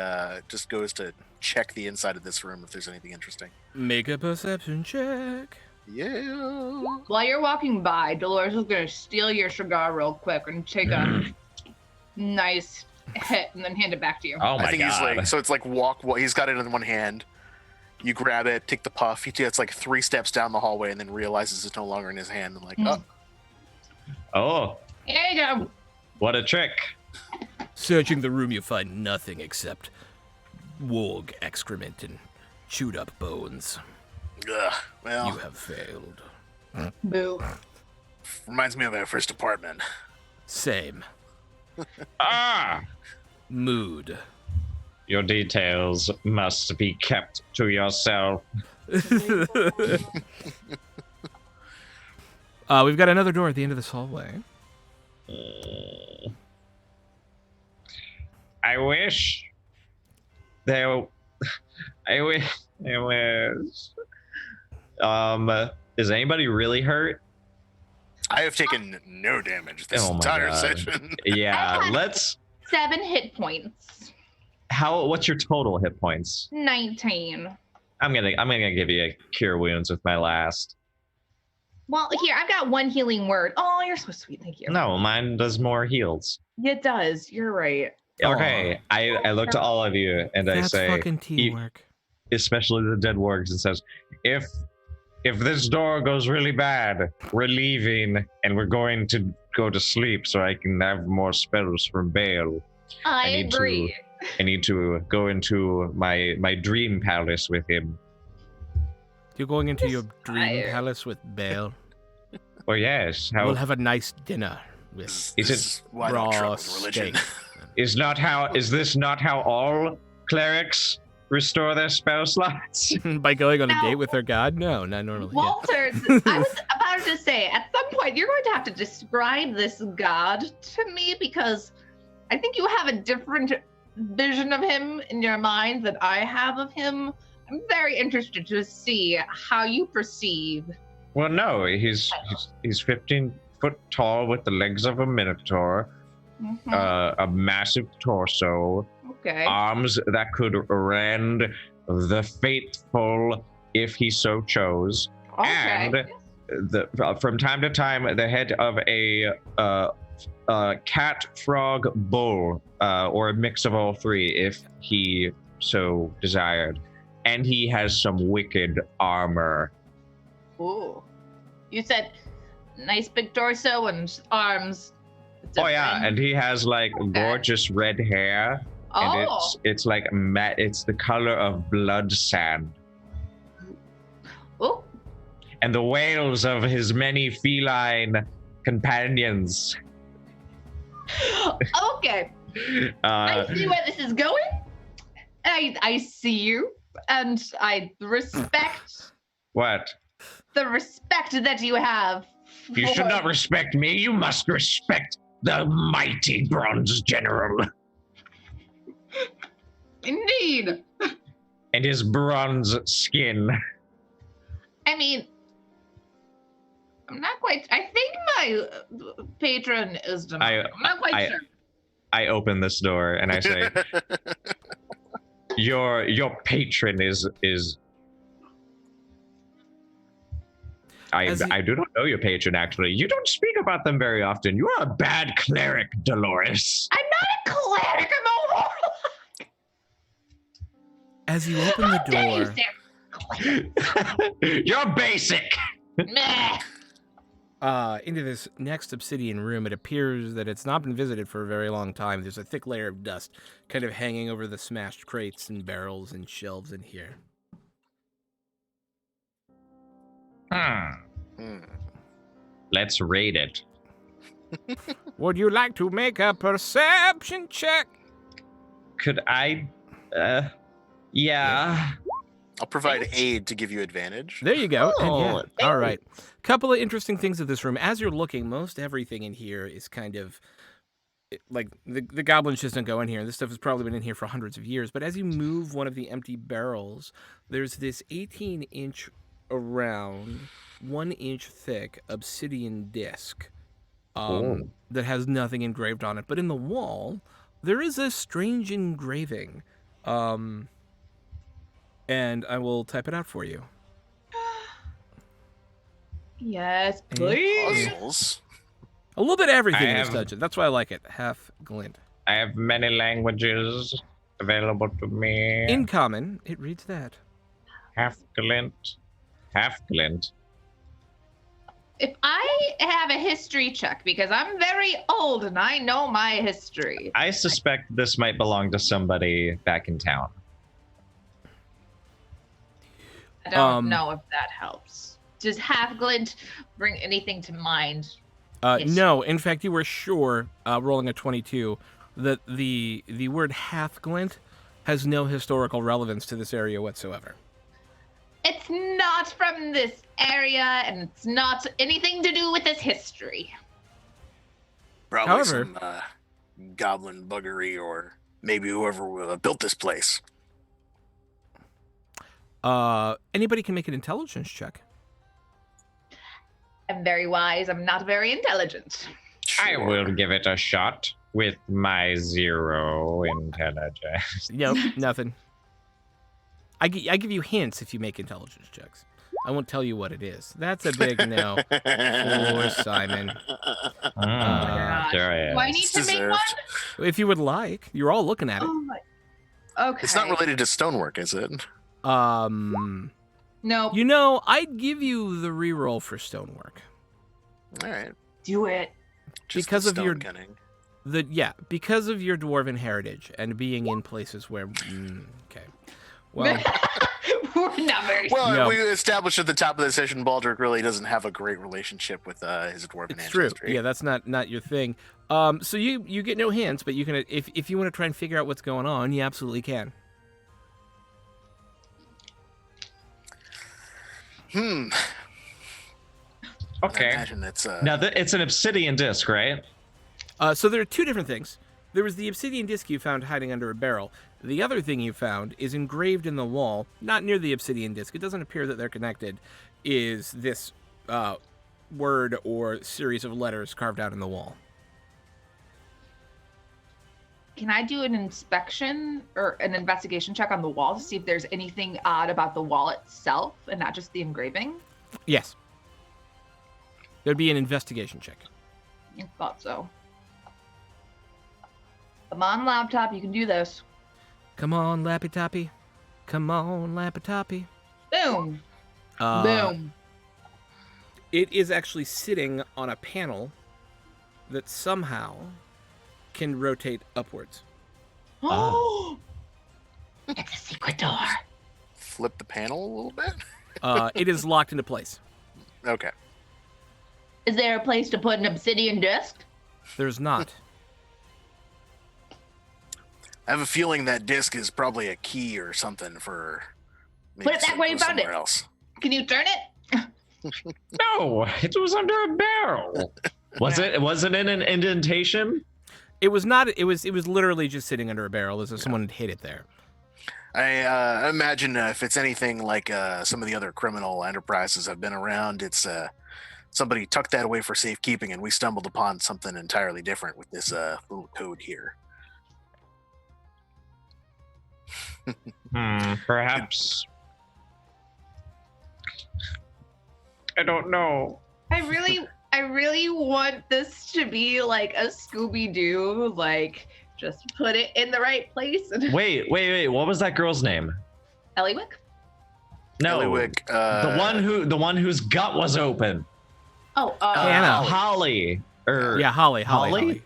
just goes to check the inside of this room if there's anything interesting. Make a perception check. Yeah. While you're walking by, Dolores is going to steal your cigar real quick and take a nice hit and then hand it back to you. Oh my I think god. he's like, so it's like he's got it in one hand. You grab it, take the puff. He gets like 3 steps down the hallway and then realizes it's no longer in his hand. And like, Oh, Here you go. what a trick. Searching the room, you find nothing except warg excrement and chewed up bones. ugh. Well, You have failed. Boo. reminds me of our first apartment. Same. Ah! Mood. Your details must be kept to yourself. We've got another door at the end of this hallway. I wish there. I wish. Is anybody really hurt? I have taken no damage this Oh my entire God. session. Yeah, let's. 7 hit points. What's your total hit points? 19. I'm gonna give you a cure wounds with my last. Well, here, I've got 1 healing word. Oh, you're so sweet. Thank you. No, mine does more heals. It does. You're right. Okay, I look to all of you and I That's say, fucking teamwork. especially the dead wargs, and says, if this door goes really bad, we're leaving and we're going to go to sleep so I can have more spells from Bale. I need agree. I need to go into my dream palace with him. You're going into your dream tired. palace with Bale. Oh yes, We'll have a nice dinner with Is This it is why I don't trouble raw with religion. steak. is this not how all clerics restore their spell slots? By going on a No. date with their god? No, not normally. Yeah. Walter, I was about to say, at some point, you're going to have to describe this god to me because I think you have a different vision of him in your mind that I have of him. I'm very interested to see how you perceive. Well, no, he's 15 foot tall with the legs of a minotaur, Mhm. a massive torso, Okay. arms that could rend the faithful if he so chose, Okay. and from time to time the head of a cat, frog, bull, or a mix of all three if he so desired. And he has some wicked armor. Ooh. You said nice big torso and arms. Oh yeah, Different. and he has like gorgeous red hair, and Oh. it's like matte. It's the color of blood sand, Ooh. and the wails of his many feline companions. Okay. I see where this is going. I see you, and I respect What? the respect that you have. You should not respect me. You must respect the mighty bronze general Indeed. and his bronze skin. I mean, I'm not quite. I think my patron is demonic. I'm not quite sure. I open this door and I say, "Your patron is." As he- I do not know your patron, actually. You don't speak about them very often. You are a bad cleric, Dolores. I'm not a cleric. I'm a warlock. As you open the How dare you door, say cleric? You're basic. Meh. into this next obsidian room, it appears that it's not been visited for a very long time. There's a thick layer of dust kind of hanging over the smashed crates and barrels and shelves in here. Hmm. Let's raid it. Would you like to make a perception check? Could I? Yeah. I'll provide aid to give you advantage. There you go. And Oh, yeah, all right. Couple of interesting things of this room. As you're looking, most everything in here is kind of like the goblins just don't go in here. This stuff has probably been in here for hundreds of years. But as you move one of the empty barrels, there's this 18-inch around, 1-inch thick obsidian disc that has nothing engraved on it. But in the wall, there is a strange engraving. And I will type it out for you. Yes, And please. Puzzles. A little bit of everything I in this have- dungeon. That's why I like it. Half glint. I have many languages available to me. In common, it reads that. Half glint. Half glint. If I have a history check, because I'm very old and I know my history. I suspect this might belong to somebody back in town. I don't Um, know if that helps. Does half glint bring anything to mind? Yes. No, in fact, you were sure, rolling a 22, that the word half glint has no historical relevance to this area whatsoever. It's not from this area, and it's not anything to do with this history. Probably However- some goblin buggery, or maybe whoever built this place. Anybody can make an intelligence check. I'm very wise. I'm not very intelligent. I Sure. will give it a shot with my 0 intelligence. Nope, nothing. I give you hints if you make intelligence checks. I won't tell you what it is. That's a big no for Simon. gosh. Curious. Do I need It's to make deserved. one? If you would like, you're all looking at it. Oh my. Okay. It's not related to stonework, is it? Nope. You know, I'd give you the reroll for stonework. All right. Do it. Just Because the of your- stone cutting. Because of your dwarven heritage and being in places where. Okay. Well, We're not very. Well, No. we established at the top of the session, Baldric really doesn't have a great relationship with his dwarven it's true. ancestry. Yeah, that's not your thing. So you get no hints, but you can if you want to try and figure out what's going on, you absolutely can. I Okay. imagine it's Now, it's an obsidian disc, right? So there are two different things. There was the obsidian disc you found hiding under a barrel. The other thing you found is engraved in the wall, not near the obsidian disc. It doesn't appear that they're connected. Is this word or series of letters carved out in the wall? Can I do an inspection or an investigation check on the wall to see if there's anything odd about the wall itself and not just the engraving? Yes. There'd be an investigation check. I thought so. Come on, laptop, you can do this. Come on, Lappy Toppy. Come on, Lappy Toppy. Boom. Uh, Boom. It is actually sitting on a panel that somehow can rotate upwards. Oh, it's a secret door. flip the panel a little bit. It is locked into place. Okay. Is there a place to put an obsidian disc? There's not. I have a feeling that disc is probably a key or something for. Put it back where you found it. somewhere else. Can you turn it? No, it was under a barrel. Was it in an indentation? It was not. It was literally just sitting under a barrel as if someone had hid it there. I imagine if it's anything like some of the other criminal enterprises I've been around, it's somebody tucked that away for safekeeping, and we stumbled upon something entirely different with this little code here. Perhaps. I don't know. I really want this to be like a Scooby-Doo, like just put it in the right place. And Wait. What was that girl's name? Eliwick? No, Eliwick, the one whose gut was open. Oh, Hannah. Holly. Yeah, Holly. Holly.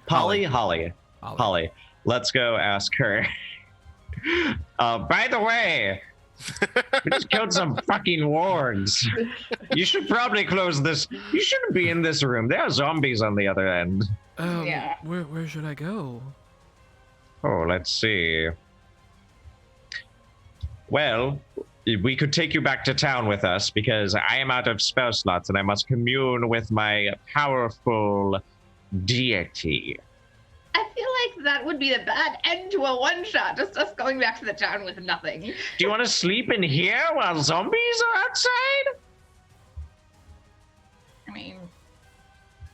Let's go ask her. By the way, we just killed some fucking wargs. You should probably close this. You shouldn't be in this room. There are zombies on the other end. Yeah. Where should I go? Oh, let's see. Well, we could take you back to town with us because I am out of spell slots and I must commune with my powerful deity. I feel like that would be the bad end to a one-shot, just us going back to the town with nothing. Do you want to sleep in here while zombies are outside? I mean,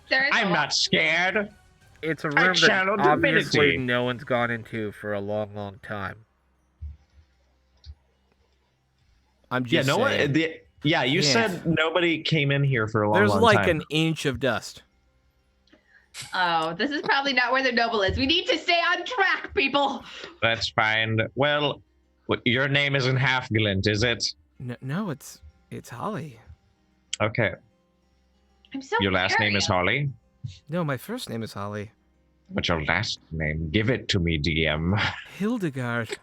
there is I'm not scared. It's a I room that channeled obviously divinity. no one's gone into for a long, long time. I'm just Yeah, no one. saying. You said nobody came in here for a long, There's long like time. an inch of dust. Oh, this is probably not where the noble is. We need to stay on track, people. That's fine. Well, your name isn't Halfglint, is it? No, it's Holly. Okay. I'm so Your last name is curious. Holly. No, my first name is Holly. What's your last name? Give it to me, DM. Hildegard.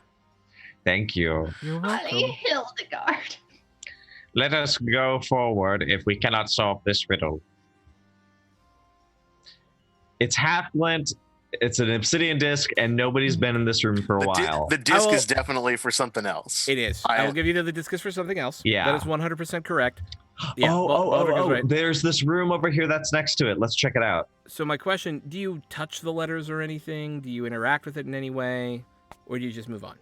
Thank you. You're welcome. Holly Hildegard. Let us go forward if we cannot solve this riddle. It's Halfglint It's an obsidian disc, and nobody's been in this room for a while. The disc will- is definitely for something else. It is. I will give you the discus for something else. Yeah. That is 100% correct. Yeah, oh, Baldric is right. There's this room over here that's next to it. Let's check it out. So my question, do you touch the letters or anything? Do you interact with it in any way? Or do you just move on?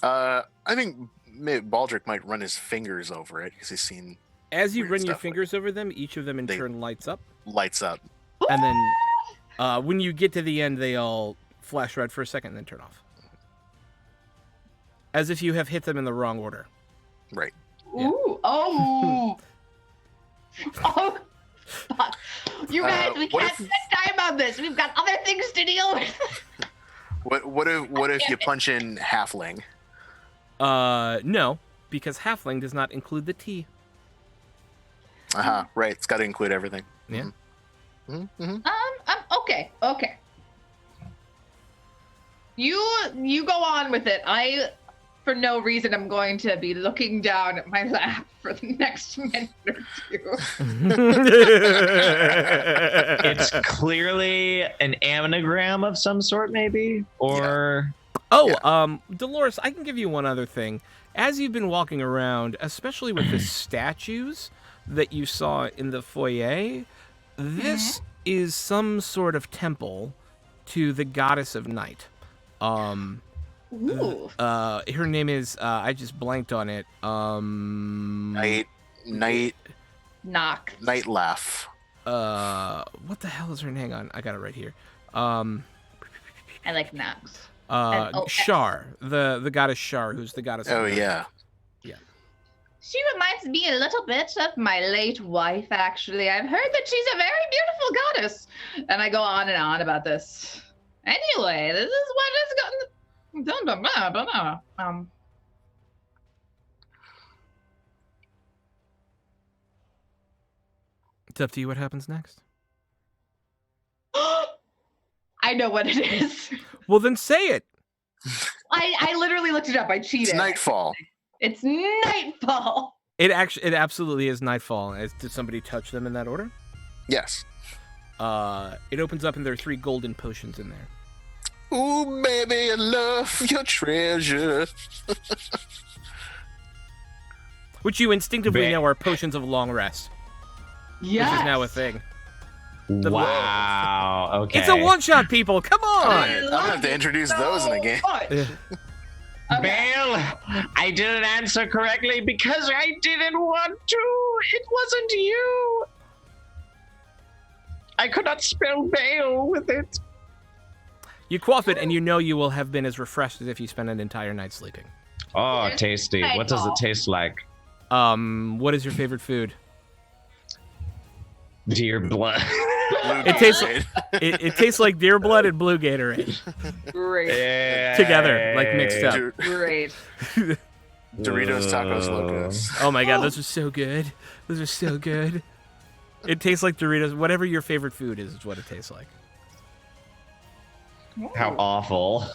I think Baldric might run his fingers over it because he's seen As you Weird run your stuff like fingers over them, each of them in They- turn lights up. lights up. And then when you get to the end, they all flash red for a second and then turn off. As if you have hit them in the wrong order. Right. Yeah. Ooh. Oh. Oh. Fuck. You guys, we what can't if- spend time on this. We've got other things to deal with. What if you punch in halfling? No, because halfling does not include the T. Right. It's got to include everything. Yeah. Okay. You go on with it. I, for no reason, I'm going to be looking down at my lap for the next minute or two. It's clearly an anagram of some sort, maybe? Or... Oh, Dolores, I can give you one other thing. As you've been walking around, especially with the statues that you saw in the foyer, this is some sort of temple to the goddess of night. Ooh. Her name is I just blanked on it. Night Knock. laugh. What the hell is her name? Hang on, I got it right here. I like knocks. And- Shar, the goddess Shar, who's the goddess. Oh of night. yeah. She reminds me a little bit of my late wife, actually. I've heard that she's a very beautiful goddess. And I go on and on about this. Anyway, this is what has gotten... It's up to you what happens next. I know what it is. Well, then say it. I literally looked it up. I cheated. It's nightfall. It's nightfall. It absolutely is nightfall. Did somebody touch them in that order? Yes. It opens up and there are 3 golden potions in there. Ooh, baby, I love your treasure. Which you instinctively Ba- know are potions of long rest, Yes. which is now a thing. Wow. Okay. It's a one-shot, people. Come on. I'm gonna have to introduce those in the game. Yeah. Okay. Bale, I didn't answer correctly because I didn't want to. It wasn't you. I could not spell Bale with it. You quaff it, and you know you will have been as refreshed as if you spent an entire night sleeping. Oh, There's tasty. What does it taste like? What is your favorite food? Dear blood. It tastes it tastes like deer blood and blue Gatorade Great. together, like mixed up. Dur- Great. Doritos, tacos, locos. Oh my god, those are so good. Those are so good. It tastes like Doritos. Whatever your favorite food is what it tastes like. How awful.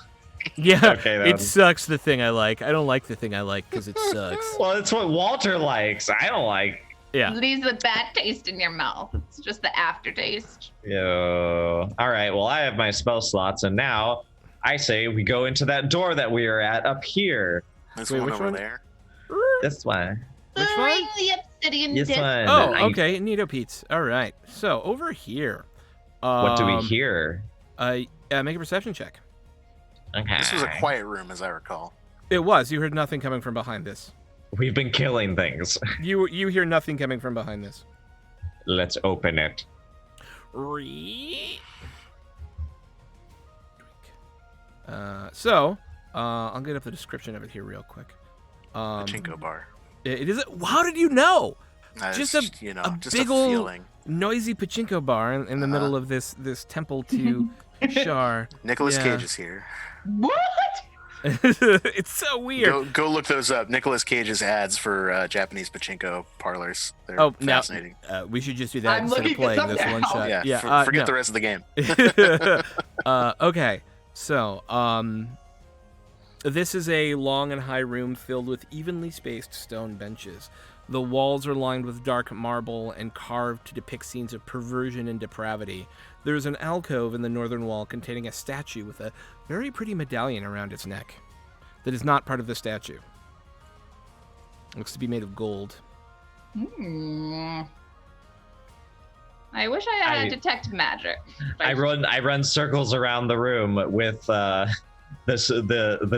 Yeah, Okay, then. it sucks the thing I like. I don't like the thing I like because it sucks. Well, it's what Walter likes. I don't like. Yeah. Leaves a bad taste in your mouth. It's just the aftertaste. Yo. All right. Well, I have my spell slots, and now I say we go into that door that we are at up here. There's Wait, one which over one? there. This one. Which one? Ring the obsidian This disc. one. Oh, I- okay. Neato Pete's. All right. So over here. What do we hear? Make a perception check. Okay. This was a quiet room, as I recall. It was. You heard nothing coming from behind this. We've been killing things. You hear nothing coming from behind this. Let's open it. I'll get up the description of it here real quick. Pachinko bar. It is. How did you know? That's, just a just big a old feeling. noisy pachinko bar in the middle of this temple to Shar. Nicolas Yeah. Cage is here. What? It's so weird. Go look those up. Nicolas Cage's ads for Japanese pachinko parlors. They're Oh, now fascinating. we should just do that I'm instead of looking playing this up this now. one shot. Yeah, forget no. the rest of the game. Okay, so this is a long and high room filled with evenly spaced stone benches. The walls are lined with dark marble and carved to depict scenes of perversion and depravity. There's an alcove in the northern wall containing a statue with a very pretty medallion around its neck that is not part of the statue. Looks to be made of gold. I wish I had detect magic. I run circles around the room with the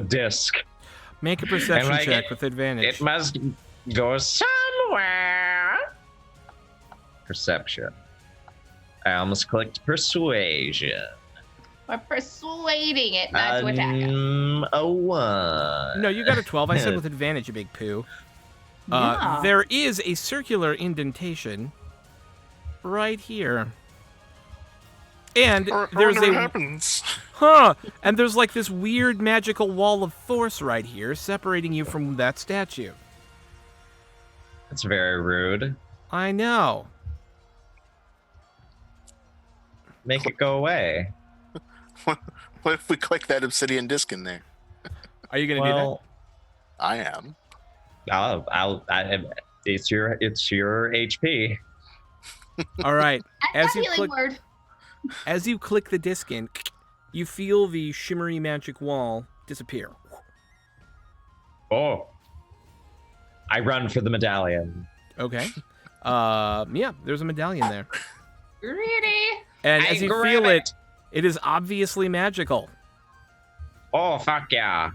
disc. Make a perception And check with advantage. It must go somewhere. Perception. I almost clicked persuasion. We're persuading it not to attack us. A 1. No, you got a 12. I said with advantage, you big poo. Yeah. There is a circular indentation right here. And I there's wonder what a... happens. And there's like this weird magical wall of force right here separating you from that statue. That's very rude. I know. Make it go away. What if we click that obsidian disc in there? Are you going to do that? I am. It's your HP. All right. That's As a you healing click, word. as you click the disc in, you feel the shimmery magic wall disappear. Oh. I run for the medallion. Okay. Yeah, there's a medallion there. Really? And I as you grab feel it. it is obviously magical. Oh, fuck yeah.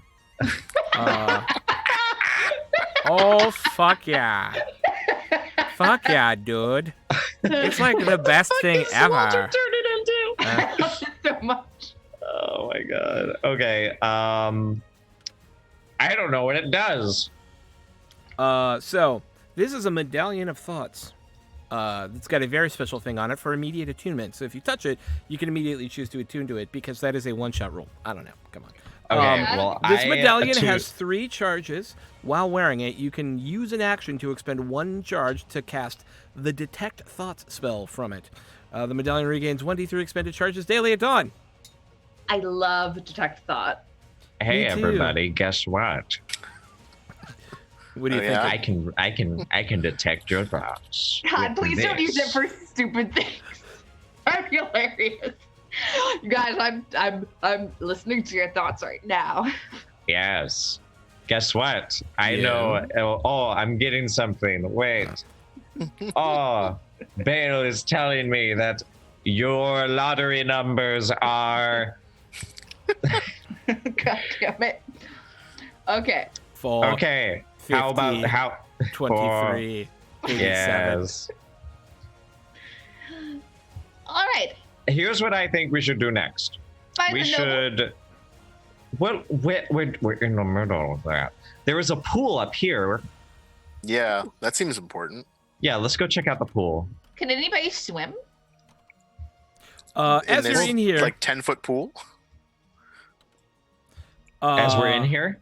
Oh, fuck yeah. Fuck yeah, dude. It's like the best thing ever. So much. Oh my god. Okay. I don't know what it does. So this is a medallion of thoughts. It's got a very special thing on it for immediate attunement. So if you touch it, you can immediately choose to attune to it because that is a one-shot rule. I don't know. Come on. Okay, well, This I medallion attune- has 3 charges. While wearing it, you can use an action to expend 1 charge to cast the Detect Thoughts spell from it. The medallion regains 1d3 expended charges daily at dawn. I love detect thought. Hey Me too. everybody, guess what? What do you Oh, think? yeah? I can detect your thoughts. God, with please don't use it this. for stupid things. I'm hilarious. You guys, I'm listening to your thoughts right now. Yes. Guess what? I Yeah. know. Oh, I'm getting something. Wait. Oh, Bale is telling me that your lottery numbers are. God damn it. Okay. 4, Okay. How about 50, how? 23, 87. Yes. All right. Here's what I think we should do next. Find We the noble. should. Well, we're in the middle of that. There is a pool up here. Yeah, that seems important. Yeah, let's go check out the pool. Can anybody swim? As this, you're in here, like 10-foot pool. As we're in here.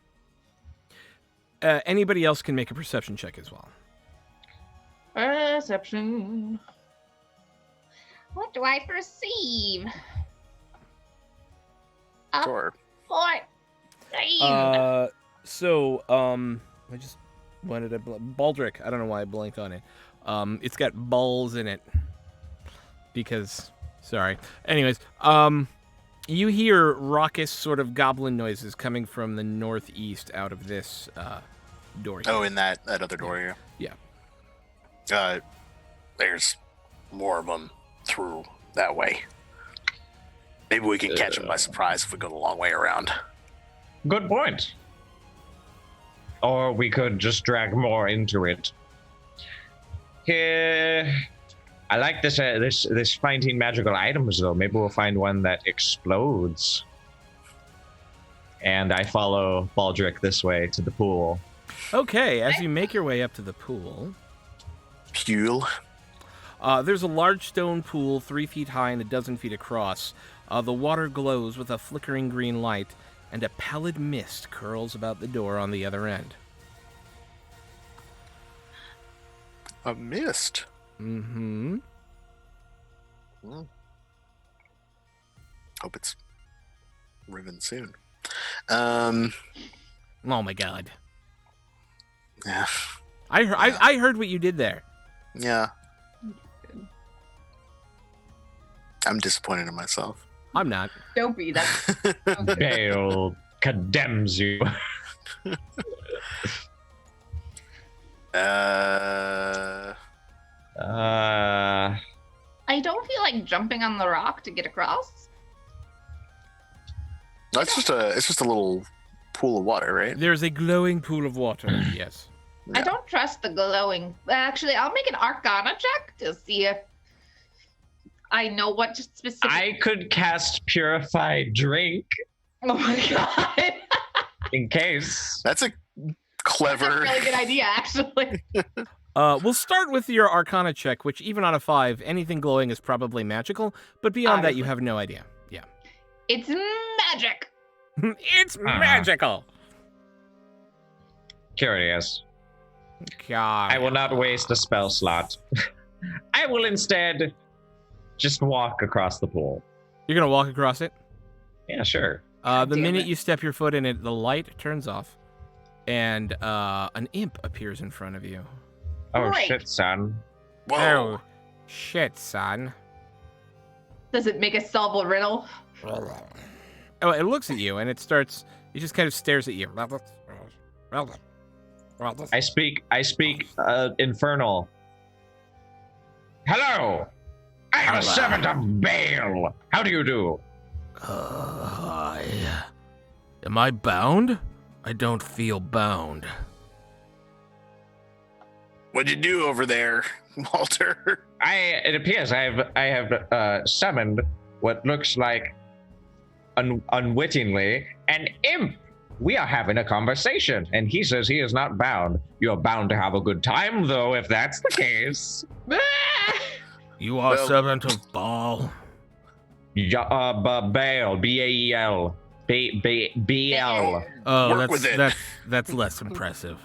Anybody else can make a perception check as well. Perception. What do I perceive? Sure. 14. I just wanted to Baldric. I don't know why I blanked on it. It's got balls in it. Because, sorry. Anyways, you hear raucous sort of goblin noises coming from the northeast out of this door here. Oh, in that other door here. Yeah. There's more of them through that way. Maybe we can catch them by surprise if we go the long way around. Good point. Or we could just drag more into it. Here, I like this. This finding magical items though. Maybe we'll find one that explodes. And I follow Baldric this way to the pool. Okay, as you make your way up to the pool, Pule. there's a large stone pool 3 feet high and 12 feet across. The water glows with a flickering green light, and a pallid mist curls about the door on the other end. A mist. Mm-hmm. Hope it's riven soon. Oh my god. Yeah. I heard what you did there. Yeah. I'm disappointed in myself. I'm not. Don't be that. Bale condemns you. Uh, I don't feel like jumping on the rock to get across. it's just a little pool of water, right? There's a glowing pool of water. Yes. I don't trust the glowing. Actually, I'll make an Arcana check to see if I know what specific. I could cast Purify Drink Oh my god. in case. That's a That's clever. a really good idea, actually. We'll start with your Arcana check, which even on a 5, anything glowing is probably magical. But beyond that, you have no idea. Yeah. It's magic. It's magical. Curious. God. I will not waste a spell slot. I will instead just walk across the pool. You're gonna walk across it. Yeah, sure. The damn minute it. you step your foot in it, the light turns off, and an imp appears in front of you. Oh Great. shit, son. Whoa. Oh, shit, son. Does it make a solve a riddle? Oh, it looks at you and it starts. It just kind of stares at you. I speak infernal. Hello! I am a Hello. servant of Baal. How do you do? Am I bound? I don't feel bound. What'd you do over there, Walter? It appears I have summoned what looks like unwittingly an imp. We are having a conversation, and he says he is not bound. You're bound to have a good time, though, if that's the case. You are Well- servant of Baal. Baal, B-A-E-L. B-L. Oh, Work with it. that's less impressive.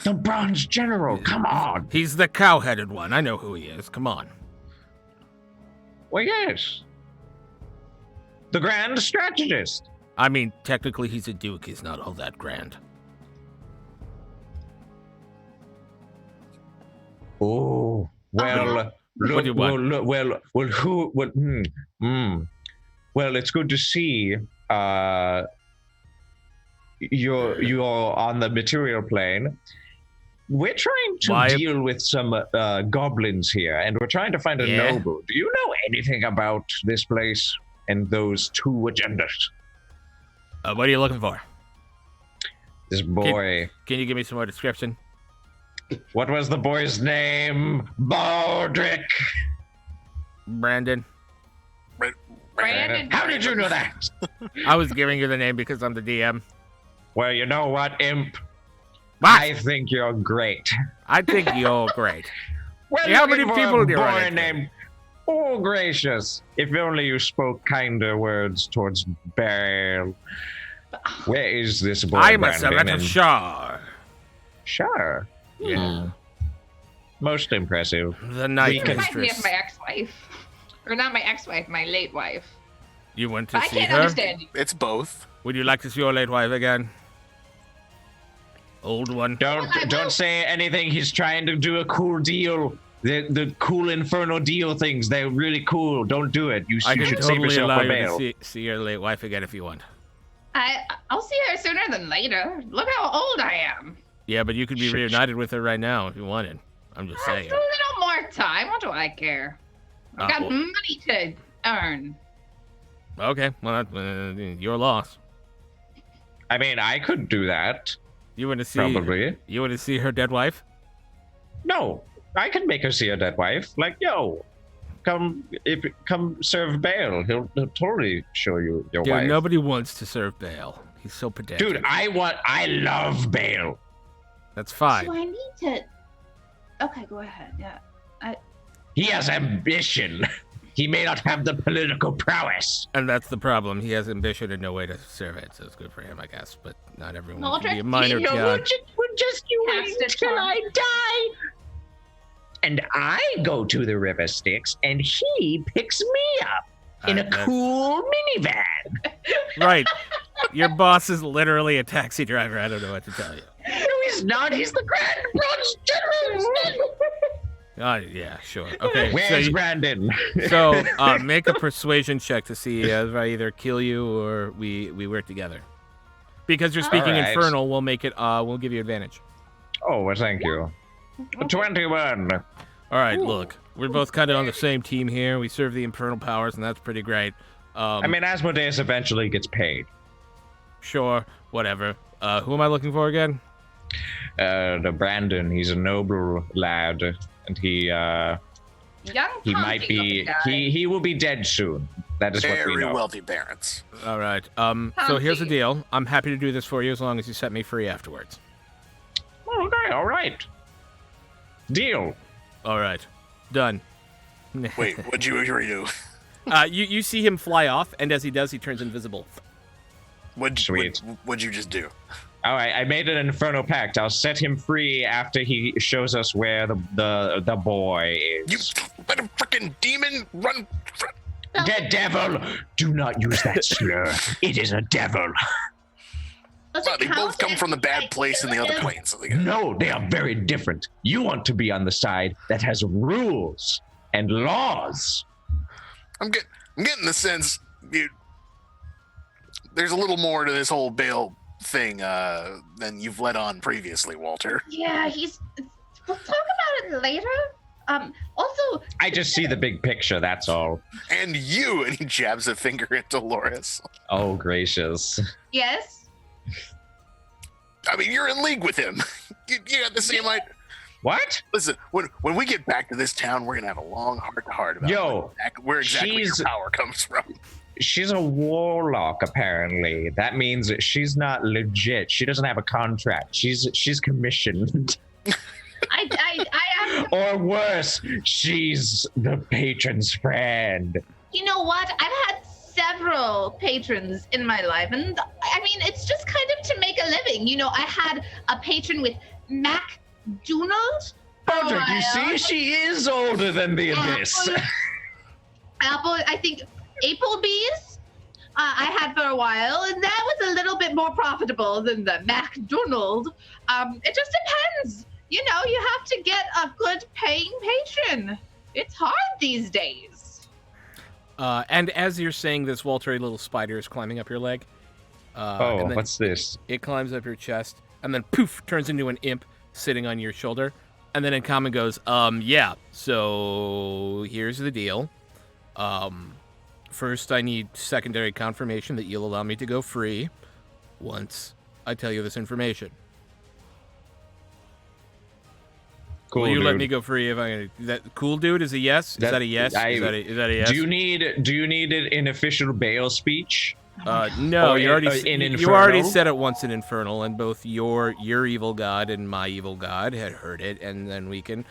The Bronze General, come on. He's the cow-headed one. I know who he is. Come on. Well, yes. The Grand Strategist. I mean, technically he's a duke. He's not all that grand. Oh, well, What do you want? Well, it's good to see you're on the material plane. We're trying to Why- deal with some goblins here, and we're trying to find a Yeah. noble. Do you know anything about this place and those two agendas? What are you looking for? This boy. Can you give me some more description? What was the boy's name? Baldric. Brandon. Brandon. How did you know that? I was giving you the name because I'm the DM. Well, you know what, Imp? What? I think you're great. I think you're great. Well, How many people do you boy run into? named? Oh, gracious! If only you spoke kinder words towards Baal. Where is this boy? I'm a Brandon? servant of And- Shar. Sure. Yeah. Most impressive. The night It reminds me mistress. of my ex-wife. Or not my ex-wife, my late wife. You went to But I see can't her? understand you. It's both. Would you like to see your late wife again? Old one. Well, I will. Don't say anything. He's trying to do a cool deal. The cool infernal deal things. They're really cool. Don't do it. You I can should save totally yourself allow for you to Baal. see your late wife again if you want. I'll see her sooner than later. Look how old I am. Yeah, but you could be Shit. reunited with her right now if you wanted. I'm just Just saying. a little more time. What do I care? I got well- money to earn. Okay, well, your loss. I mean, I could do that. You want to see? Probably. You want to see her dead wife? No, I can make her see a dead wife. Like, yo, come serve Baal. He'll totally show you your Dude, wife. nobody wants to serve Baal. He's so pedantic. Dude, I love Baal. That's fine. So I need to. Okay, go ahead. Yeah. He has ambition. He may not have the political prowess. And that's the problem. He has ambition and no way to serve it, so it's good for him, I guess. But not everyone can be a Maldrick, minor you know, god. Would just you Cast wait it till on. I die. And I go to the River Styx, and he picks me up in a That's- cool minivan. Right. Your boss is literally a taxi driver. I don't know what to tell you. No, he's is not. He's the Grand Bronze General. Yeah, sure. Okay. Where's Brandon? So make a persuasion check to see if I either kill you or we work together. Because you're speaking All right. infernal, we'll make it. We'll give you advantage. Oh, well, thank you. 21. All right. Look, we're both kind of on the same team here. We serve the infernal powers, and that's pretty great. I mean, Asmodeus eventually gets paid. Sure. Whatever. Who am I looking for again? The Brandon, he's a noble lad, and he Young might be he will be dead soon. That is what we Very know. wealthy parents. All right. So here's the deal. I'm happy to do this for you as long as you set me free afterwards. Okay, all right. Deal. All right. Done. Wait, what'd you agree to? You see him fly off, and as he does, he turns invisible. Sweet. What'd you just do? All right, I made an infernal pact. I'll set him free after he shows us where the boy You is. let a freaking demon run. The devil! Do not use that slur. It is a devil. Well, they both come from the bad place in the other plane. So they No, they are very different. You want to be on the side that has rules and laws. I'm getting the sense there's a little more to this whole bail thing than you've let on previously, Walter. Yeah, we'll talk about it later. Also, I just see the big picture, that's all. And you, and he jabs a finger into Loris. Oh, gracious. yes. I mean, you're in league with him. You got the same idea. What? Listen, when we get back to this town, we're gonna have a long heart-to-heart about where exactly your power comes from. She's a warlock, apparently. That means that she's not legit. She doesn't have a contract. She's commissioned. I am. Or worse, she's the patron's friend. You know what? I've had several patrons in my life, and I mean, it's just kind of to make a living. You know, I had a patron with MacDonald. Patrick, you see, she is older than the abyss. Apple, I think Applebee's. I had for a while, and that was a little bit more profitable than the MacDonald. It just depends. You know, you have to get a good paying patron. It's hard these days. And as you're saying this, Walter, a little spider is climbing up your leg. And then what's this? It climbs up your chest, and then poof, turns into an imp sitting on your shoulder. And then in common goes, yeah, so here's the deal. First, I need secondary confirmation that you'll allow me to go free once I tell you this information. Cool, Will you dude. let me go free if I? That cool, dude? Is a yes? Is that a yes? Is that a yes? Do you need it in official bail speech? No, Or you already in you already Infernal? said it once in Infernal, and both your evil god and my evil god had heard it, and then we can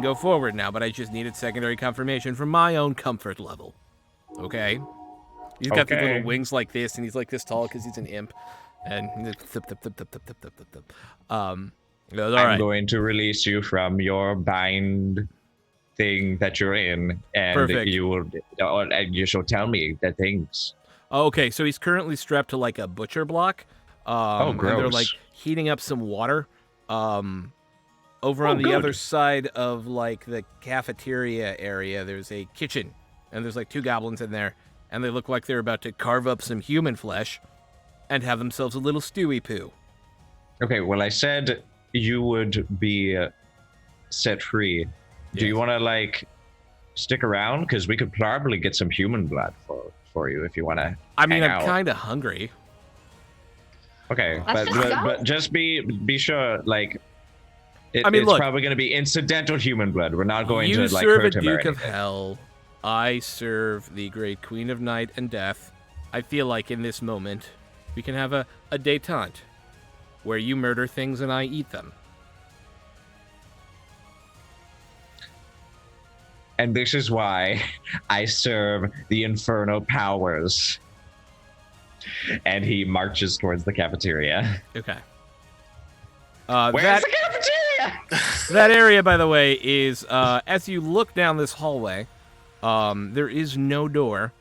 go forward now. But I just needed secondary confirmation for my own comfort level. Okay. He's got these little wings like this, and he's like this tall because he's an imp, and he's thip, thip, thip, thip, thip, thip, thip, thip, thip. He goes, all I'm right. going to release you from your bind thing that you're in, and Perfect. you shall tell me the things. Oh, okay, so he's currently strapped to like a butcher block. And they're gross. like heating up some water. Over on the good. other side of like the cafeteria area, there's a kitchen, and there's like two goblins in there, and they look like they're about to carve up some human flesh, and have themselves a little stewy poo. Okay, well, I said you would be set free. Do you want to like stick around? Because we could probably get some human blood for you if you want to. I mean, hang I'm out. kind of hungry. Okay, Let's just go. but just be sure, like, I mean, it's look. probably going to be incidental human blood. We're not going You to like serve a hurt him or Duke of anything. Hell. I serve the great Queen of Night and Death. I feel like in this moment, we can have a détente, where you murder things and I eat them. And this is why I serve the infernal powers. And he marches towards the cafeteria. Okay. Where's the cafeteria? That area, by the way, is as you look down this hallway, there is no door,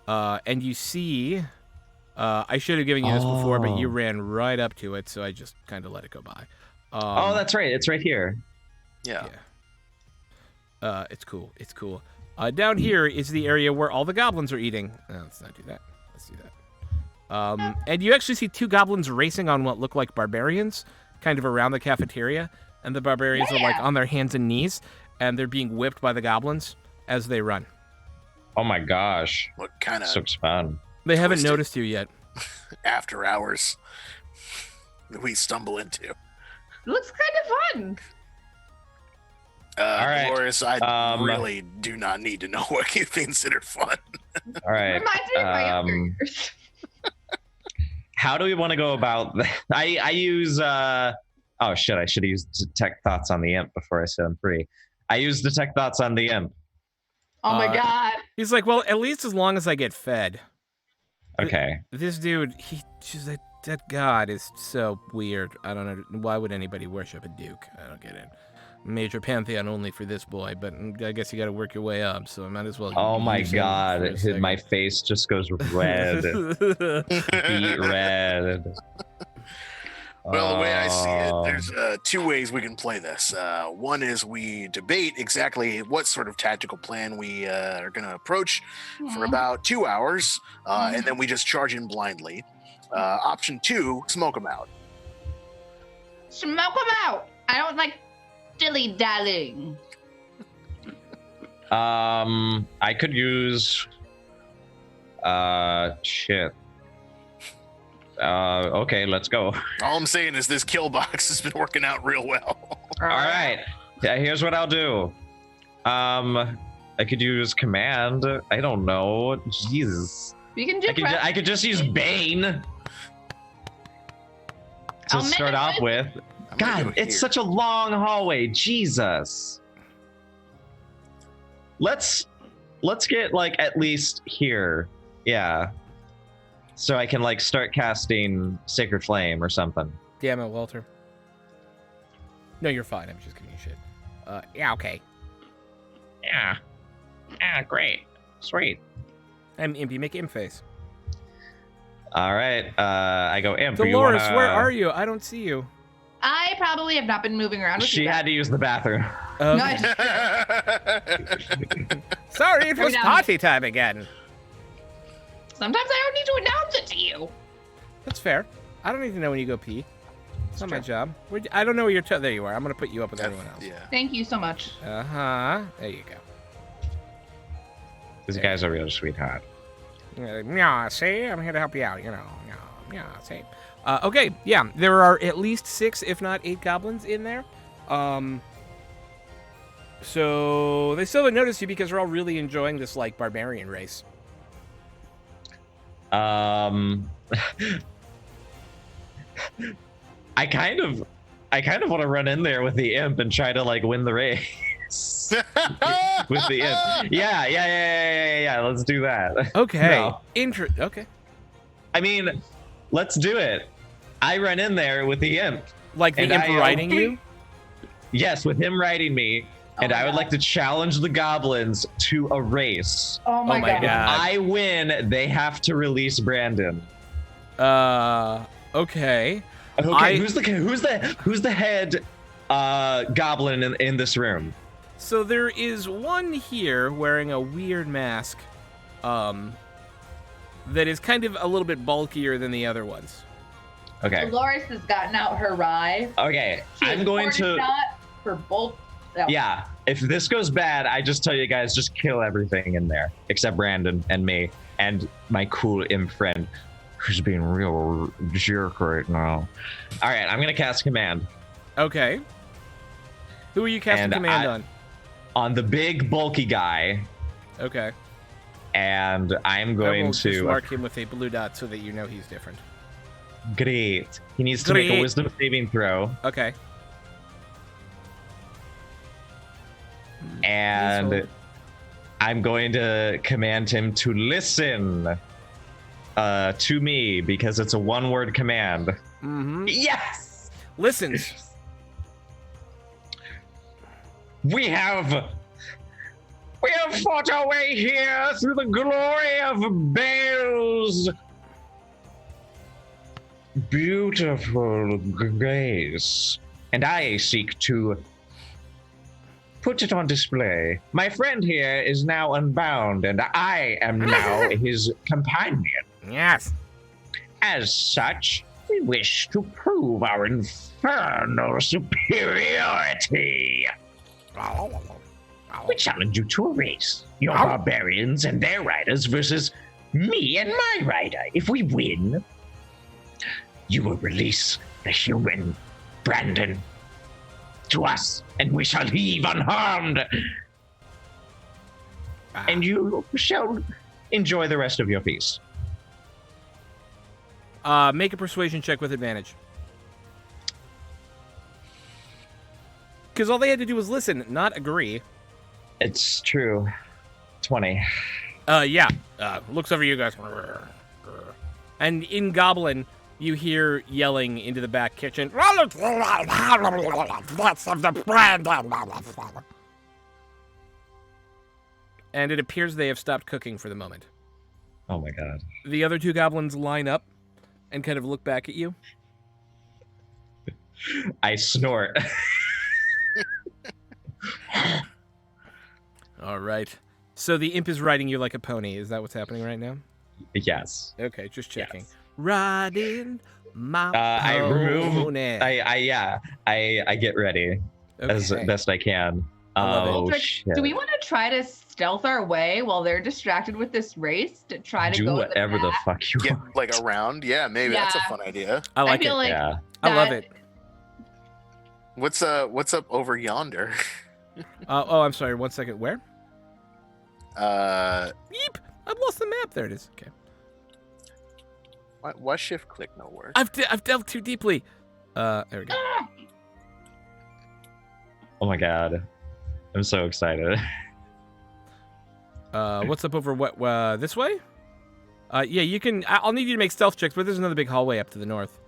and you see. I should have given you this before, but you ran right up to it, so I just kind of let it go by. Oh, that's right. It's right here. Yeah. It's cool. It's cool. Down here is the area where all the goblins are eating. Let's not do that. Let's do that. And you actually see 2 goblins racing on what look like barbarians, kind of around the cafeteria. And the barbarians are like on their hands and knees, and they're being whipped by the goblins as they run. Oh my gosh. What kind of This looks fun. They haven't Twisted. noticed you yet. after hours that we stumble into? Looks kind of fun. All right. Dolores, I Um, really do not need to know what you consider fun. All right. Reminds me of my younger years. How do we want to go about that? I use oh shit, I should have used detect thoughts on the imp before I set him free. I use detect thoughts on the imp. Oh my god. He's like, well, at least as long as I get fed. Okay. This dude, that god is so weird. I don't know. Why would anybody worship a duke? I don't get it. Major pantheon only for this boy, but I guess you got to work your way up, so I might as well. Oh my use him god, for a second. my face just goes red. Beet red. Well, the way I see it, Oh. there's 2 ways we can play this. One is we debate exactly what sort of tactical plan we are going to approach for about 2 hours, and then we just charge in blindly. Option 2, smoke them out. Smoke them out. I don't like dilly-dallying. I could use shit. Okay, let's go. All I'm saying is this kill box has been working out real well. All right. Yeah, here's what I'll do. I could use command. I don't know. Jesus. You can do I could just use Bane to I'll start make off it. with. I'm gonna God, go it's here. such a long hallway. Jesus. Let's get like at least here. Yeah. So I can like start casting Sacred Flame or something. Damn it, Walter. No, you're fine. I'm just giving you shit. Yeah, okay. Yeah. Ah, great. Sweet. I'm Impy. Make imp face. All right. I go Imp. you Dolores, wanna- where are you? I don't see you. I probably have not been moving around with She you. had to use the bathroom. Okay. Sorry, it Are we was down? party time again. Sometimes I don't need to announce it to you. That's fair. I don't need to know when you go pee. It's not my job. I don't know where you're. There you are. I'm gonna put you up with everyone else. Yeah. Thank you so much. There you go. This guy's a real sweetheart. Yeah, see, I'm here to help you out. You know. Yeah, see. Okay, yeah, there are at least 6, if not 8 goblins in there. So they still haven't noticed you because they're all really enjoying this like barbarian race. I kind of want to run in there with the imp and try to like win the race with the imp. Yeah. Let's do that. Okay. No. Okay. I mean, let's do it. I run in there with the imp. Like the And imp I, riding you? Yes, with him riding me. And my I would God. like to challenge the goblins to a race. Oh my, my God. If I win, they have to release Brandon. Okay. Okay, who's the head goblin in this room? So there is one here wearing a weird mask, that is kind of a little bit bulkier than the other ones. Okay. Dolores has gotten out her rye. Okay. She I'm has going poured to a shot for both. Yeah. If this goes bad, I just tell you guys just kill everything in there except Brandon and me and my cool imp friend who's being real jerk right now. All right, I'm going to cast command Okay. Who are you casting And command on the big bulky guy, on? Okay. and I'm I going will just to mark him with a blue dot so that you know he's different. Great. He needs to make Great. a wisdom saving throw. Okay. And Asshole. I'm going to command him to listen to me because it's a one-word command. Mm-hmm. Yes! Listens. We have fought our way here through the glory of Baal's beautiful grace. and I seek to put it on display. My friend here is now unbound, and I am now his companion. Yes. As such, we wish to prove our infernal superiority. We challenge you to a race. Your barbarians and their riders versus me and my rider. If we win, you will release the human Brandon to us, and we shall leave unharmed. And you shall enjoy the rest of your feast. Make a persuasion check with advantage. Because all they had to do was listen, not agree. It's true. 20. Yeah. Looks over you guys. And in Goblin, you hear yelling into the back kitchen. And it appears they have stopped cooking for the moment. Oh my god. The other two goblins line up and kind of look back at you. I snort. All right. So the imp is riding you like a pony. Is that what's happening right now? Yes. Okay, just checking. Yes. Riding my I remove. pony. I get ready as Okay. best I can. I love it. Oh Baldric, shit! do we want to try to stealth our way while they're distracted with this race to try to Do go to whatever the back? fuck you Get want. like around. Yeah, maybe that's a Yeah. fun idea. I like I feel it. like Yeah. I love that- it. What's up over yonder? Oh, I'm sorry. 1 second. Where? Yeep. I've lost the map. There it is. Okay. Why shift click no work? I've delved too deeply. There we go. Oh my god. I'm so excited. What's up over what? This way? Yeah, you can. I'll need you to make stealth checks, but there's another big hallway up to the north.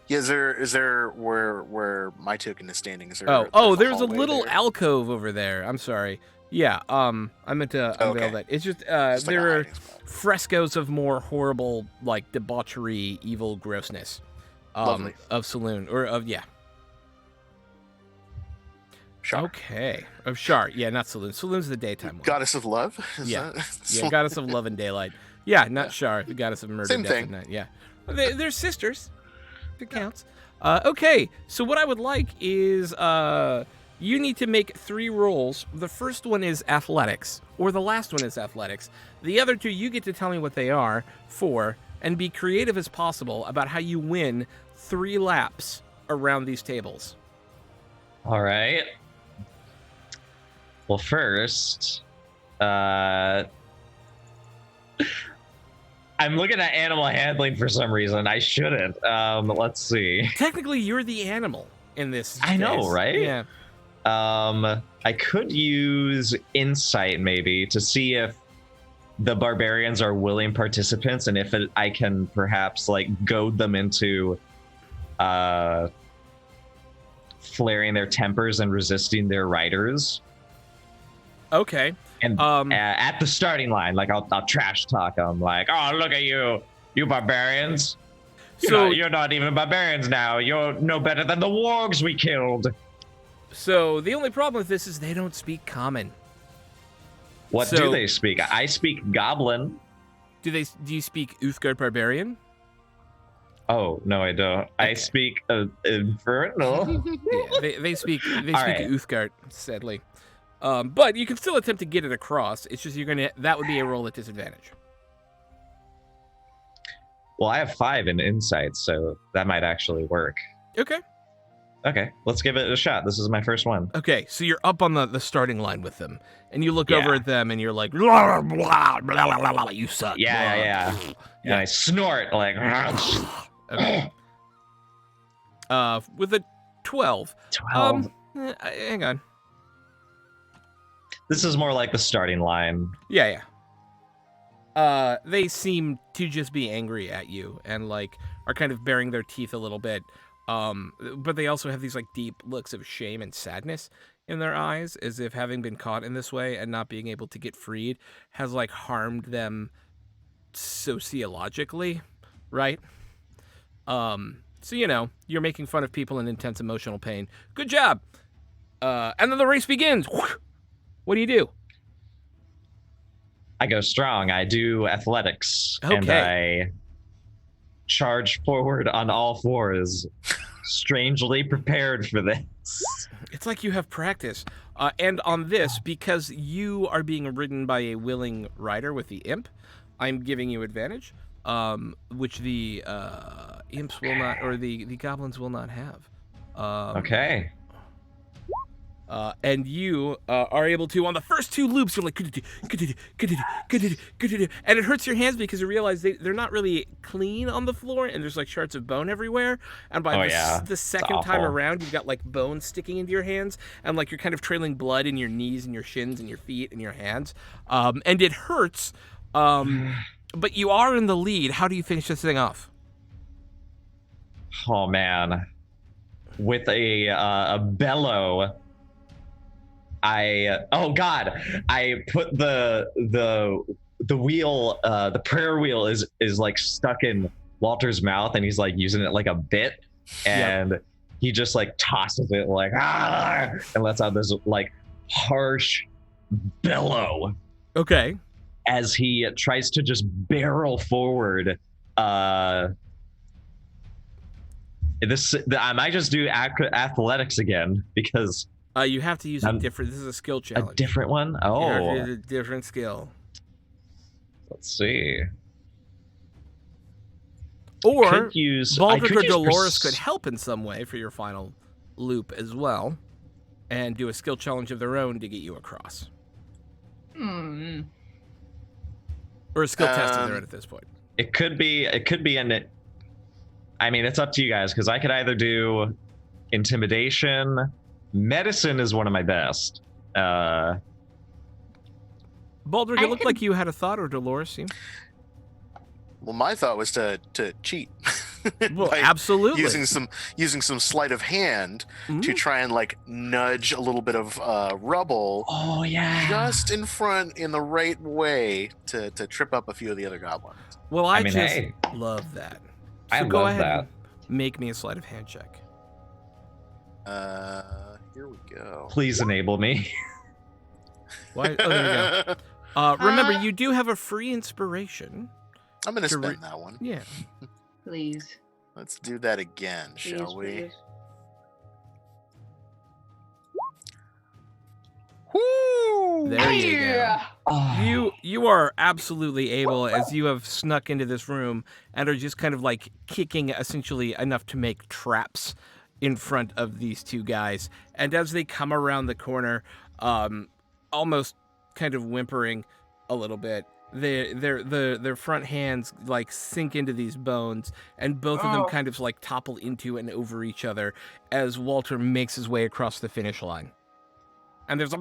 Yeah, is there where my token is standing? Is there? There's a hallway little there? alcove over there. I'm sorry. Yeah. I meant to unveil Okay. that. It's just Just like a there are hiding spot. frescoes of more horrible, like debauchery, evil grossness. Lovely. Of saloon or of yeah. Sure. Okay. Of Shar. Yeah, not saloon. Saloon's the daytime one. Goddess of love. Is Yeah. that- Yeah, goddess of love and daylight. Yeah, not Shar, the goddess of murder, Same death, thing. and night. Yeah, they're sisters. It counts. Okay, so what I would like is you need to make 3 rolls. The first one is athletics, or the last one is athletics. The other 2, you get to tell me what they are for, and be creative as possible about how you win 3 laps around these tables. All right. Well, first, I'm looking at animal handling for some reason. I shouldn't. Let's see. Technically, you're the animal in this. I know, case. right? Yeah. I could use insight maybe to see if the barbarians are willing participants, and if I can perhaps like goad them into flaring their tempers and resisting their riders. Okay. And at the starting line, like I'll trash talk them, like, "Oh, look at you, you barbarians! You're not even barbarians now. You're no better than the wargs we killed." So the only problem with this is they don't speak common. What So- do they speak? I speak Goblin. Do you speak Uthgard Barbarian? Oh no, I don't. I Okay. speak Infernal. Yeah, they speak All right. Uthgard, sadly. But you can still attempt to get it across. It's just that would be a roll at disadvantage. Well, I have 5 in insight, so that might actually work. Okay. Okay, let's give it a shot. This is my first one. Okay, so you're up on the starting line with them, and you look Yeah. over at them, and you're like, blah, blah, blah, blah, blah, you suck. Yeah, blah." yeah. And I snort like Okay. With a 12. 12. Hang on. This is more like the starting line. Yeah. They seem to just be angry at you and like are kind of baring their teeth a little bit. But they also have these like deep looks of shame and sadness in their eyes, as if having been caught in this way and not being able to get freed has like harmed them sociologically, right? So, you're making fun of people in intense emotional pain. Good job. And then the race begins. What do you do? I go strong. I do athletics. Okay. And I charge forward on all fours, strangely prepared for this. It's like you have practice. And on this, because you are being ridden by a willing rider with the imp, I'm giving you advantage, which the imps will not, or the goblins will not have. Okay. And you are able to, on the first 2 loops, you're like, and it hurts your hands because you realize they're not really clean on the floor, and there's like shards of bone everywhere. And by the second time around, you've got like bones sticking into your hands, and like you're kind of trailing blood in your knees and your shins and your feet and your hands. And it hurts, but you are in the lead. How do you finish this thing off? Oh man, with a bellow. I put the wheel, the prayer wheel is like stuck in Walter's mouth, and he's like using it like a bit, and he just like tosses it like and lets out this like harsh bellow. Okay. As he tries to just barrel forward. I might just do athletics again because. You have to use a different. This is a skill challenge. A different one? Oh. You have to use a different skill. Let's see. Or Baldric or Dolores could help in some way for your final loop as well, and do a skill challenge of their own to get you across. Or a skill test of their own at this point. It could be I mean, it's up to you guys, because I could either do intimidation. Medicine is one of my best. Baldric, it looked like you had a thought, or Dolores, you? Well, my thought was to cheat. Well, absolutely. Using some sleight of hand to try and like nudge a little bit of rubble. Oh yeah. Just in front in the right way to trip up a few of the other goblins. Well, I love that. So I go love ahead that. and make me a sleight of hand check. Here we go. Please enable me. Why? Oh, there we go. Remember, you do have a free inspiration. I'm gonna spend that one. Yeah. Please. Let's do that again, shall we? Please. Woo! There you go. Yeah. You are absolutely able, as you have snuck into this room and are just kind of like kicking essentially enough to make traps in front of these 2 guys. And as they come around the corner, almost kind of whimpering a little bit, their front hands like sink into these bones, and both of them kind of like topple into and over each other as Walter makes his way across the finish line. And there's a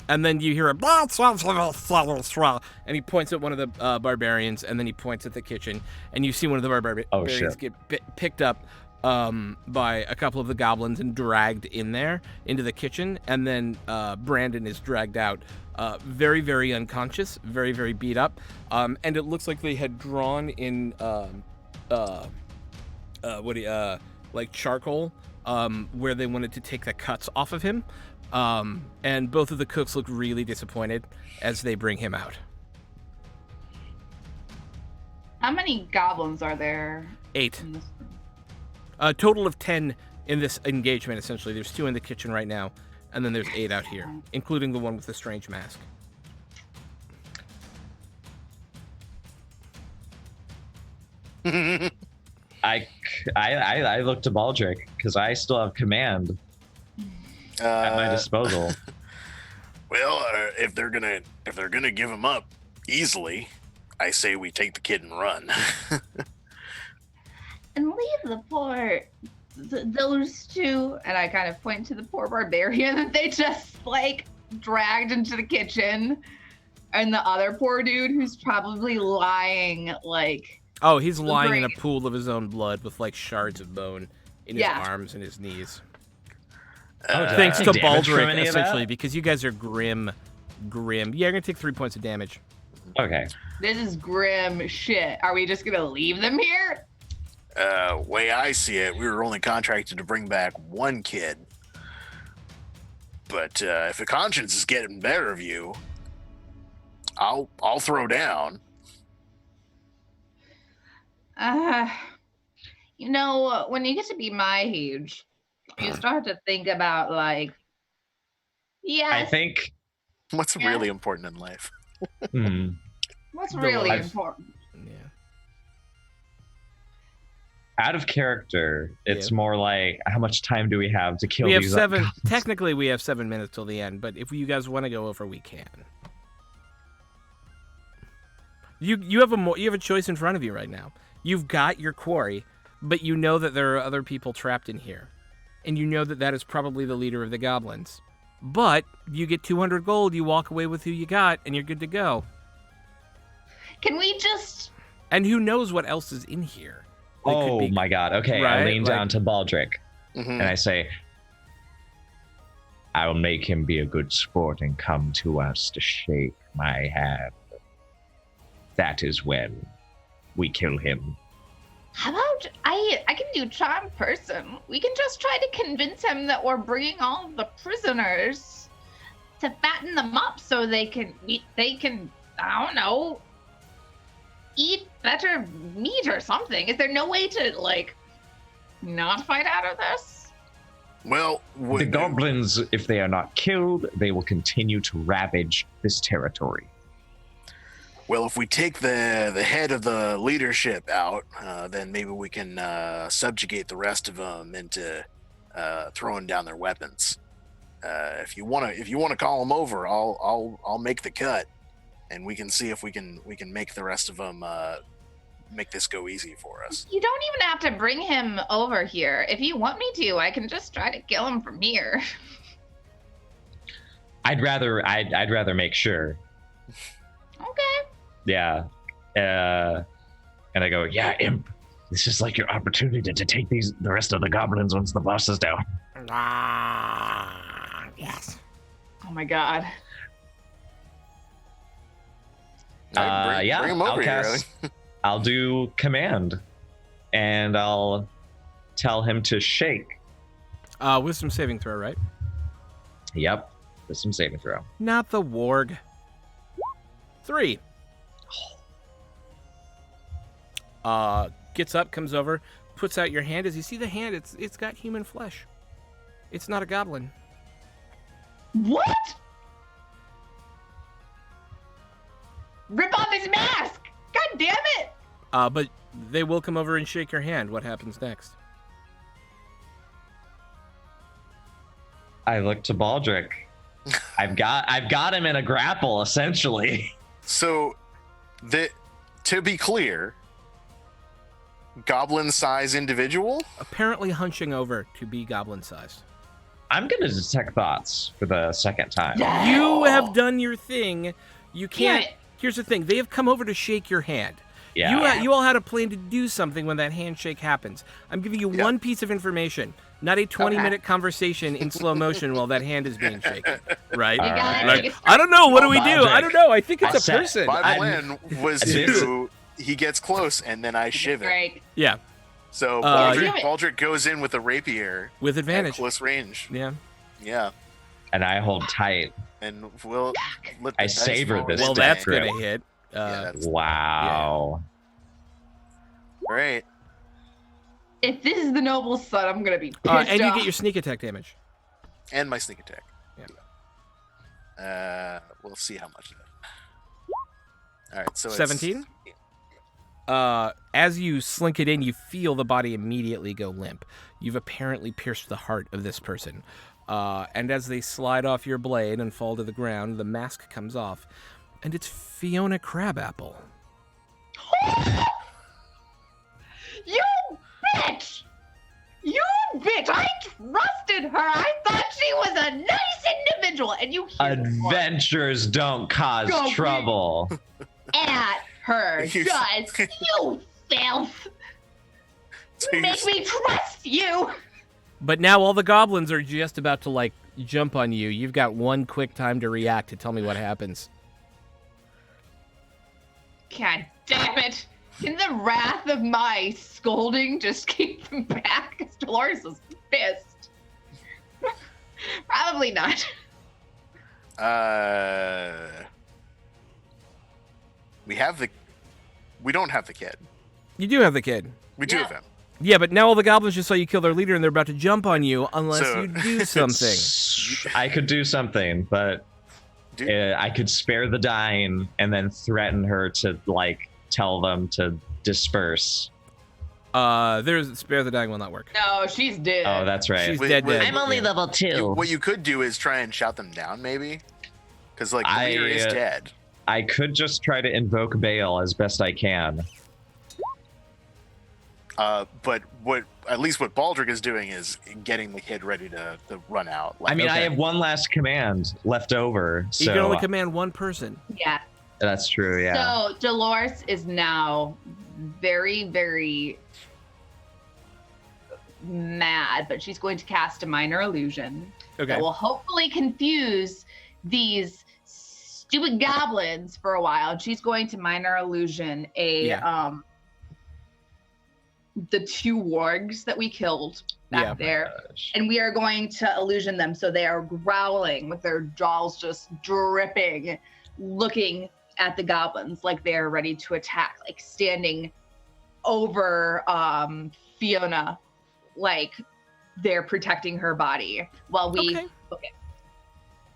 and then you hear a and he points at one of the barbarians, and then he points at the kitchen, and you see one of the barbarians get picked up by a couple of the goblins and dragged in there into the kitchen, and then Brandon is dragged out very, very unconscious, very, very beat up, and it looks like they had drawn in like charcoal where they wanted to take the cuts off of him. And both of the cooks look really disappointed as they bring him out. How many goblins are there? 8. In this room? A total of 10 in this engagement, essentially. There's 2 in the kitchen right now, and then there's 8 out here, including the one with the strange mask. I look to Baldric because I still have command at my disposal. Well, if they're gonna give him up easily, I say we take the kid and run. And leave the poor, those 2, and I kind of point to the poor barbarian that they just like dragged into the kitchen, and the other poor dude who's probably lying like. Oh, he's lying in a pool of his own blood with like shards of bone in his arms and his knees. Thanks to Baldric, essentially, because you guys are grim grim. Yeah, you're gonna take 3 points of damage. Okay. This is grim shit. Are we just gonna leave them here? Way I see it, we were only contracted to bring back one kid. But if the conscience is getting better of you, I'll throw down. You know, when you get to be my age, you start to think about like, yes, I think. What's Yeah. really important in life? what's the really life. important. Yeah. Out of character, it's Yeah. more like how much time do we have to kill We have these 7. goblins? Technically, we have 7 minutes till the end, but if you guys want to go over, we can. You have a choice in front of you right now. You've got your quarry, but you know that there are other people trapped in here, and you know that that is probably the leader of the goblins. But you get 200 gold, you walk away with who you got, and you're good to go. Can we just? And who knows what else is in here? It could Oh be- my god. Okay, Right, I lean down like- to Baldric Mhm. and I say, I will make him be a good sport and come to us to shake my hand. That is when we kill him. How about I can do charm person. We can just try to convince him that we're bringing all the prisoners to fatten them up so they can I don't know, eat better meat or something. Is there no way to like not fight out of this? Well, The goblins, if they are not killed, they will continue to ravage this territory. Well, if we take the head of the leadership out, then maybe we can subjugate the rest of them into throwing down their weapons. If you wanna call them over, I'll make the cut, and we can see if we can make the rest of them make this go easy for us. You don't even have to bring him over here. If you want me to, I can just try to kill him from here. I'd rather make sure. Okay. Yeah. And I go, yeah, Imp. This is like your opportunity to take the rest of the goblins once the boss is down. Yes. Oh my god. Bring him I'll over here. cast. I'll do command, and I'll tell him to shake. Wisdom saving throw, right? Yep. With some saving throw. Not the warg. 3. Gets up, comes over, puts out your hand. As you see the hand, it's got human flesh. It's not a goblin. What? Rip off his mask! God damn it! But they will come over and shake your hand. What happens next? I look to Baldric. I've got him in a grapple, essentially. So, to be clear, goblin-size individual. Apparently hunching over to be goblin-sized. I'm gonna detect thoughts for the second time. You have done your thing. You can't. Damn it. Here's the thing. They have come over to shake your hand. Yeah. You all had a plan to do something when that handshake happens. I'm giving you one piece of information, not a 20-minute conversation in slow motion while that hand is being shaken. Right? You gotta Alright. take a I don't know. What do we do? Baldric. I don't know. I think it's I a said- person. My I'm- plan was This- to he gets close and then I shiv him. Right. Yeah, So Uh, Baldric goes in with a rapier with at advantage. close range. Yeah. Yeah, And I hold tight. and we'll let the I dice savor roll this his Well, Step that's day. grip. gonna hit. Yeah, that's Wow. great. If this is the noble son, I'm gonna be pissed And you off. get your sneak attack damage. And my sneak attack. Yeah. We'll see how much of it. All right, so it's 17? As you slink it in, you feel the body immediately go limp. You've apparently pierced the heart of this person. And as they slide off your blade and fall to the ground, the mask comes off. And it's Fiona Crabapple. You bitch! You bitch! I trusted her. I thought she was a nice individual, and you Adventures don't cause Go, trouble. at her. You- Just you filth. So You you make me trust you. But now all the goblins are just about to, like, jump on you. You've got one quick time to react to tell me what happens. God damn it. Can the wrath of my scolding just keep them back? Because Dolores is pissed. Probably not. We don't have the kid. You do have the kid. We do Yeah. have him. Yeah, but now all the goblins just saw you kill their leader and they're about to jump on you unless So- you do something. I could do something, but I could spare the dying and then threaten her to like tell them to disperse. There's Spare the Dying will not work. No, she's dead. Oh, that's right. She's Wait, dead. wait, dead. I'm only level 2. What you could do is try and shout them down, maybe, because like the leader is I, dead. I could just try to invoke Baal as best I can. But what Baldric is doing is getting the kid ready to run out. I mean, I Okay. have one last command left over, You can only so command one person. Yeah. that's true. Yeah. So Dolores is now very, very mad, but she's going to cast a minor illusion Okay. that will hopefully confuse these stupid goblins for a while. And she's going to minor illusion the 2 wargs that we killed back there. And we are going to illusion them so they are growling with their jaws just dripping, looking at the goblins like they're ready to attack, like standing over Fiona, like they're protecting her body while we. Okay.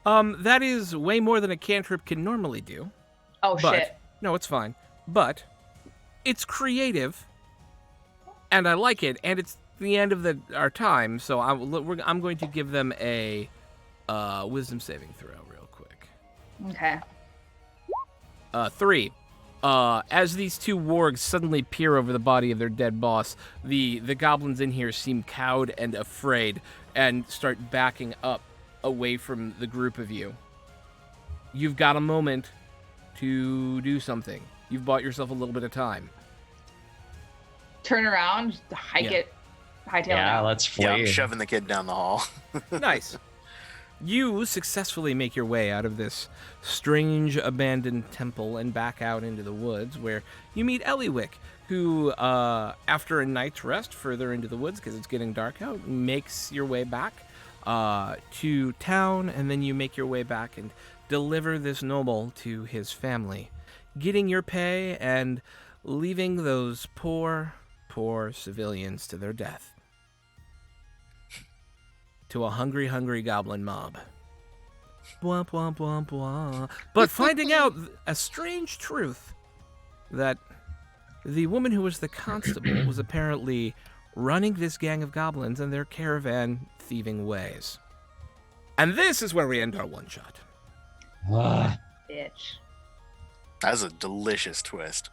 That is way more than a cantrip can normally do. Oh But, shit! no, it's fine. But it's creative, and I like it, and it's the end of our time, so I'm going to give them a wisdom saving throw real quick. Okay. 3. As these 2 wargs suddenly peer over the body of their dead boss, the goblins in here seem cowed and afraid and start backing up away from the group of you. You've got a moment to do something. You've bought yourself a little bit of time. Turn around, hightail it out. let's flee. Yeah, I'm shoving the kid down the hall. Nice. You successfully make your way out of this strange abandoned temple and back out into the woods where you meet Eliwick, who, after a night's rest further into the woods because it's getting dark out, makes your way back to town, and then you make your way back and deliver this noble to his family, getting your pay and leaving those poor civilians to their death. To a hungry goblin mob. Bwah, bwah, bwah, bwah. But finding out a strange truth that the woman who was the constable was apparently running this gang of goblins and their caravan thieving ways. And this is where we end our one-shot. Bitch. That was a delicious twist.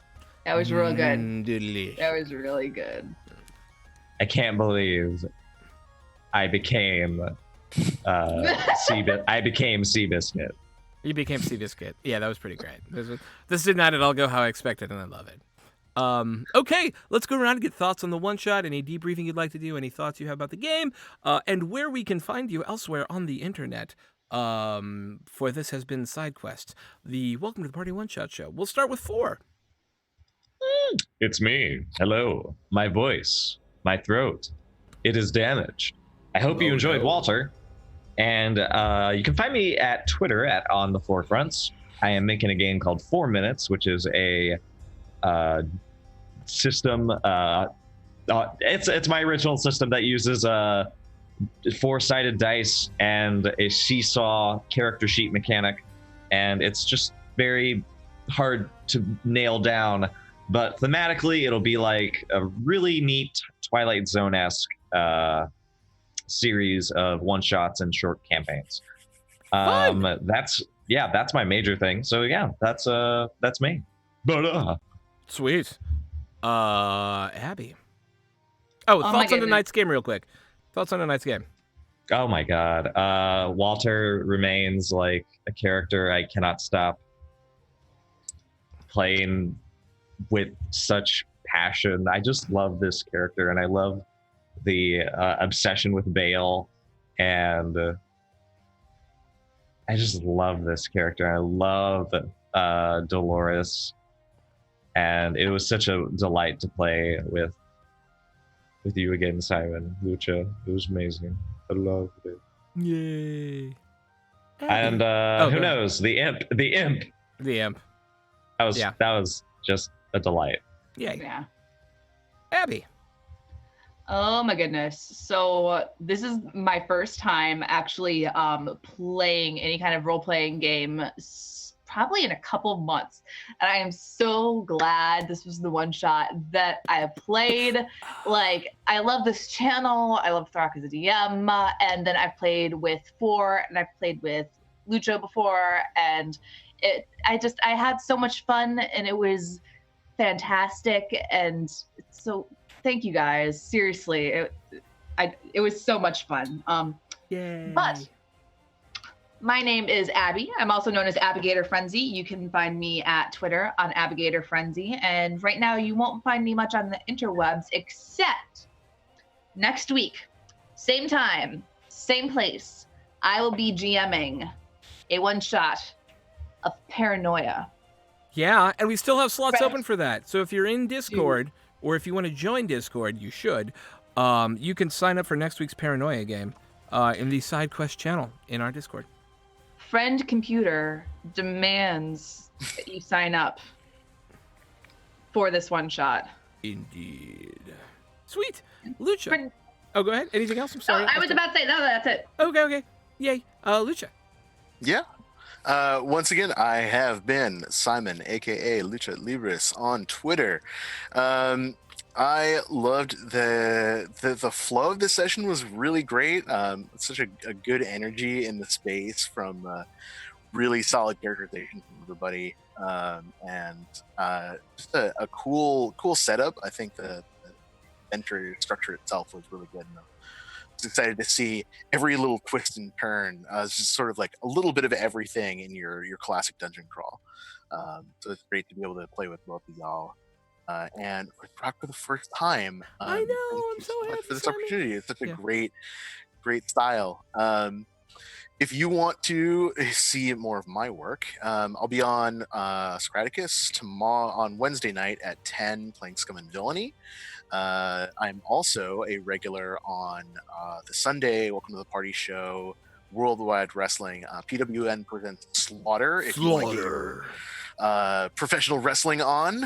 That was real good. Delish. That was really good. I can't believe I became I became Seabiscuit. You became Seabiscuit. Yeah, that was pretty great. This did not at all go how I expected, and I love it. Okay, let's go around and get thoughts on the one-shot, any debriefing you'd like to do, any thoughts you have about the game, and where we can find you elsewhere on the internet. For this has been SideQuest, the Welcome to the Party one-shot show. We'll start with 4. It's me. Hello. My voice. My throat. It is damaged. I hope you enjoyed Walter. And you can find me at Twitter at On the Forefronts. I am making a game called 4 Minutes, which is a system. It's my original system that uses 4-sided dice and a seesaw character sheet mechanic, and it's just very hard to nail down. But thematically, it'll be like a really neat Twilight Zone-esque series of one-shots and short campaigns. That's my major thing. So yeah, that's me. But Sweet. Abby. Oh, my thoughts on goodness. tonight's game real quick. Thoughts on tonight's game. oh my god, Walter remains like a character I cannot stop playing with such passion. I just love this character, and I love the obsession with Baal, and I just love this character. I love Dolores, and it was such a delight to play with you again, Simon. Lucha, it was amazing. I loved it. Yay. And Oh, who go ahead. knows? The imp. The imp. That was just a delight. Yay. Yeah. Abby. Oh my goodness. So this is my first time actually playing any kind of role-playing game probably in a couple of months. And I am so glad this was the one shot that I have played. Like, I love this channel. I love Throck as a DM. And then I've played with Four and I've played with Lucho before. And I had so much fun and it was fantastic. And so thank you guys. Seriously, it was so much fun. Yay. But my name is Abby. I'm also known as Abigator Frenzy. You can find me at Twitter on Abigator Frenzy. And right now you won't find me much on the interwebs except next week, same time, same place, I will be GMing a one-shot of Paranoia. Yeah, and we still have slots Right. open for that. So if you're in Discord, or if you want to join Discord, you should. You can sign up for next week's Paranoia game in the side quest channel in our Discord. Friend Computer demands that you sign up for this one-shot. Indeed. Sweet. Lucha. Friend- Oh, go ahead. Anything else? I'm sorry. Oh, I was about to say, no, that's it. Okay. Yay. Lucha. Yeah. Once again, I have been Simon, aka Lucha Libris, on Twitter. I loved the flow of this session was really great. Such a good energy in the space from really solid characterization from everybody, and just a cool setup. I think the adventure structure itself was really good. And I was excited to see every little twist and turn. It's just sort of like a little bit of everything in your classic dungeon crawl. So it's great to be able to play with both of y'all. And for the first time, I know, thank I'm you so much happy, for this Simon. opportunity. It's such a Yeah. great style. If you want to see more of my work, I'll be on Scraticus tomorrow on Wednesday night at 10 playing Scum and Villainy. I'm also a regular on the Sunday Welcome to the Party show, Worldwide Wrestling. PWN presents Slaughter. If you want to get your professional wrestling on,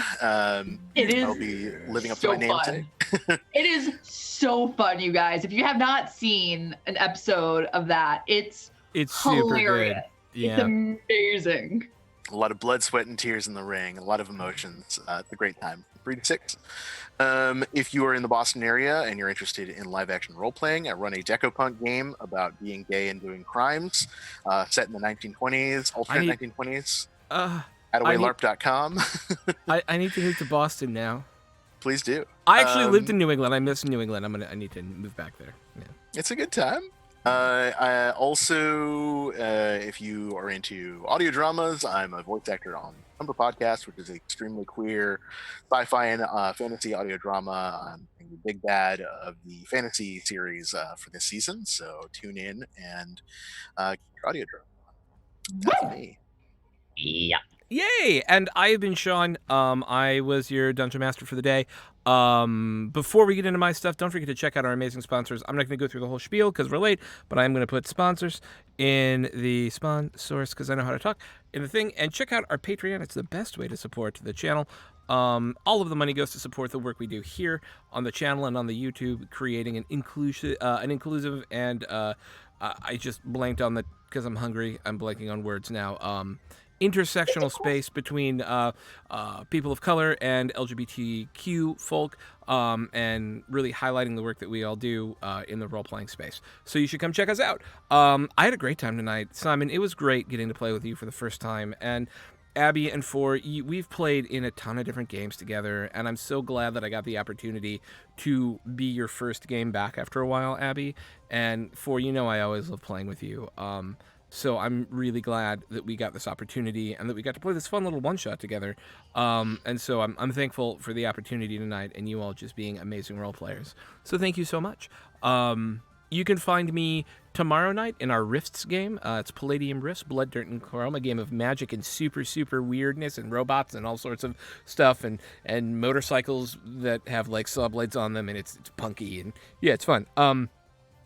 It is I'll be living up to so my name fun. today. It is so fun, you guys. If you have not seen an episode of that, it's Super hilarious. good. It's Yeah. amazing. A lot of blood, sweat, and tears in the ring. A lot of emotions. It's a great time. 3 to 6. If you are in the Boston area and you're interested in live-action role-playing, I run a Decopunk game about being gay and doing crimes, set in the 1920s, alternate 1920s. AtawayLARP.com. I need to move to Boston now. Please do. I actually lived in New England. I miss New England. I need to move back there. Yeah. It's a good time. I also, if you are into audio dramas, I'm a voice actor on Number Podcast, which is an extremely queer sci-fi and fantasy audio drama. I'm the big bad of the fantasy series for this season, so tune in and get your audio drama. That's me. Yeah. Yay! And I have been Sean. I was your Dungeon Master for the day. Before we get into my stuff, don't forget to check out our amazing sponsors. I'm not going to go through the whole spiel because we're late, but I'm going to put sponsors in the source because I know how to talk in the thing. And check out our Patreon. It's the best way to support the channel. All of the money goes to support the work we do here on the channel and on the YouTube, creating an inclusive and I just blanked on the because I'm hungry. I'm blanking on words now. Intersectional space between people of color and LGBTQ folk, and really highlighting the work that we all do in the role-playing space. So you should come check us out. I had a great time tonight. Simon, it was great getting to play with you for the first time. And Abby and Four, we've played in a ton of different games together, and I'm so glad that I got the opportunity to be your first game back after a while, Abby. And Four, I always love playing with you. So I'm really glad that we got this opportunity and that we got to play this fun little one-shot together. And so I'm thankful for the opportunity tonight and you all just being amazing role players. So thank you so much. You can find me tomorrow night in our Rifts game. It's Palladium Rifts, Blood, Dirt, and Chrome, a game of magic and super, super weirdness and robots and all sorts of stuff and motorcycles that have like saw blades on them, and it's punky and yeah, it's fun.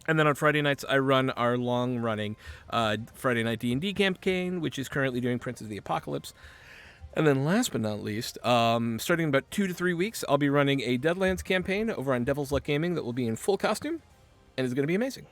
And then on Friday nights, I run our long-running Friday Night D&D campaign, which is currently doing Prince of the Apocalypse. And then last but not least, starting in about 2 to 3 weeks, I'll be running a Deadlands campaign over on Devil's Luck Gaming that will be in full costume, and it's going to be amazing.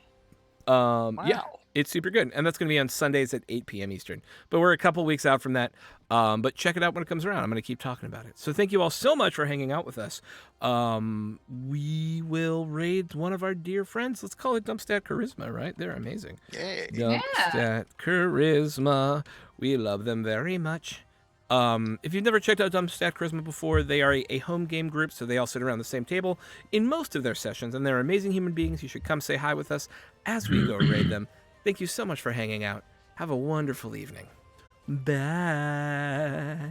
Yeah, it's super good. And that's going to be on Sundays at 8 p.m. Eastern. But we're a couple weeks out from that. But check it out when it comes around. I'm going to keep talking about it. So thank you all so much for hanging out with us. We will raid one of our dear friends. Let's call it Dumpstat Charisma, right? They're amazing. Yay. Dumpstat Charisma. We love them very much. If you've never checked out Dumpstat Charisma before, they are a home game group, so they all sit around the same table in most of their sessions, and they're amazing human beings. You should come say hi with us as we go raid them. Thank you so much for hanging out. Have a wonderful evening. Bye.